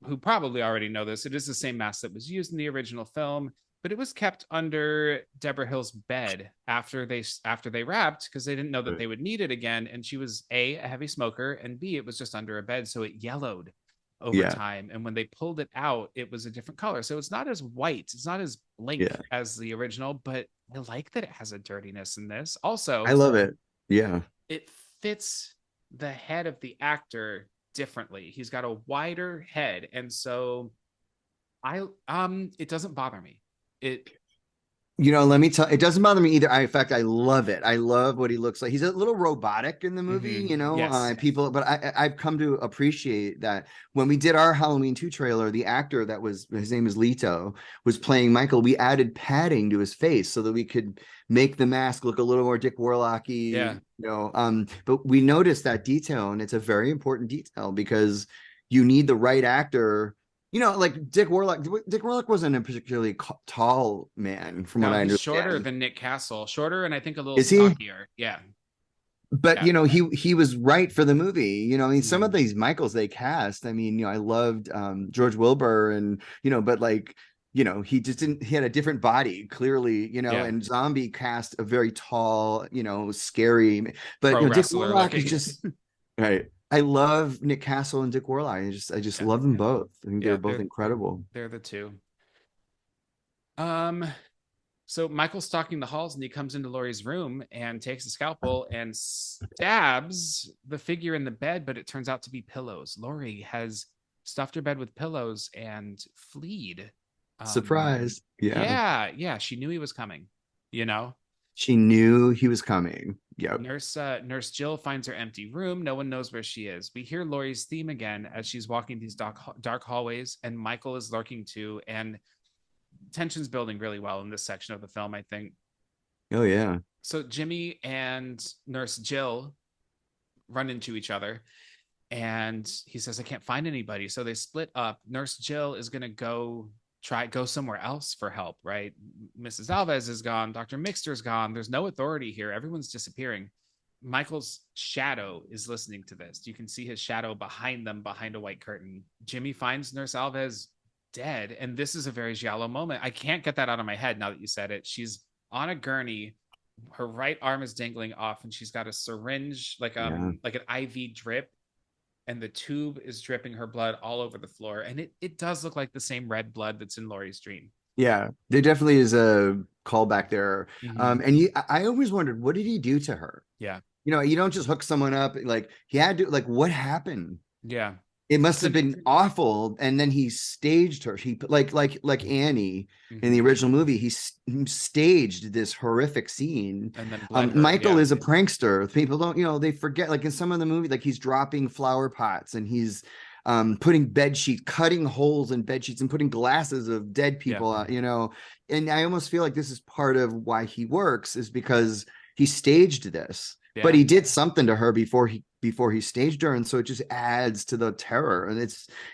who probably already know this, it is the same mask that was used in the original film, but it was kept under Deborah Hill's bed after they wrapped, because they didn't know that they would need it again. And she was a heavy smoker, and B, it was just under a bed, so it yellowed over time. And when they pulled it out, it was a different color. So it's not as white, it's not as blank as the original, but I like that it has a dirtiness in this. Also, I love it. Yeah. It fits the head of the actor differently. He's got a wider head. And so it doesn't bother me. Let me tell, it doesn't bother me either. In fact, I love it. I love what he looks like. He's a little robotic in the movie, but I've come to appreciate that. When we did our Halloween 2 trailer, the actor his name is Leto, was playing Michael. We added padding to his face so that we could make the mask look a little more Dick Warlocky. But we noticed that detail, and it's a very important detail because you need the right actor. Like Dick Warlock. Dick Warlock wasn't a particularly tall man, from what I understand. Shorter than Nick Castle, shorter, and I think a little stockier. Yeah, but he was right for the movie. Some of these Michaels they cast. I mean, I loved George Wilbur, and he just didn't. He had a different body, clearly. And Zombie cast a very tall, scary. But Dick Warlock is just right. I love Nick Castle and Dick Warlock. I just love them both. I think they're both incredible. They're the two. So Michael's stalking the halls, and he comes into Laurie's room and takes a scalpel and stabs the figure in the bed, but it turns out to be pillows. Laurie has stuffed her bed with pillows and fled. Surprise. Yeah. She knew he was coming, She knew he was coming. Yep. Nurse Jill finds her empty room. No one knows where she is. We hear Laurie's theme again as she's walking these dark hallways, and Michael is lurking too. And tension's building really well in this section of the film, I think. Oh, yeah. So Jimmy and Nurse Jill run into each other, and he says, I can't find anybody. So they split up. Nurse Jill is going to go somewhere else for help, right? Mrs. Alves is gone. Dr. Mixter's gone. There's no authority here. Everyone's disappearing. Michael's shadow is listening to this. You can see his shadow behind them, behind a white curtain. Jimmy finds Nurse Alves dead. And this is a very giallo moment. I can't get that out of my head now that you said it. She's on a gurney. Her right arm is dangling off, and she's got a syringe, like an IV drip. And the tube is dripping her blood all over the floor. And it does look like the same red blood that's in Laurie's dream. Yeah, there definitely is a callback there. And I always wondered, what did he do to her? Yeah. You know, you don't just hook someone up. Like, he had to, like, what happened? Yeah. It must have been awful. And then he staged her. He like Annie in the original movie, he staged this horrific scene. And then Michael is a prankster. People don't, you know, they forget, like in some of the movie, like he's dropping flower pots and he's putting bed sheets, cutting holes in bed sheets and putting glasses of dead people out, you know. And I almost feel like this is part of why he works, is because he staged this. But he did something to her before he staged her, and so it just adds to the terror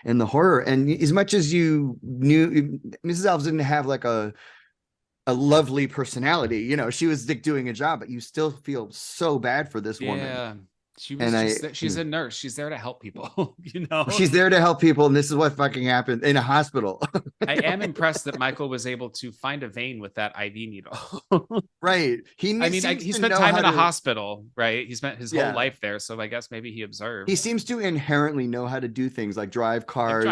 and the horror. And as much as you knew, Mrs. Alves didn't have like a lovely personality, you know, she was doing a job, but you still feel so bad for this woman. Yeah. She's a nurse. She's there to help people, you know. She's there to help people, and this is what fucking happened in a hospital. I am impressed that Michael was able to find a vein with that IV needle. Right. He spent time in a hospital, right? He spent his whole life there, so I guess maybe he observed. He seems to inherently know how to do things like drive cars,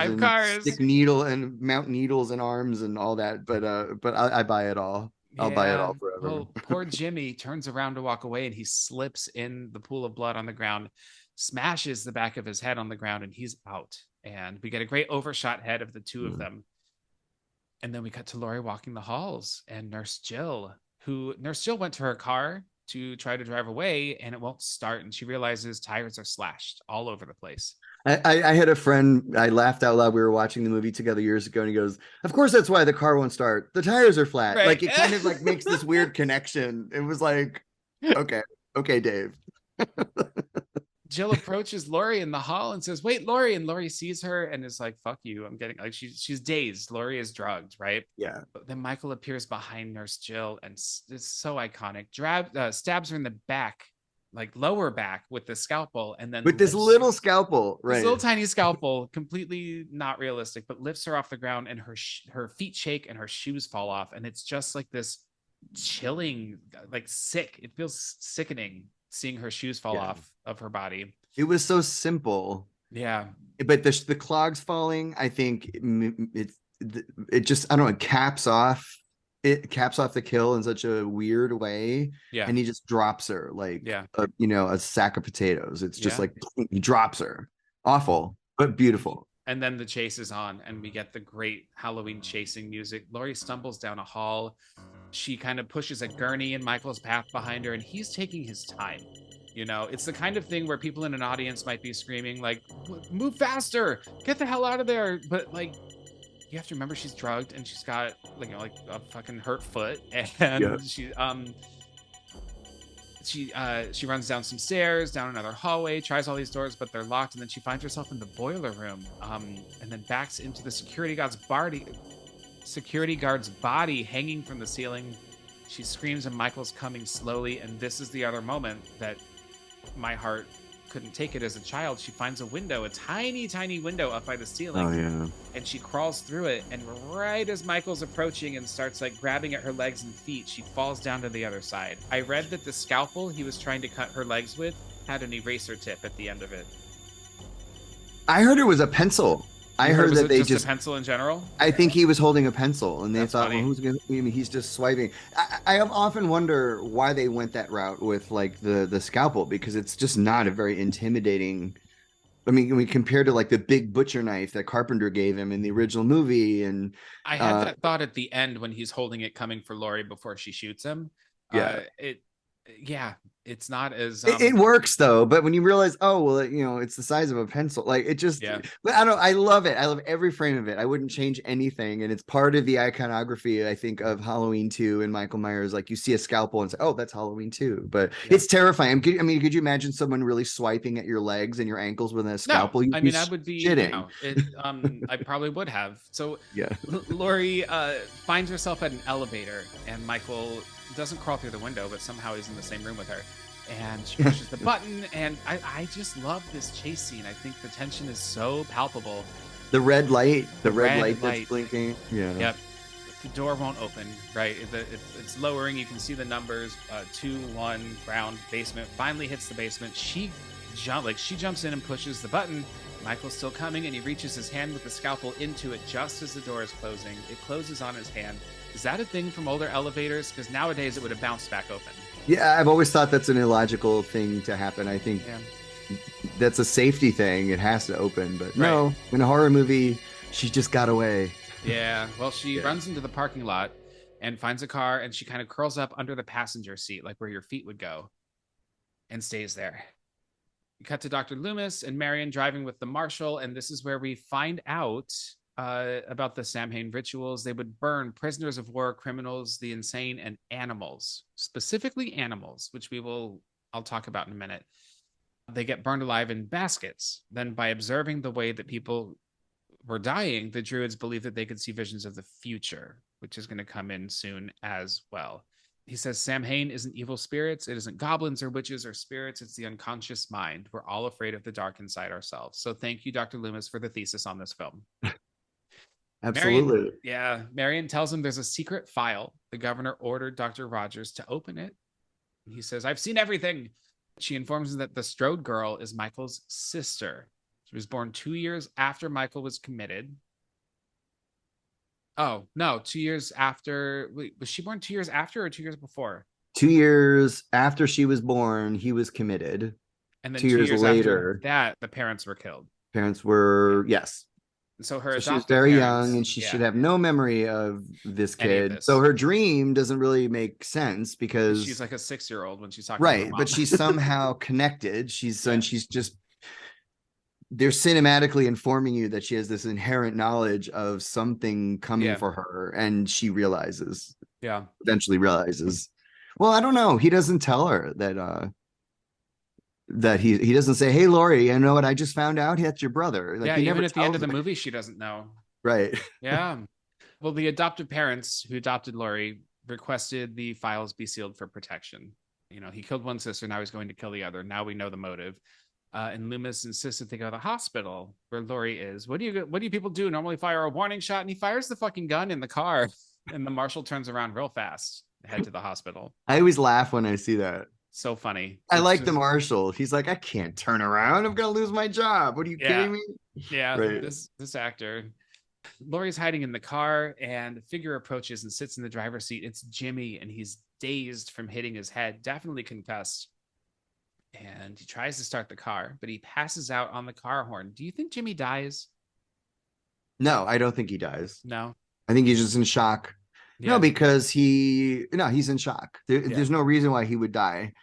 stick needle and mount needles in arms and all that. But I buy it all. I'll buy it all forever. Well, poor Jimmy turns around to walk away and he slips in the pool of blood on the ground, smashes the back of his head on the ground, and he's out. And we get a great overshot head of the two of them. And then we cut to Laurie walking the halls and Nurse Jill went to her car to try to drive away, and it won't start. And she realizes tires are slashed all over the place. I had a friend, I laughed out loud. We were watching the movie together years ago, and he goes, "Of course, that's why the car won't start. The tires are flat." Right. Like, it kind of like makes this weird connection. It was like, okay, Dave. Jill approaches Laurie in the hall and says, "Wait, Laurie." And Laurie sees her and is like, "Fuck you." I'm getting like, she's dazed. Laurie is drugged, right? Yeah. But then Michael appears behind Nurse Jill, and it's so iconic. Stabs her in the back, like lower back, with the scalpel, and then with this little scalpel, right? This little tiny scalpel, completely not realistic, but lifts her off the ground, and her feet shake and her shoes fall off, and it's just like this chilling, like sick. It feels sickening seeing her shoes fall off of her body. It was so simple. Yeah. But the clogs falling, I think it just, I don't know, it caps off the kill in such a weird way. Yeah. And he just drops her like a sack of potatoes. It's just like he drops her. Awful, but beautiful. And then the chase is on, and we get the great Halloween chasing music. Laurie stumbles down a hall. She kind of pushes a gurney in Michael's path behind her, and he's taking his time. You know, it's the kind of thing where people in an audience might be screaming, like, "Move faster, get the hell out of there." But like, you have to remember she's drugged and she's got like a fucking hurt foot, and she runs down some stairs, down another hallway, tries all these doors, but they're locked, and then she finds herself in the boiler room, and then backs into the security guard's body hanging from the ceiling. She screams, and Michael's coming slowly, and this is the other moment that my heart couldn't take it as a child. She finds a window, a tiny window up by the ceiling, and she crawls through it, and right as Michael's approaching and starts like grabbing at her legs and feet, she falls down to the other side. I read that the scalpel he was trying to cut her legs with had an eraser tip at the end of it. I heard it was a pencil. I heard that they just a pencil in general. I think he was holding a pencil, and they thought, funny. "Well, who's gonna?" I mean, he's just swiping. I have often wonder why they went that route with like the scalpel, because it's just not a very intimidating. I mean, compared to like the big butcher knife that Carpenter gave him in the original movie, and I had that thought at the end when he's holding it, coming for Laurie before she shoots him. It's not as it works though, but when you realize, oh well, it's the size of a pencil, like it just but I love it. I love every frame of it. I wouldn't change anything, and it's part of the iconography, I think, of Halloween 2 and Michael Myers. Like, you see a scalpel and say, oh, that's Halloween 2, but it's terrifying. I mean, could you imagine someone really swiping at your legs and your ankles with a scalpel? No, I would be shitting. I probably would have. So Laurie finds herself at an elevator, and Michael doesn't crawl through the window, but somehow he's in the same room with her, and she pushes the button, and I just love this chase scene. I think the tension is so palpable. The red light that's blinking. Yep. The door won't open, right? It's lowering. You can see the numbers, 2, 1, ground, basement. Finally hits the basement. She she jumps in and pushes the button. Michael's still coming, and he reaches his hand with the scalpel into it just as the door is closing. It closes on his hand. Is that a thing from older elevators? Because nowadays it would have bounced back open. Yeah, I've always thought that's an illogical thing to happen. I think that's a safety thing. It has to open, but no, in a horror movie, she just got away. Yeah, well, she runs into the parking lot and finds a car, and she kind of curls up under the passenger seat, like where your feet would go, and stays there. We cut to Dr. Loomis and Marion driving with the marshal, and this is where we find out about the Samhain rituals. They would burn prisoners of war, criminals, the insane, and animals, specifically animals, which I'll talk about in a minute. They get burned alive in baskets. Then by observing the way that people were dying, the Druids believed that they could see visions of the future, which is going to come in soon as well. He says Samhain isn't evil spirits. It isn't goblins or witches or spirits. It's the unconscious mind. We're all afraid of the dark inside ourselves. So thank you, Dr. Loomis, for the thesis on this film. Absolutely. Marion tells him there's a secret file. The governor ordered Dr. Rogers to open it. He says, I've seen everything. She informs him that the Strode girl is Michael's sister. She was born 2 years after Michael was committed. Oh, no, 2 years after. Wait, was she born 2 years after or 2 years before? 2 years after she was born, he was committed. And then 2 years later, after that, the parents were killed. Parents were, yes. And so she was very young, and she should have no memory of this kid. So her dream doesn't really make sense because she's like a 6-year-old when she's talking to her mom. But she's somehow connected. And she's just, they're cinematically informing you that she has this inherent knowledge of something coming for her, and she eventually realizes. Well, I don't know. He doesn't tell her that he doesn't say, hey, Laurie, I know what I just found out. That's your brother. Like, even at the end of the movie, she doesn't know. Right. Yeah. Well, the adoptive parents who adopted Laurie requested the files be sealed for protection. You know, he killed one sister. Now he's going to kill the other. Now we know the motive. And Loomis insisted they go to the hospital where Laurie is. What do you people do? Normally fire a warning shot, and he fires the fucking gun in the car. And the marshal turns around real fast, head to the hospital. I always laugh when I see that. So funny. I like the marshal. He's like, I can't turn around. I'm gonna lose my job. What are you kidding me? Yeah, right. This actor. Laurie's hiding in the car, and a figure approaches and sits in the driver's seat. It's Jimmy, and he's dazed from hitting his head, definitely concussed. And he tries to start the car, but he passes out on the car horn. Do you think Jimmy dies? No, I don't think he dies. No, I think he's just in shock. Yeah. No, because he's in shock. There's no reason why he would die.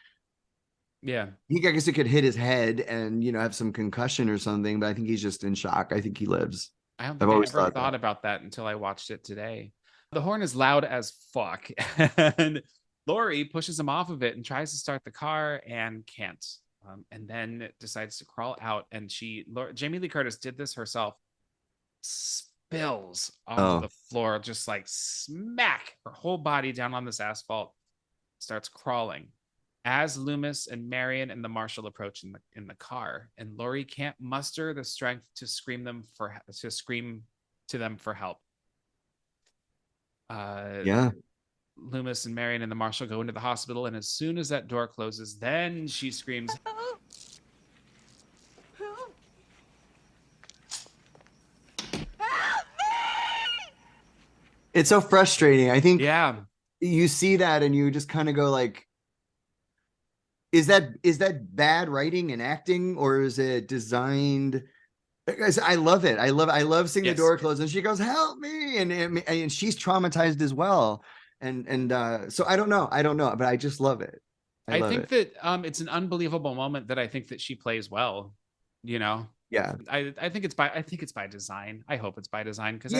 Yeah. I guess it could hit his head and, have some concussion or something, but I think he's just in shock. I think he lives. I've always thought about that until I watched it today. The horn is loud as fuck. And Laurie pushes him off of it and tries to start the car and can't. And then decides to crawl out. And Jamie Lee Curtis did this herself. Spills on the floor, just like smack her whole body down on this asphalt. Starts crawling as Loomis and Marion and the marshal approach in the car, and Laurie can't muster the strength to scream to them for help. Loomis and Marion and the marshal go into the hospital, and as soon as that door closes, then she screams. It's so frustrating. I think you see that and you just kind of go like, is that bad writing and acting, or is it designed? Because I love it. I love seeing the door close and she goes, help me. And she's traumatized as well. And so I don't know, but I just love it. I think that it's an unbelievable moment that I think that she plays well, Yeah, I think it's by design. I hope it's by design because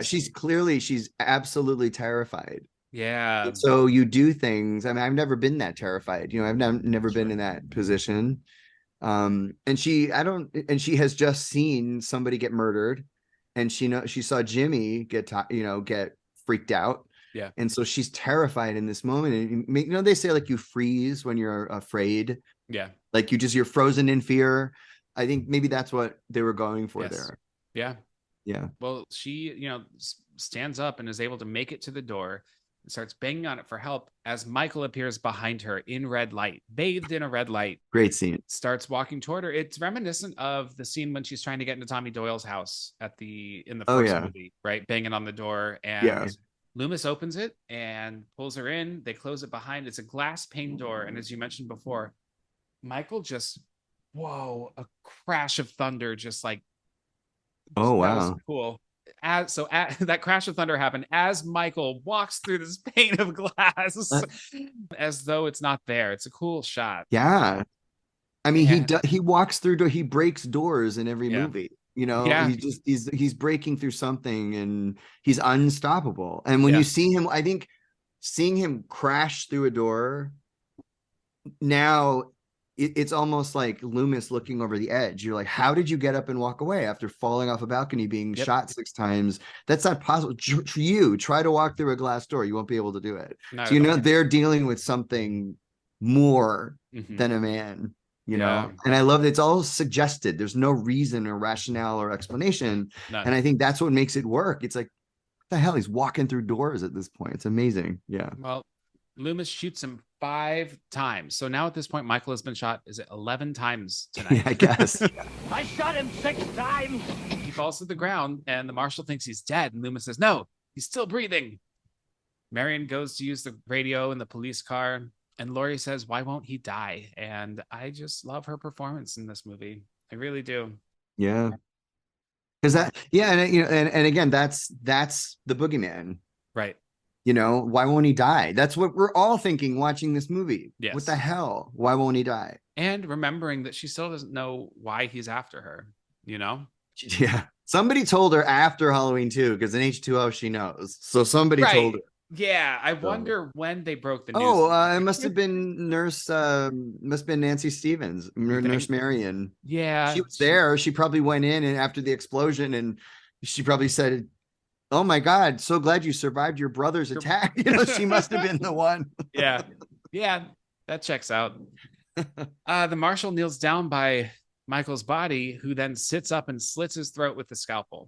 she's absolutely terrified. Yeah. And so you do things. I mean, I've never been that terrified. I've never been in that position. And she has just seen somebody get murdered, and she saw Jimmy get freaked out. Yeah. And so she's terrified in this moment. And they say like you freeze when you're afraid. Yeah. Like you're frozen in fear. I think maybe that's what they were going for there. Yeah. Yeah. Well, she, stands up and is able to make it to the door. starts banging on it for help as Michael appears behind her in red light, bathed in a red light. Great scene. Starts walking toward her. It's reminiscent of the scene when she's trying to get into Tommy Doyle's house in the first movie, right? Banging on the door, and Loomis opens it and pulls her in. They close it behind. It's a glass pane door, and as you mentioned before, Michael just, a crash of thunder, just like, oh wow, that was cool. That crash of thunder happened as Michael walks through this pane of glass, as though it's not there. It's a cool shot. Yeah, I mean, he walks through he breaks doors in every movie. You know, he's breaking through something, and he's unstoppable. And when you see him, I think seeing him crash through a door now, it's almost like Loomis looking over the edge. You're like, how did you get up and walk away after falling off a balcony, being shot 6 times? That's not possible. Try to walk through a glass door. You won't be able to do it. So, you know, they're dealing with something more than a man, you know? And I love that it's all suggested. There's no reason or rationale or explanation. And I think that's what makes it work. It's like, what the hell? He's walking through doors at this point. It's amazing. Yeah. Well, Loomis shoots him 5 times. So now at this point, Michael has been shot, is it 11 times tonight? Yeah, I guess. I shot him 6 times. He falls to the ground, and the marshal thinks he's dead. And Loomis says, no, he's still breathing. Marion goes to use the radio in the police car, and Laurie says, why won't he die? And I just love her performance in this movie. I really do. Yeah. Because and again, that's the boogeyman. Right. You know, why won't he die? That's what we're all thinking watching this movie. Yes. What the hell? Why won't he die? And remembering that she still doesn't know why he's after her, you know? Yeah. Somebody told her after Halloween 2, because in H2O she knows. So somebody told her. Yeah, I wonder when they broke the news. It must have been Nancy Stevens, Nurse Marion. Yeah. She was there. She probably went in and after the explosion, and she probably said, oh my God, so glad you survived your brother's attack. You know, she must have been the one. Yeah, that checks out. The marshal kneels down by Michael's body, who then sits up and slits his throat with the scalpel.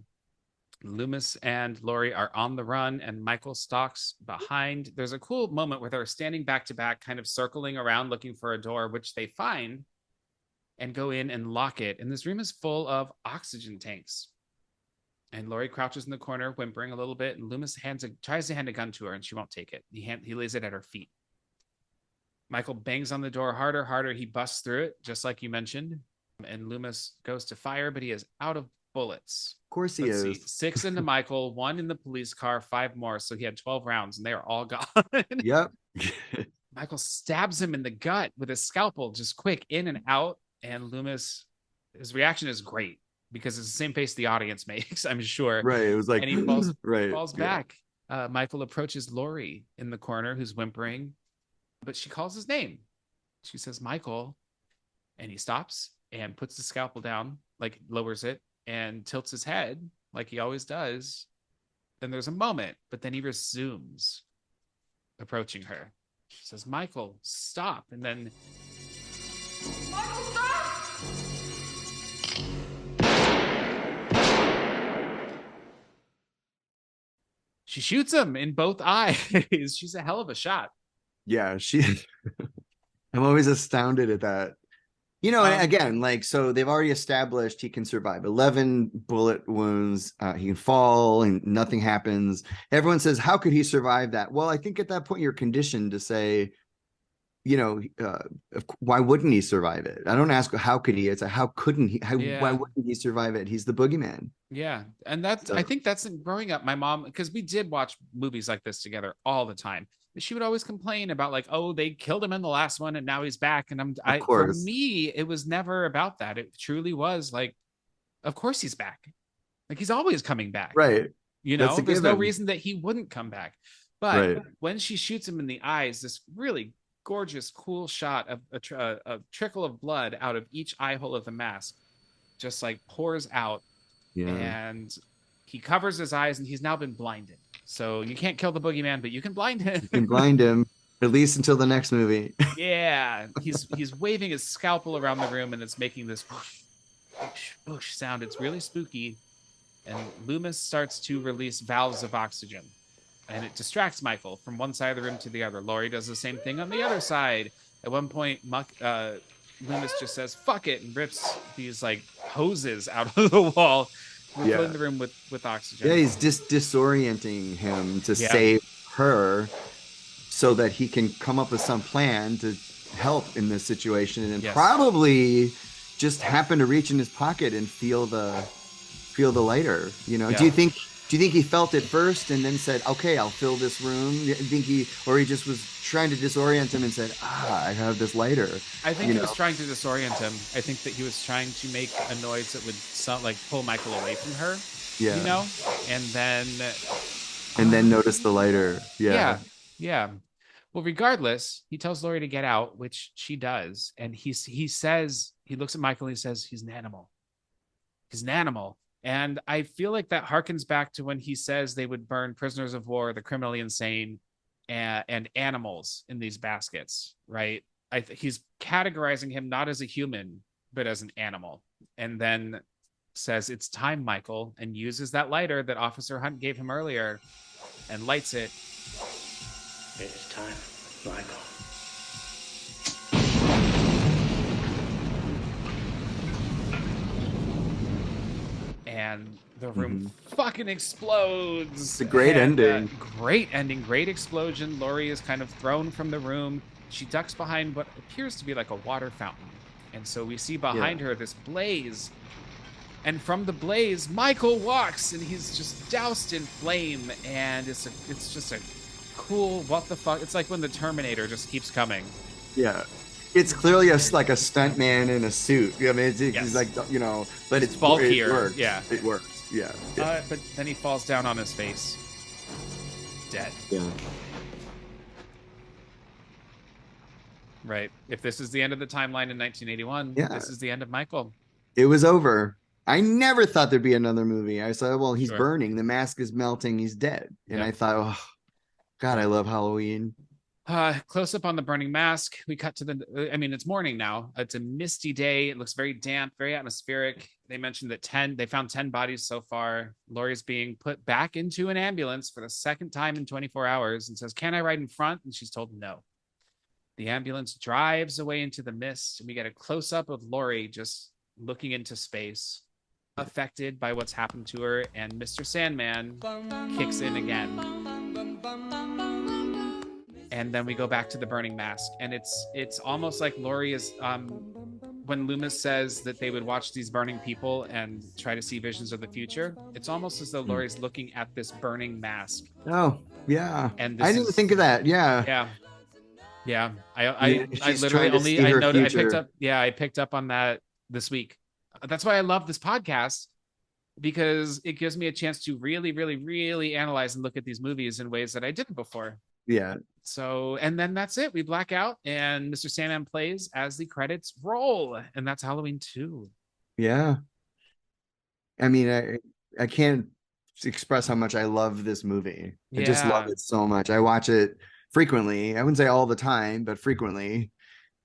Loomis and Laurie are on the run, and Michael stalks behind. There's a cool moment where they're standing back to back, kind of circling around looking for a door, which they find and go in and lock it. And this room is full of oxygen tanks. And Laurie crouches in the corner, whimpering a little bit, and Loomis tries to hand a gun to her, and she won't take it. He lays it at her feet. Michael bangs on the door harder. He busts through it, just like you mentioned. And Loomis goes to fire, but he is out of bullets. Of course he is. See, 6 into Michael, 1 in the police car, 5 more. So he had 12 rounds, and they are all gone. Yep. Michael stabs him in the gut with his scalpel, just quick, in and out. And Loomis, his reaction is great, because it's the same face the audience makes, I'm sure. Right. It was like, and he falls, right. falls back. Michael approaches Laurie in the corner, who's whimpering, but she calls his name. She says, Michael. And he stops and puts the scalpel down, like lowers it and tilts his head like he always does. Then there's a moment, but then he resumes approaching her. She says, Michael, stop. And then Michael, stop! she shoots him in both eyes. She's a hell of a shot. Yeah, I'm always astounded at that. You know, and again, like, so they've already established he can survive 11 bullet wounds. He can fall and nothing happens. Everyone says, how could he survive that? Well, I think at that point you're conditioned to say, you know, why wouldn't he survive it? I don't ask how could he. It's like, how couldn't he? Why wouldn't he survive it? He's the boogeyman. Yeah, and I think that's growing up. My mom, because we did watch movies like this together all the time. She would always complain about, like, oh, they killed him in the last one and now he's back. And for me, it was never about that. It truly was like, of course he's back. Like, he's always coming back. Right. You know, there's no reason that he wouldn't come back. But when she shoots him in the eyes, this really gorgeous, cool shot of a trickle of blood out of each eye hole of the mask just like pours out. Yeah. And he covers his eyes and he's now been blinded. So you can't kill the boogeyman, but you can blind him. You can blind him, at least until the next movie. Yeah. He's waving his scalpel around the room and it's making this whoosh, whoosh, whoosh sound. It's really spooky. And Loomis starts to release valves of oxygen. and it distracts Michael from one side of the room to the other. Laurie does the same thing on the other side. At one point, Loomis just says "fuck it" and rips these like hoses out of the wall. We're filling the room with oxygen. Yeah, he's just disorienting him to save her, so that he can come up with some plan to help in this situation, and then probably just happen to reach in his pocket and feel the lighter. You know, do you think he felt it first and then said, "Okay, I'll fill this room"? You think he just was trying to disorient him and said, "I have this lighter"? I think he was trying to disorient him. I think that he was trying to make a noise that would sound like pull Michael away from her. Yeah, you know, and then notice the lighter. Yeah. Well, regardless, he tells Laurie to get out, which she does, and he says, he looks at Michael and he says, "He's an animal. He's an animal." And I feel like that harkens back to when he says they would burn prisoners of war, the criminally insane, and animals in these baskets, right? He's categorizing him not as a human, but as an animal. And then says, "It's time, Michael," and uses that lighter that Officer Hunt gave him earlier and lights it. It's time, Michael. And the room fucking explodes. It's a great ending. Great ending. Great explosion. Laurie is kind of thrown from the room. She ducks behind what appears to be like a water fountain. And so we see behind her this blaze. And from the blaze, Michael walks, and he's just doused in flame. And it's just a cool, what the fuck? It's like when the Terminator just keeps coming. Yeah. It's clearly like a stunt man in a suit. I mean, it's like, you know, but it's bulkier. It works. Yeah. It works. Yeah. But then he falls down on his face. Dead. Yeah. Right. If this is the end of the timeline in 1981, this is the end of Michael. It was over. I never thought there'd be another movie. I said, well, he's burning. The mask is melting. He's dead. And I thought, oh, God, I love Halloween. Close up on the burning mask. We cut to it's morning now. It's a misty day. It looks very damp, very atmospheric. They mentioned that they found 10 bodies so far. Laurie's being put back into an ambulance for the second time in 24 hours and says, "Can I ride in front?" And she's told no. The ambulance drives away into the mist, and we get a close up of Laurie just looking into space, affected by what's happened to her, and Mr. Sandman kicks in again. And then we go back to the burning mask, and it's almost like Laurie is when Loomis says that they would watch these burning people and try to see visions of the future. It's almost as though Laurie's looking at this burning mask. Oh yeah, and I didn't think of that. Yeah. I literally I picked up on that this week. That's why I love this podcast, because it gives me a chance to really, really, really analyze and look at these movies in ways that I didn't before. Yeah. So, and then that's it. We black out, and Mr. Sandman plays as the credits roll, and that's Halloween 2. Yeah. I mean, I can't express how much I love this movie. I just love it so much. I watch it frequently. I wouldn't say all the time, but frequently.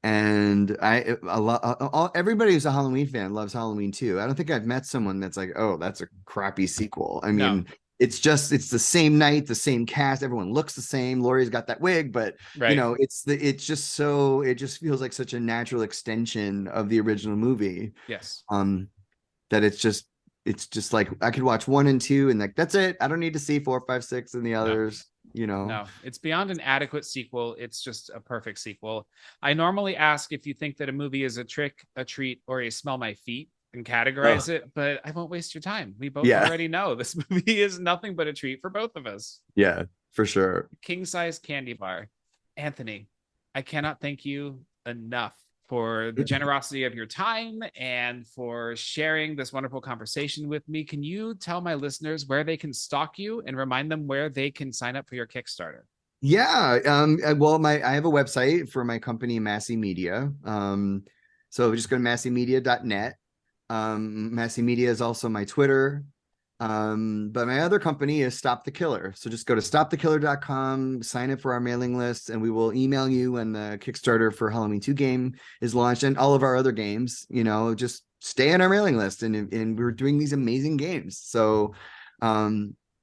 And everybody who's a Halloween fan loves Halloween 2. I don't think I've met someone that's like, "Oh, that's a crappy sequel." I mean, it's the same night, the same cast, everyone looks the same. Laurie's got that wig, but you know, it just feels like such a natural extension of the original movie. Yes. That it's just like I could watch 1 and 2 and like that's it. I don't need to see 4, 5, 6 and the others. You know, no, it's beyond an adequate sequel. It's just a perfect sequel. I normally ask if you think that a movie is a trick, a treat, or a smell my feet and categorize it, but I won't waste your time. We both already know this movie is nothing but a treat for both of us. Yeah, for sure. King size candy bar. Anthony, I cannot thank you enough for the generosity of your time and for sharing this wonderful conversation with me. Can you tell my listeners where they can stalk you and remind them where they can sign up for your Kickstarter? Yeah. Well, I have a website for my company, Masi Media. So just go to massimedia.net. Masi Media is also my Twitter. But my other company is Stop the Killer. So just go to stopthekiller.com, sign up for our mailing list, and we will email you when the Kickstarter for Halloween 2 game is launched, and all of our other games. You know, just stay on our mailing list, and we're doing these amazing games. So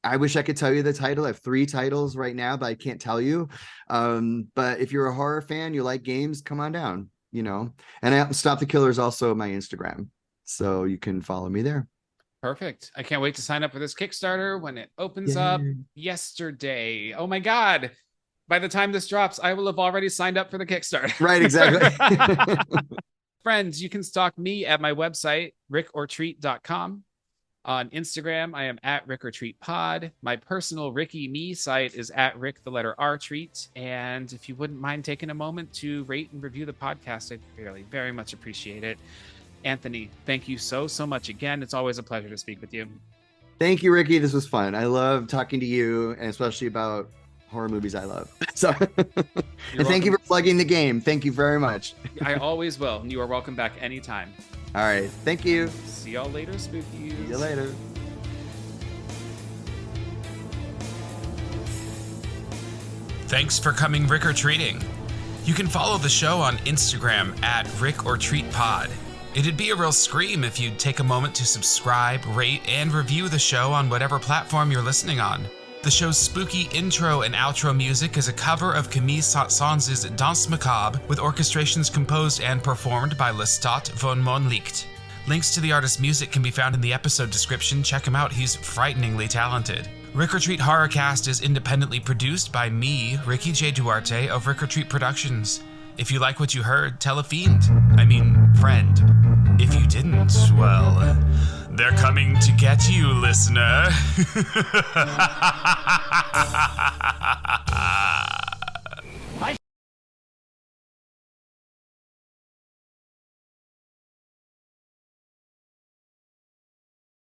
I wish I could tell you the title. I have 3 titles right now, but I can't tell you. But if you're a horror fan, you like games, come on down, And Stop the Killer is also my Instagram, so you can follow me there. Perfect. I can't wait to sign up for this Kickstarter when it opens up yesterday. Oh my God. By the time this drops, I will have already signed up for the Kickstarter. Right, exactly. Friends, you can stalk me at my website, rickortreat.com. On Instagram, I am at rickortreatpod. My personal Ricky Me site is at rick_r_treat. And if you wouldn't mind taking a moment to rate and review the podcast, I'd really very much appreciate it. Anthony, thank you so much again. It's always a pleasure to speak with you. Thank you, Ricky. This was fun. I love talking to you, and especially about horror movies I love. So, and thank you for plugging the game. Thank you very much. I always will. And you are welcome back anytime. All right. Thank you. See y'all later, Spookies. See you later. Thanks for coming Rick or Treating. You can follow the show on Instagram at rickortreatpod. It'd be a real scream if you'd take a moment to subscribe, rate, and review the show on whatever platform you're listening on. The show's spooky intro and outro music is a cover of Camille Saint-Saëns' Danse Macabre, with orchestrations composed and performed by Lestat von Monlicht. Links to the artist's music can be found in the episode description. Check him out, he's frighteningly talented. Rick or Treat Horrorcast is independently produced by me, Ricky J. Duarte of Rick or Treat Productions. If you like what you heard, tell a friend. If you didn't, well, they're coming to get you, listener.